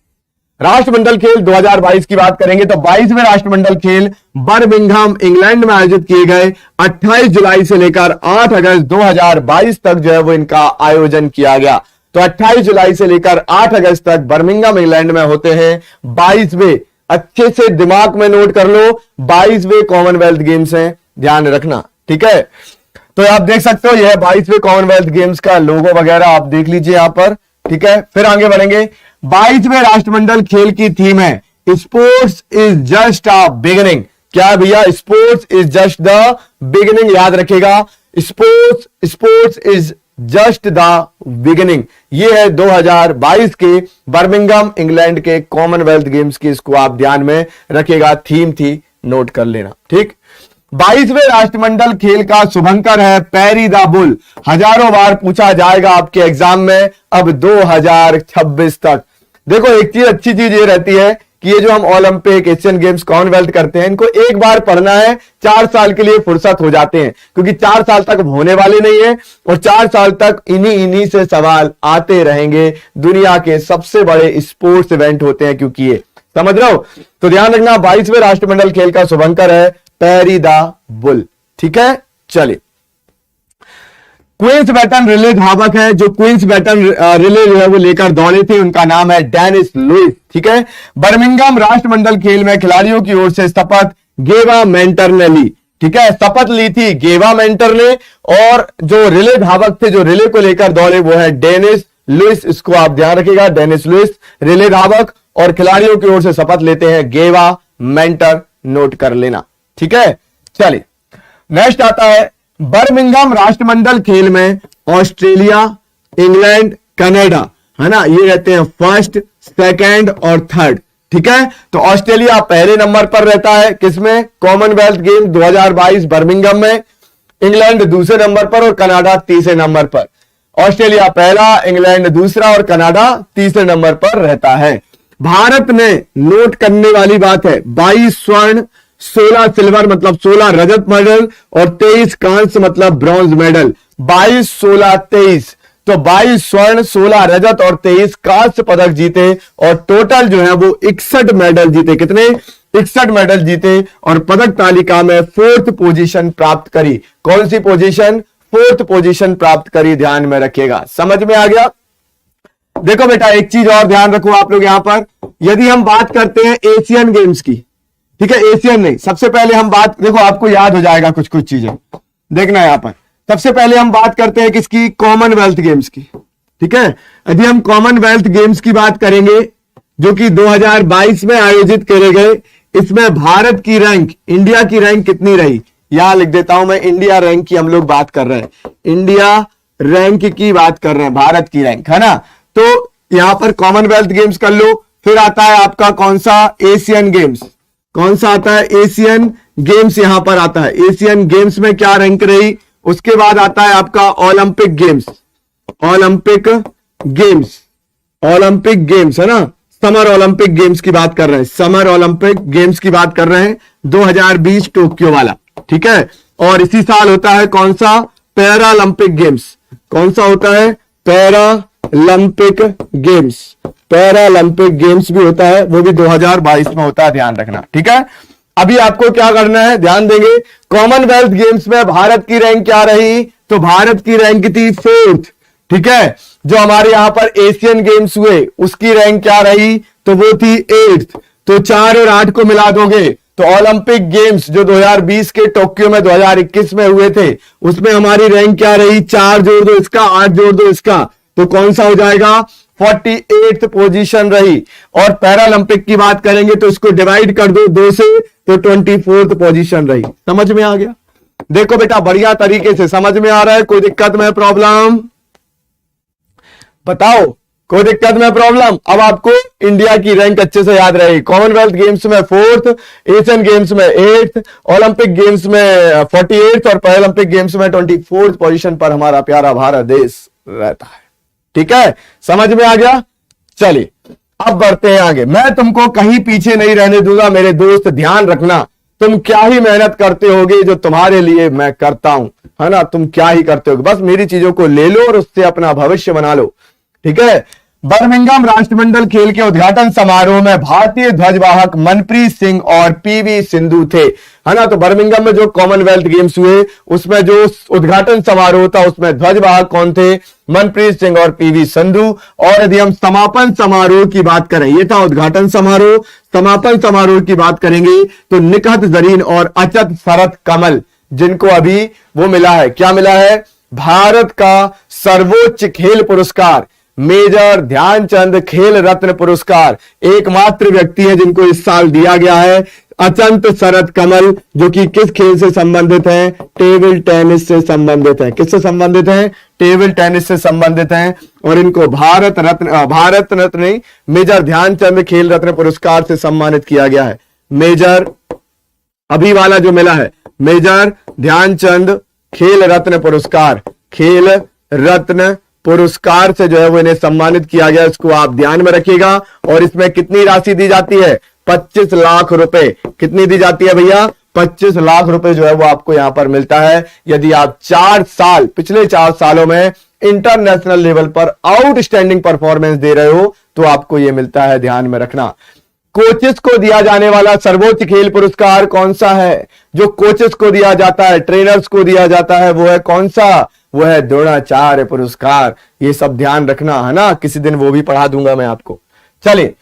राष्ट्रमंडल खेल 2022 की बात करेंगे तो 22वें राष्ट्रमंडल खेल बर्मिंघम इंग्लैंड में आयोजित किए गए। 28 जुलाई से लेकर 8 अगस्त 2022 तक जो है वो इनका आयोजन किया गया। तो 28 जुलाई से लेकर 8 अगस्त तक बर्मिंघम इंग्लैंड में होते हैं 22वें, अच्छे से दिमाग में नोट कर लो, 22वें कॉमनवेल्थ गेम्स हैं, ध्यान रखना। ठीक है, तो आप देख सकते हो यह 22वें कॉमनवेल्थ गेम्स का लोगो वगैरह आप देख लीजिए यहां पर। ठीक है, फिर आगे बढ़ेंगे। 22वें राष्ट्रमंडल खेल की थीम है sports is just a beginning. क्या भैया? Sports is just the beginning, याद रखेगा, sports is just the beginning. ये है 2022 के बर्मिंघम इंग्लैंड के कॉमनवेल्थ गेम्स की, इसको आप ध्यान में रखेगा, थीम थी, नोट कर लेना। ठीक, 22वें राष्ट्रमंडल खेल का शुभंकर है पैरी द बुल। हजारों बार पूछा जाएगा आपके एग्जाम में अब 2026 तक। देखो एक चीज, अच्छी चीज ये रहती है कि ये जो हम ओलंपिक, एशियन गेम्स, कॉमनवेल्थ करते हैं, इनको एक बार पढ़ना है, 4 साल के लिए फुर्सत हो जाते हैं, क्योंकि 4 साल तक होने वाले नहीं है और 4 साल तक इन्हीं से सवाल आते रहेंगे। दुनिया के सबसे बड़े स्पोर्ट्स इवेंट होते हैं क्योंकि ये, समझ रहे हो। तो ध्यान रखना 22वें राष्ट्रमंडल खेल का शुभंकर है पैरी द बुल। ठीक है, चलिए। क्वींस बैटन रिले धावक है, जो क्वींस बैटन रिले जो है वो लेकर दौड़े थे, उनका नाम है डेनिस लुइस। ठीक है, बर्मिंघम राष्ट्रमंडल खेल में खिलाड़ियों की ओर से शपथ गेवा मेंटर ने ली। ठीक है, शपथ ली थी गेवा मेंटर ने, और जो रिले धावक थे, जो रिले को लेकर दौड़े, वो है डेनिस लुइस। इसको आप ध्यान रखिएगा, डेनिस लुइस रिले धावक। और खिलाड़ियों की ओर से शपथ लेते हैं गेवा मेंटर, नोट कर लेना। ठीक है, चलिए नेक्स्ट आता है बर्मिंघम राष्ट्रमंडल खेल में ऑस्ट्रेलिया, इंग्लैंड, कनाडा, है ना, ये रहते हैं फर्स्ट, सेकंड और थर्ड। ठीक है, तो ऑस्ट्रेलिया पहले नंबर पर रहता है किसमें, कॉमनवेल्थ गेम 2022 बर्मिंघम में, इंग्लैंड दूसरे नंबर पर और कनाडा तीसरे नंबर पर। ऑस्ट्रेलिया पहला, इंग्लैंड दूसरा और कनाडा तीसरे नंबर पर रहता है। भारत ने नोट करने वाली बात है 22 स्वर्ण, 16 सिल्वर मतलब 16 रजत मेडल और 23 कांस्य मतलब ब्रॉन्ज मेडल। 22, 16, 23, तो 22 स्वर्ण, 16 रजत और 23 कांस्य पदक जीते और टोटल जो है वो 61 मेडल जीते। कितने, 61 मेडल जीते और पदक तालिका में 4th पोजीशन प्राप्त करी। कौन सी पोजीशन, 4th पोजीशन प्राप्त करी, ध्यान में रखिएगा। समझ में आ गया। देखो बेटा एक चीज और ध्यान रखो आप लोग, यहां पर यदि हम बात करते हैं एशियन गेम्स की, ठीक है, एशियन नहीं, सबसे पहले हम बात, देखो आपको याद हो जाएगा कुछ कुछ चीजें, देखना यहां पर। सबसे पहले हम बात करते हैं किसकी, कॉमनवेल्थ गेम्स की। ठीक है, यदि हम कॉमनवेल्थ गेम्स की बात करेंगे जो कि 2022 में आयोजित करे गए, इसमें भारत की रैंक, इंडिया की रैंक कितनी रही, यहां लिख देता हूं मैं, इंडिया रैंक की हम लोग बात कर रहे हैं, इंडिया रैंक की बात कर रहे हैं, भारत की रैंक, है ना। तो यहां पर कॉमनवेल्थ गेम्स कर लो, फिर आता है आपका कौन सा, एशियन गेम्स। कौन सा आता है, एशियन गेम्स यहां पर आता है। एशियन गेम्स में क्या रैंक रही, उसके बाद आता है आपका Olympic games, Olympic games, Olympic games, है ना, समर ओलंपिक गेम्स की बात कर रहे हैं, समर ओलंपिक गेम्स की बात कर रहे हैं 2020 टोक्यो वाला। ठीक है, और इसी साल होता है कौन सा, पैरालंपिक गेम्स। कौन सा होता है, पैरालंपिक गेम्स, पैरालंपिक गेम्स भी होता है, वो भी 2022 में होता है, ध्यान रखना। ठीक है, अभी आपको क्या करना है, ध्यान देंगे, कॉमनवेल्थ गेम्स में भारत की रैंक क्या रही, तो भारत की रैंक थी 4th। ठीक है, जो हमारे यहां पर एशियन गेम्स हुए उसकी रैंक क्या रही, तो वो थी 8th। तो 4 और 8 को मिला दोगे तो ओलंपिक गेम्स जो 2020 के टोक्यो में 2021 में हुए थे, उसमें हमारी रैंक क्या रही, 4 जोड़ दो इसका, 8 जोड़ दो इसका, तो कौन सा हो जाएगा, 48th पोजीशन रही। और पैरालंपिक की बात करेंगे तो इसको डिवाइड कर दो 2 से, तो 24th पोजीशन रही। समझ में आ गया। देखो बेटा बढ़िया तरीके से समझ में आ रहा है, कोई दिक्कत में प्रॉब्लम बताओ, कोई दिक्कत में प्रॉब्लम। अब आपको इंडिया की रैंक अच्छे से याद रहेगी, कॉमनवेल्थ गेम्स में 4th, एशियन गेम्स में 8th, ओलंपिक गेम्स में 48th और पैरालंपिक गेम्स में 24th पोजीशन पर हमारा प्यारा भारत देश रहता है। ठीक है, समझ में आ गया। चलिए अब बढ़ते हैं आगे। मैं तुमको कहीं पीछे नहीं रहने दूंगा मेरे दोस्त, ध्यान रखना, तुम क्या ही मेहनत करते होगे जो तुम्हारे लिए मैं करता हूं, है ना, तुम क्या ही करते होगे, बस मेरी चीजों को ले लो और उससे अपना भविष्य बना लो। ठीक है, बर्मिंघम राष्ट्रमंडल खेल के उद्घाटन समारोह में भारतीय ध्वजवाहक मनप्रीत सिंह और पीवी सिंधु थे, है ना। तो बर्मिंघम में जो कॉमनवेल्थ गेम्स हुए उसमें जो उद्घाटन समारोह था उसमें ध्वजवाहक कौन थे, मनप्रीत सिंह और पीवी सिंधु। और यदि हम समापन समारोह की बात करें, ये था उद्घाटन समारोह, समापन समारोह की बात करेंगे तो निखत जरीन और अचत शरत कमल, जिनको अभी वो मिला है, क्या मिला है, भारत का सर्वोच्च खेल पुरस्कार मेजर ध्यानचंद खेल रत्न पुरस्कार, एकमात्र व्यक्ति है जिनको इस साल दिया गया है, अचंत शरत कमल, जो कि किस खेल से संबंधित है, टेबल टेनिस से संबंधित है। किससे संबंधित है, टेबल टेनिस से संबंधित है। और इनको भारत रत्न नहीं, मेजर ध्यानचंद खेल रत्न पुरस्कार से सम्मानित किया गया है। मेजर अभी वाला जो मिला है मेजर ध्यानचंद खेल रत्न पुरस्कार, खेल रत्न पुरस्कार से जो है वो इन्हें सम्मानित किया गया, इसको आप ध्यान में रखिएगा। और इसमें कितनी राशि दी जाती है, 25 लाख रुपए। कितनी दी जाती है भैया, 25 लाख रुपए जो है वो आपको यहां पर मिलता है यदि आप 4 साल, पिछले 4 सालों में इंटरनेशनल लेवल पर आउटस्टैंडिंग परफॉर्मेंस दे रहे हो तो आपको यह मिलता है, ध्यान में रखना। कोचेस को दिया जाने वाला सर्वोच्च खेल पुरस्कार कौन सा है, जो कोचेस को दिया जाता है, ट्रेनर्स को दिया जाता है, वो है कौन सा, वो है द्रोणाचार्य पुरस्कार। ये सब ध्यान रखना, है ना, किसी दिन वो भी पढ़ा दूंगा मैं आपको। चलिए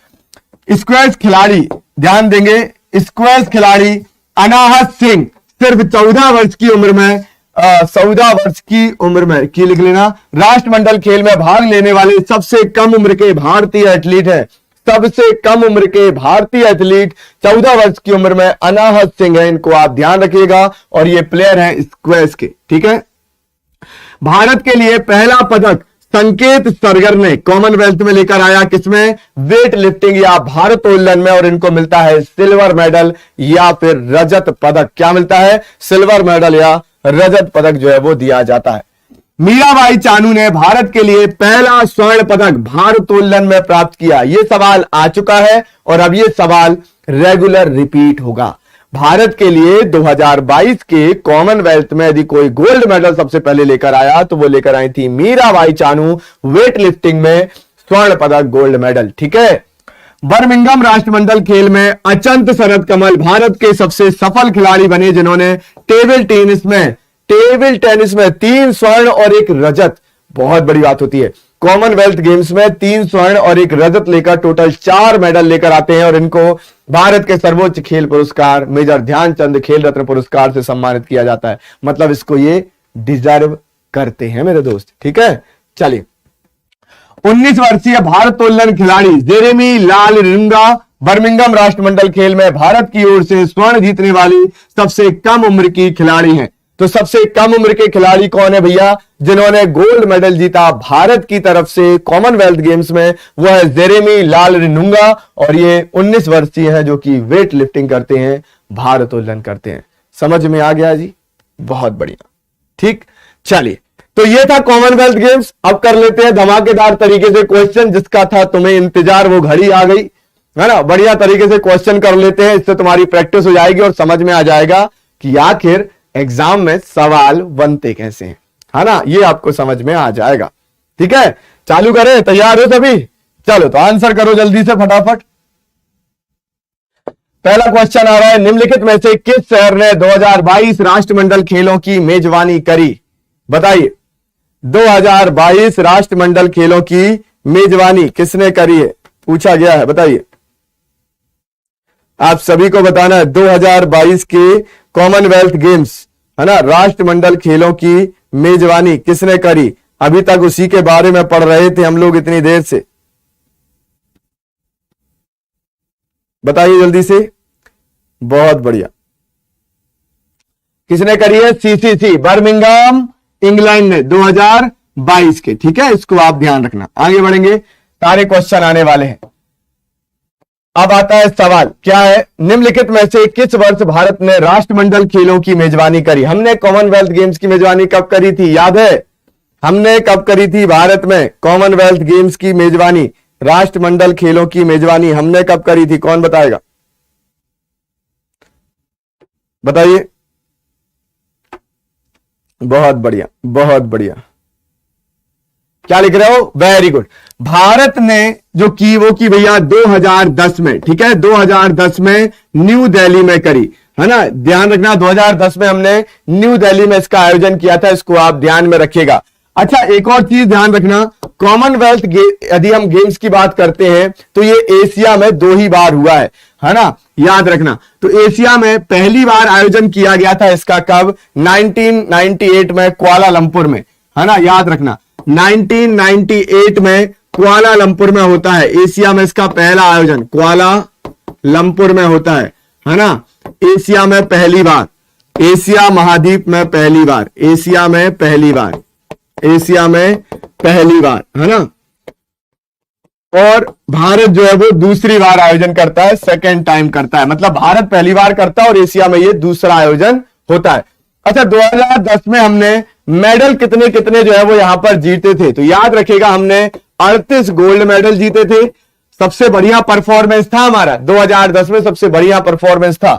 स्क्वैश खिलाड़ी ध्यान देंगे, स्क्वैश खिलाड़ी अनाहत सिंह सिर्फ 14 वर्ष की उम्र में 14 वर्ष की उम्र में की लिख लेना, राष्ट्रमंडल खेल में भाग लेने वाले सबसे कम उम्र के भारतीय एथलीट है। सबसे कम उम्र के भारतीय एथलीट 14 वर्ष की उम्र में अनाहत सिंह है, इनको आप ध्यान रखिएगा। और ये प्लेयर हैं स्क्वैश के, ठीक है। भारत के लिए पहला पदक संकेत सरगर ने कॉमनवेल्थ में लेकर आया, किसमें? वेट लिफ्टिंग या भारोत्तोलन में, और इनको मिलता है सिल्वर मेडल या फिर रजत पदक। क्या मिलता है? सिल्वर मेडल या रजत पदक जो है वो दिया जाता है। मीराबाई चानू ने भारत के लिए पहला स्वर्ण पदक भारोत्तोलन में प्राप्त किया। यह सवाल आ चुका है और अब यह सवाल रेगुलर रिपीट होगा। भारत के लिए 2022 के कॉमनवेल्थ में यदि कोई गोल्ड मेडल सबसे पहले लेकर आया तो वो लेकर आई थी मीराबाई चानू, वेट लिफ्टिंग में स्वर्ण पदक, गोल्ड मेडल, ठीक है। बर्मिंघम राष्ट्रमंडल खेल में अचंत शरद कमल भारत के सबसे सफल खिलाड़ी बने, जिन्होंने टेबल टेनिस में 3 स्वर्ण और 1 रजत। बहुत बड़ी बात होती है, कॉमनवेल्थ गेम्स में 3 स्वर्ण और 1 रजत लेकर टोटल 4 मेडल लेकर आते हैं और इनको भारत के सर्वोच्च खेल पुरस्कार मेजर ध्यानचंद खेल रत्न पुरस्कार से सम्मानित किया जाता है। मतलब इसको ये डिजर्व करते हैं मेरे दोस्त, ठीक है। चलिए, 19 वर्षीय भारोत्तोलन खिलाड़ी जेरेमी लाल रिंगा बर्मिंघम राष्ट्रमंडल खेल में भारत की ओर से स्वर्ण जीतने वाली सबसे कम उम्र की खिलाड़ी हैं। तो सबसे कम उम्र के खिलाड़ी कौन है भैया, जिन्होंने गोल्ड मेडल जीता भारत की तरफ से कॉमनवेल्थ गेम्स में? वह है जेरेमी लाल रिनुंगा और ये 19 वर्षीय है, जो कि वेट लिफ्टिंग करते हैं, भारोत्तोलन करते हैं। समझ में आ गया जी? बहुत बढ़िया, ठीक। चलिए, तो ये था कॉमनवेल्थ गेम्स। अब कर लेते हैं धमाकेदार तरीके से क्वेश्चन, जिसका था तुम्हें इंतजार, वो घड़ी आ गई है ना। बढ़िया तरीके से क्वेश्चन कर लेते हैं, इससे तुम्हारी प्रैक्टिस हो जाएगी और समझ में आ जाएगा कि आखिर एग्जाम में सवाल बनते कैसे हैं, है ना। ये आपको समझ में आ जाएगा, ठीक है। चालू करें, तैयार हो सभी? चलो तो आंसर करो जल्दी से फटाफट। पहला क्वेश्चन आ रहा है, निम्नलिखित में से किस शहर ने 2022 राष्ट्रमंडल खेलों की मेजबानी करी? बताइए, 2022 राष्ट्रमंडल खेलों की मेजबानी किसने करी है, पूछा गया है। बताइए, आप सभी को बताना है। 2022 के कॉमनवेल्थ गेम्स, है ना, राष्ट्रमंडल खेलों की मेजबानी किसने करी? अभी तक उसी के बारे में पढ़ रहे थे हम लोग इतनी देर से। बताइए जल्दी से। बहुत बढ़िया, किसने करी है? सीसीसी, बर्मिंघम इंग्लैंड ने 2022 के, ठीक है। इसको आप ध्यान रखना। आगे बढ़ेंगे, सारे क्वेश्चन आने वाले हैं। अब आता है सवाल, क्या है? निम्नलिखित में से किस वर्ष भारत ने राष्ट्रमंडल खेलों की मेजबानी करी? हमने कॉमनवेल्थ गेम्स की मेजबानी कब करी थी, याद है? हमने कब करी थी भारत में कॉमनवेल्थ गेम्स की मेजबानी, राष्ट्रमंडल खेलों की मेजबानी हमने कब करी थी? कौन बताएगा? बताइए। बहुत बढ़िया, बहुत बढ़िया। क्या लिख रहे हो? Very good. भारत ने जो की वो की भैया 2010 में, ठीक है। 2010 में न्यू दिल्ली में करी, है ना। ध्यान रखना, 2010 में हमने न्यू दिल्ली में इसका आयोजन किया था, इसको आप ध्यान में रखिएगा। अच्छा, एक और चीज ध्यान रखना, कॉमनवेल्थ यदि हम गेम्स की बात करते हैं तो ये एशिया में 2 ही बार हुआ है ना, याद रखना। तो एशिया में पहली बार आयोजन किया गया था इसका कब? 1998 में कुआलालंपुर में, है ना, याद रखना। 1998 में कुआलालंपुर में होता है, एशिया में इसका पहला आयोजन कुआलालंपुर में होता है ना। एशिया में पहली बार, एशिया महाद्वीप में पहली बार, एशिया में पहली बार, एशिया में पहली बार, है ना। और भारत जो है वो दूसरी बार आयोजन करता है, सेकेंड टाइम करता है। मतलब भारत पहली बार करता है और एशिया में ये दूसरा आयोजन होता है। अच्छा, 2010 में हमने मेडल कितने कितने जो है वो यहां पर जीते थे? तो याद रखिएगा, हमने 38 गोल्ड मेडल जीते थे। सबसे बढ़िया परफॉर्मेंस था हमारा 2010 में, सबसे बढ़िया परफॉर्मेंस था।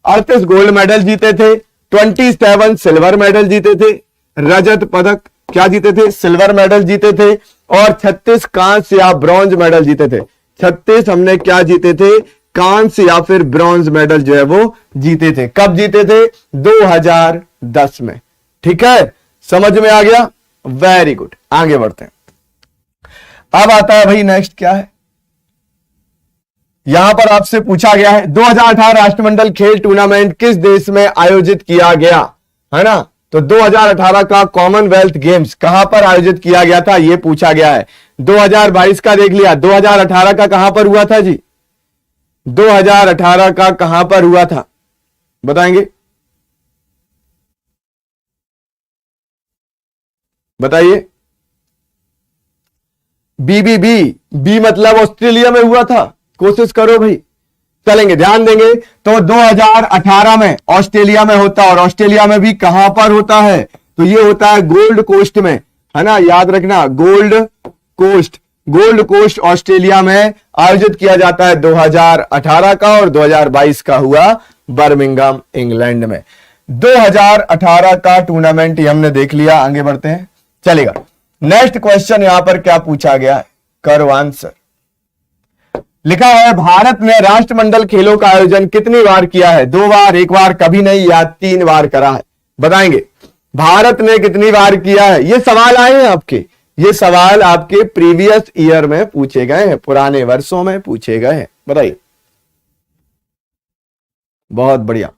38 गोल्ड मेडल जीते थे, 27 सिल्वर मेडल जीते थे, रजत पदक क्या जीते थे? सिल्वर मेडल जीते थे, और 36 कांस्य या ब्रॉन्ज मेडल जीते थे। 36 हमने क्या जीते थे? कांस्य या फिर ब्रॉन्ज मेडल जो है वो जीते थे। कब जीते थे? 2010 में, ठीक है। समझ में आ गया? Very good. आगे बढ़ते हैं। अब आता है भाई नेक्स्ट, क्या है? यहां पर आपसे पूछा गया है 2018 राष्ट्रमंडल खेल टूर्नामेंट किस देश में आयोजित किया गया, है ना। तो 2018 का कॉमनवेल्थ गेम्स कहां पर आयोजित किया गया था, यह पूछा गया है। 2022 का देख लिया, 2018 का कहां पर हुआ था जी? 2018 का कहां पर हुआ था बताएंगे? बताइए। बीबीबी, बी मतलब ऑस्ट्रेलिया में हुआ था, कोशिश करो भाई, चलेंगे ध्यान देंगे। तो 2018 में ऑस्ट्रेलिया में होता, और ऑस्ट्रेलिया में भी कहां पर होता है? तो ये होता है गोल्ड कोस्ट में, है ना, याद रखना, Gold Coast. Gold Coast Australia में आयोजित किया जाता है 2018 का, और 2022 का हुआ बर्मिंघम इंग्लैंड में। 2018 का टूर्नामेंट हमने देख लिया, आगे बढ़ते हैं, चलेगा। नेक्स्ट क्वेश्चन यहां पर क्या पूछा गया है, करो आंसर। लिखा है भारत ने राष्ट्रमंडल खेलों का आयोजन कितनी बार किया है? 2 बार, 1 बार, कभी नहीं, या 3 बार करा है? बताएंगे भारत ने कितनी बार किया है। ये सवाल आए हैं आपके, ये सवाल आपके प्रीवियस ईयर में पूछे गए हैं, पुराने वर्षों में पूछे गए हैं, बताइए। बहुत बढ़िया,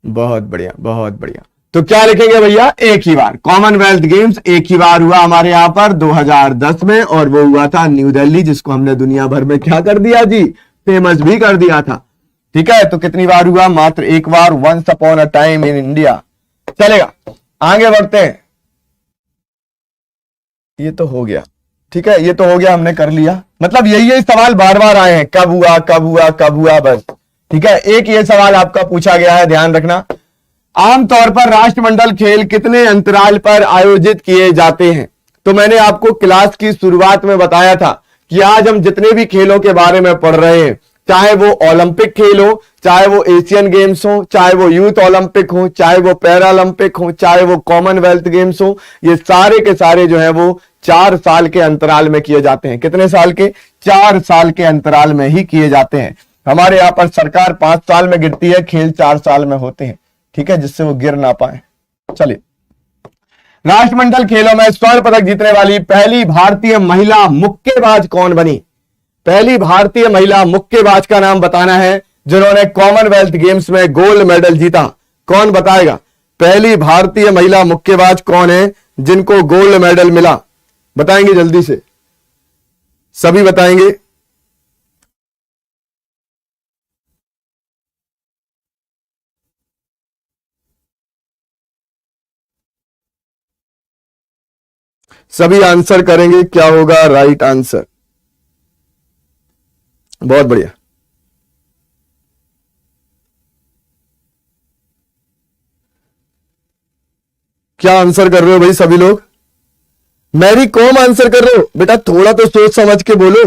बहुत बढ़िया, बहुत बढ़िया। तो क्या लिखेंगे भैया? एक ही बार। कॉमनवेल्थ गेम्स एक ही बार हुआ हमारे यहां पर 2010 में, और वो हुआ था न्यू दिल्ली, जिसको हमने दुनिया भर में क्या कर दिया जी, फेमस भी कर दिया था। ठीक है, तो कितनी बार हुआ? मात्र एक बार, once upon a time in India. चलेगा, आगे बढ़ते हैं। ये तो हो गया, ठीक है, ये तो हो गया, हमने कर लिया। मतलब यही सवाल बार बार आए हैं, कब हुआ, कब हुआ, कब हुआ, बस। ठीक है, एक ये सवाल आपका पूछा गया है, ध्यान रखना। आमतौर पर राष्ट्रमंडल खेल कितने अंतराल पर आयोजित किए जाते हैं? तो मैंने आपको क्लास की शुरुआत में बताया था कि आज हम जितने भी खेलों के बारे में पढ़ रहे हैं, चाहे वो ओलंपिक खेल हो, चाहे वो एशियन गेम्स हो, चाहे वो यूथ ओलंपिक हो, चाहे वो पैरालंपिक हो, चाहे वो कॉमनवेल्थ गेम्स हो, ये सारे के सारे जो है वो 4 साल के अंतराल में किए जाते हैं। कितने साल के? 4 साल के अंतराल में ही किए जाते हैं। हमारे यहां पर सरकार 5 साल में गिरती है, खेल 4 साल में होते हैं, ठीक है, जिससे वो गिर ना पाए। चलिए, राष्ट्रमंडल खेलों में स्वर्ण पदक जीतने वाली पहली भारतीय महिला मुक्केबाज कौन बनी? पहली भारतीय महिला मुक्केबाज का नाम बताना है जिन्होंने कॉमनवेल्थ गेम्स में गोल्ड मेडल जीता। कौन बताएगा? पहली भारतीय महिला मुक्केबाज कौन है जिनको गोल्ड मेडल मिला? बताएंगे जल्दी से, सभी बताएंगे। सभी आंसर करेंगे, क्या होगा राइट आंसर? बहुत बढ़िया। क्या आंसर कर रहे हो भाई सभी लोग? मैरी कॉम आंसर कर रहे हो? बेटा थोड़ा तो सोच समझ के बोलो,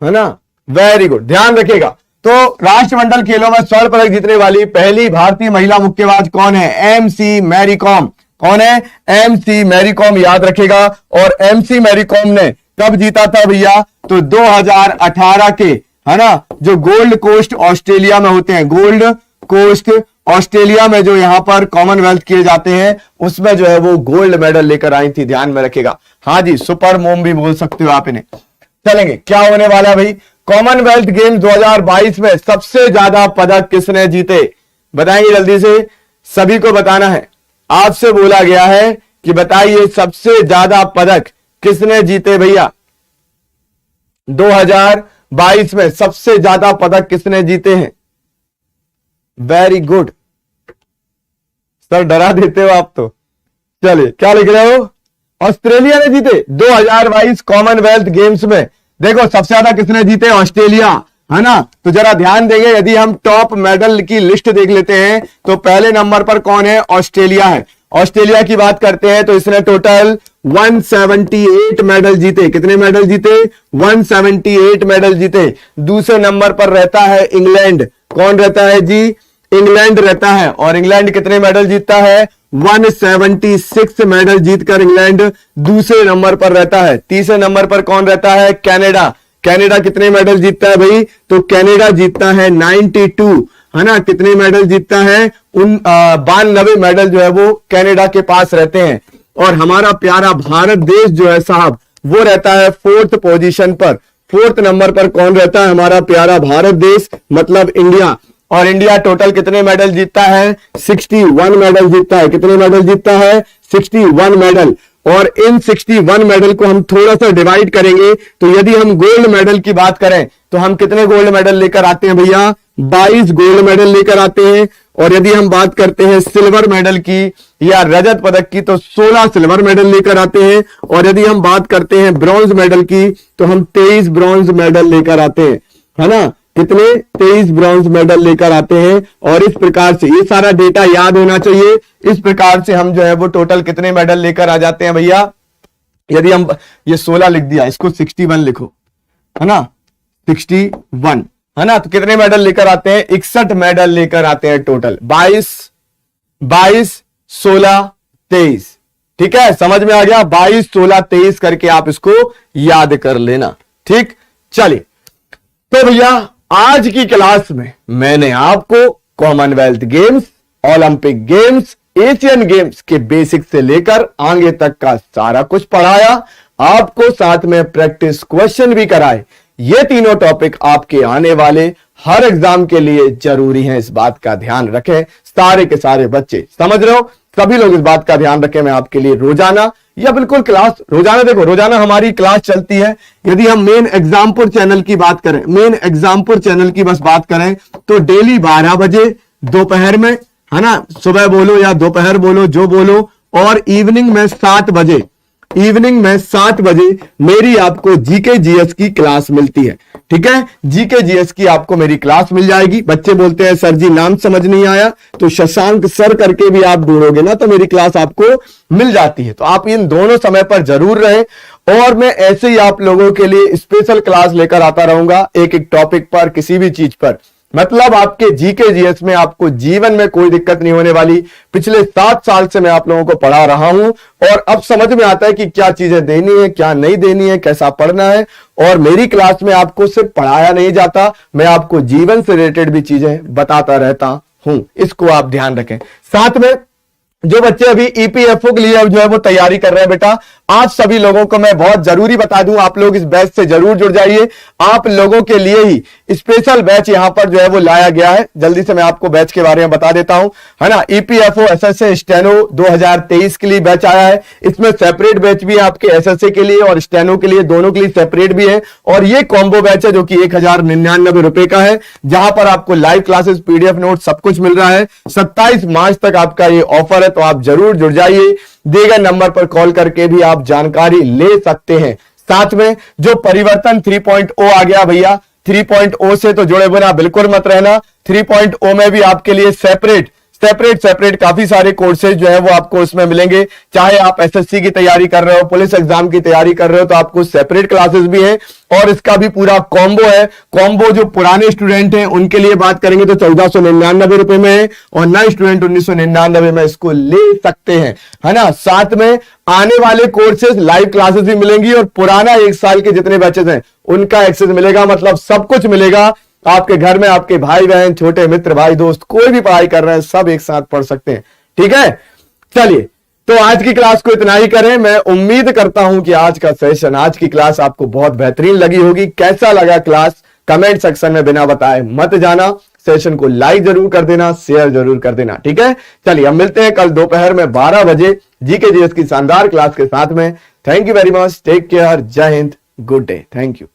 है ना। वेरी गुड, ध्यान रखिएगा। तो राष्ट्रमंडल खेलों में स्वर्ण पदक जीतने वाली पहली भारतीय महिला मुक्केबाज कौन है? एमसी मैरी कॉम। कौन है? एमसी मैरी कॉम, याद रखेगा। और एमसी मैरी कॉम ने कब जीता था भैया? तो 2018 के, है ना, जो गोल्ड कोस्ट ऑस्ट्रेलिया में होते हैं, गोल्ड कोस्ट ऑस्ट्रेलिया में जो यहां पर कॉमनवेल्थ किए जाते हैं, उसमें जो है वो गोल्ड मेडल लेकर आई थी, ध्यान में रखेगा। हाँ जी, सुपर मोम भी बोल सकते हो आप इन्हें। चलेंगे, क्या होने वाला है भाई? कॉमनवेल्थ गेम 2022 में सबसे ज्यादा पदक किसने जीते? बताएंगे जल्दी से, सभी को बताना है। आपसे बोला गया है कि बताइए सबसे ज्यादा पदक किसने जीते भैया? 2022 में सबसे ज्यादा पदक किसने जीते हैं? वेरी गुड सर, डरा देते हो आप तो। चलिए, क्या लिख रहे हो? ऑस्ट्रेलिया ने जीते 2022 कॉमनवेल्थ गेम्स में। देखो सबसे ज्यादा किसने जीते? ऑस्ट्रेलिया, है ना। तो जरा ध्यान देंगे, यदि हम टॉप मेडल की लिस्ट देख लेते हैं तो पहले नंबर पर कौन है? ऑस्ट्रेलिया है। ऑस्ट्रेलिया की बात करते हैं तो इसने टोटल 178 मेडल जीते। कितने मेडल जीते? 178 मेडल जीते। दूसरे नंबर पर रहता है इंग्लैंड। कौन रहता है जी? इंग्लैंड रहता है। और इंग्लैंड कितने मेडल जीतता है? 176 मेडल जीतकर इंग्लैंड दूसरे नंबर पर रहता है। तीसरे नंबर पर कौन रहता है? कनाडा। कनाडा कितने मेडल जीतता है भाई? तो कनाडा जीतता है 92, है ना। कितने मेडल जीतता है? 92 मेडल जो है वो कनाडा के पास रहते हैं। और हमारा प्यारा भारत देश जो है साहब, वो रहता है 4th पोजीशन पर। 4th नंबर पर कौन रहता है? हमारा प्यारा भारत देश, मतलब इंडिया। और इंडिया टोटल कितने मेडल जीतता है? 61 मेडल जीतता है। कितने मेडल जीतता है? 61 मेडल। और इन 61 मेडल को हम थोड़ा सा डिवाइड करेंगे तो यदि हम गोल्ड मेडल की बात करें तो हम कितने गोल्ड मेडल लेकर आते हैं भैया? 22 गोल्ड मेडल लेकर आते हैं। और यदि हम बात करते हैं सिल्वर मेडल की या रजत पदक की तो 16 सिल्वर मेडल लेकर आते हैं। और यदि हम बात करते हैं ब्रॉन्ज मेडल की तो हम 23 ब्रॉन्ज मेडल लेकर आते हैं, है ना? कितने? 23 ब्रॉन्ज मेडल लेकर आते हैं। और इस प्रकार से ये सारा डेटा याद होना चाहिए। इस प्रकार से हम जो है वो टोटल कितने मेडल लेकर आ जाते हैं भैया? यदि हम ये 16 लिख दिया, इसको 61 लिखो, है ना? 61, है ना? तो कितने मेडल लेकर आते हैं? 61 मेडल लेकर आते हैं टोटल। 22, 16, 23। ठीक है, समझ में आ गया? 22, 16, 23 करके आप इसको याद कर लेना। ठीक, चलिए तो भैया आज की क्लास में मैंने आपको Commonwealth games, Olympic games, Asian games के बेसिक से लेकर आगे तक का सारा कुछ पढ़ाया, आपको साथ में प्रैक्टिस क्वेश्चन भी कराए। ये तीनों टॉपिक आपके आने वाले हर एग्जाम के लिए जरूरी हैं, इस बात का ध्यान रखें। सारे के सारे बच्चे, समझ रहे हो, सभी लोग इस बात का ध्यान रखें। मैं आपके लिए रोजाना या बिल्कुल क्लास, रोजाना देखो, रोजाना हमारी क्लास चलती है। यदि हम मेन एग्जामपुर चैनल की बात करें, मेन एग्जामपुर चैनल की बस बात करें तो डेली 12 बजे दोपहर में, है ना, सुबह बोलो या दोपहर बोलो, जो बोलो, और इवनिंग में 7 बजे, इवनिंग में 7 बजे मेरी आपको जीके जीएस की क्लास मिलती है। ठीक है, जीके जीएस की आपको मेरी क्लास मिल जाएगी। बच्चे बोलते हैं सर जी नाम समझ नहीं आया, तो शशांक सर करके भी आप ढूंढोगे ना तो मेरी क्लास आपको मिल जाती है। तो आप इन दोनों समय पर जरूर रहें, और मैं ऐसे ही आप लोगों के लिए स्पेशल क्लास लेकर आता रहूंगा एक एक टॉपिक पर, किसी भी चीज पर। मतलब आपके जीके जीएस में आपको जीवन में कोई दिक्कत नहीं होने वाली। पिछले 7 साल से मैं आप लोगों को पढ़ा रहा हूं और अब समझ में आता है कि क्या चीजें देनी है, क्या नहीं देनी है, कैसा पढ़ना है। और मेरी क्लास में आपको सिर्फ पढ़ाया नहीं जाता, मैं आपको जीवन से रिलेटेड भी चीजें बताता रहता हूं, इसको आप ध्यान रखें। साथ में जो बच्चे अभी ईपीएफओ के लिए जो है वो तैयारी कर रहे हैं बेटा, आज सभी लोगों को मैं बहुत जरूरी बता दूं, आप लोग इस बैच से जरूर जुड़ जाइए। आप लोगों के लिए ही स्पेशल बैच यहां पर जो है वो लाया गया है। जल्दी से मैं आपको बैच के बारे में बता देता हूं, है ना। ईपीएफओ एसएसए स्टेनो 2023 के लिए बैच आया है। इसमें सेपरेट बैच भी है आपके एसएसए के लिए और स्टेनो के लिए, दोनों के लिए सेपरेट भी है। और ये कॉम्बो बैच है जो कि 1099 रुपए का है, जहां पर आपको लाइव क्लासेस, पीडीएफ नोट सब कुछ मिल रहा है। 27 मार्च तक आपका ये ऑफर है, तो आप जरूर जुड़ जाइए। दिए गए नंबर पर कॉल करके भी आप जानकारी ले सकते हैं। साथ में जो परिवर्तन 3.0 आ गया भैया, 3.0 से तो जुड़े बिना बिल्कुल मत रहना। 3.0 में भी आपके लिए सेपरेट काफी सारे कोर्सेज जो है वो आपको उसमें मिलेंगे। चाहे आप एसएससी की तैयारी कर रहे हो, पुलिस एग्जाम की तैयारी कर रहे हो, तो आपको सेपरेट क्लासेस भी हैं। और इसका भी पूरा कॉम्बो है। कॉम्बो जो पुराने स्टूडेंट हैं उनके लिए बात करेंगे तो 1499 रुपए में है, और नए स्टूडेंट 1999 में इसको ले सकते हैं, है ना। साथ में आने वाले कोर्सेज, लाइव क्लासेस भी मिलेंगी, और पुराना 1 साल के जितने बैचेस हैं उनका एक्सेस मिलेगा। मतलब सब कुछ मिलेगा। आपके घर में आपके भाई बहन, छोटे मित्र, भाई दोस्त, कोई भी पढ़ाई कर रहे हैं, सब एक साथ पढ़ सकते हैं। ठीक है, चलिए तो आज की क्लास को इतना ही करें। मैं उम्मीद करता हूं कि आज का सेशन, आज की क्लास आपको बहुत बेहतरीन लगी होगी। कैसा लगा क्लास कमेंट सेक्शन में बिना बताए मत जाना। सेशन को लाइक जरूर कर देना, शेयर जरूर कर देना। ठीक है, चलिए हम मिलते हैं कल दोपहर में 12 बजे जीके जीएस की शानदार क्लास के साथ में। Thank you very much, take care, जय हिंद, गुड डे, थैंक यू।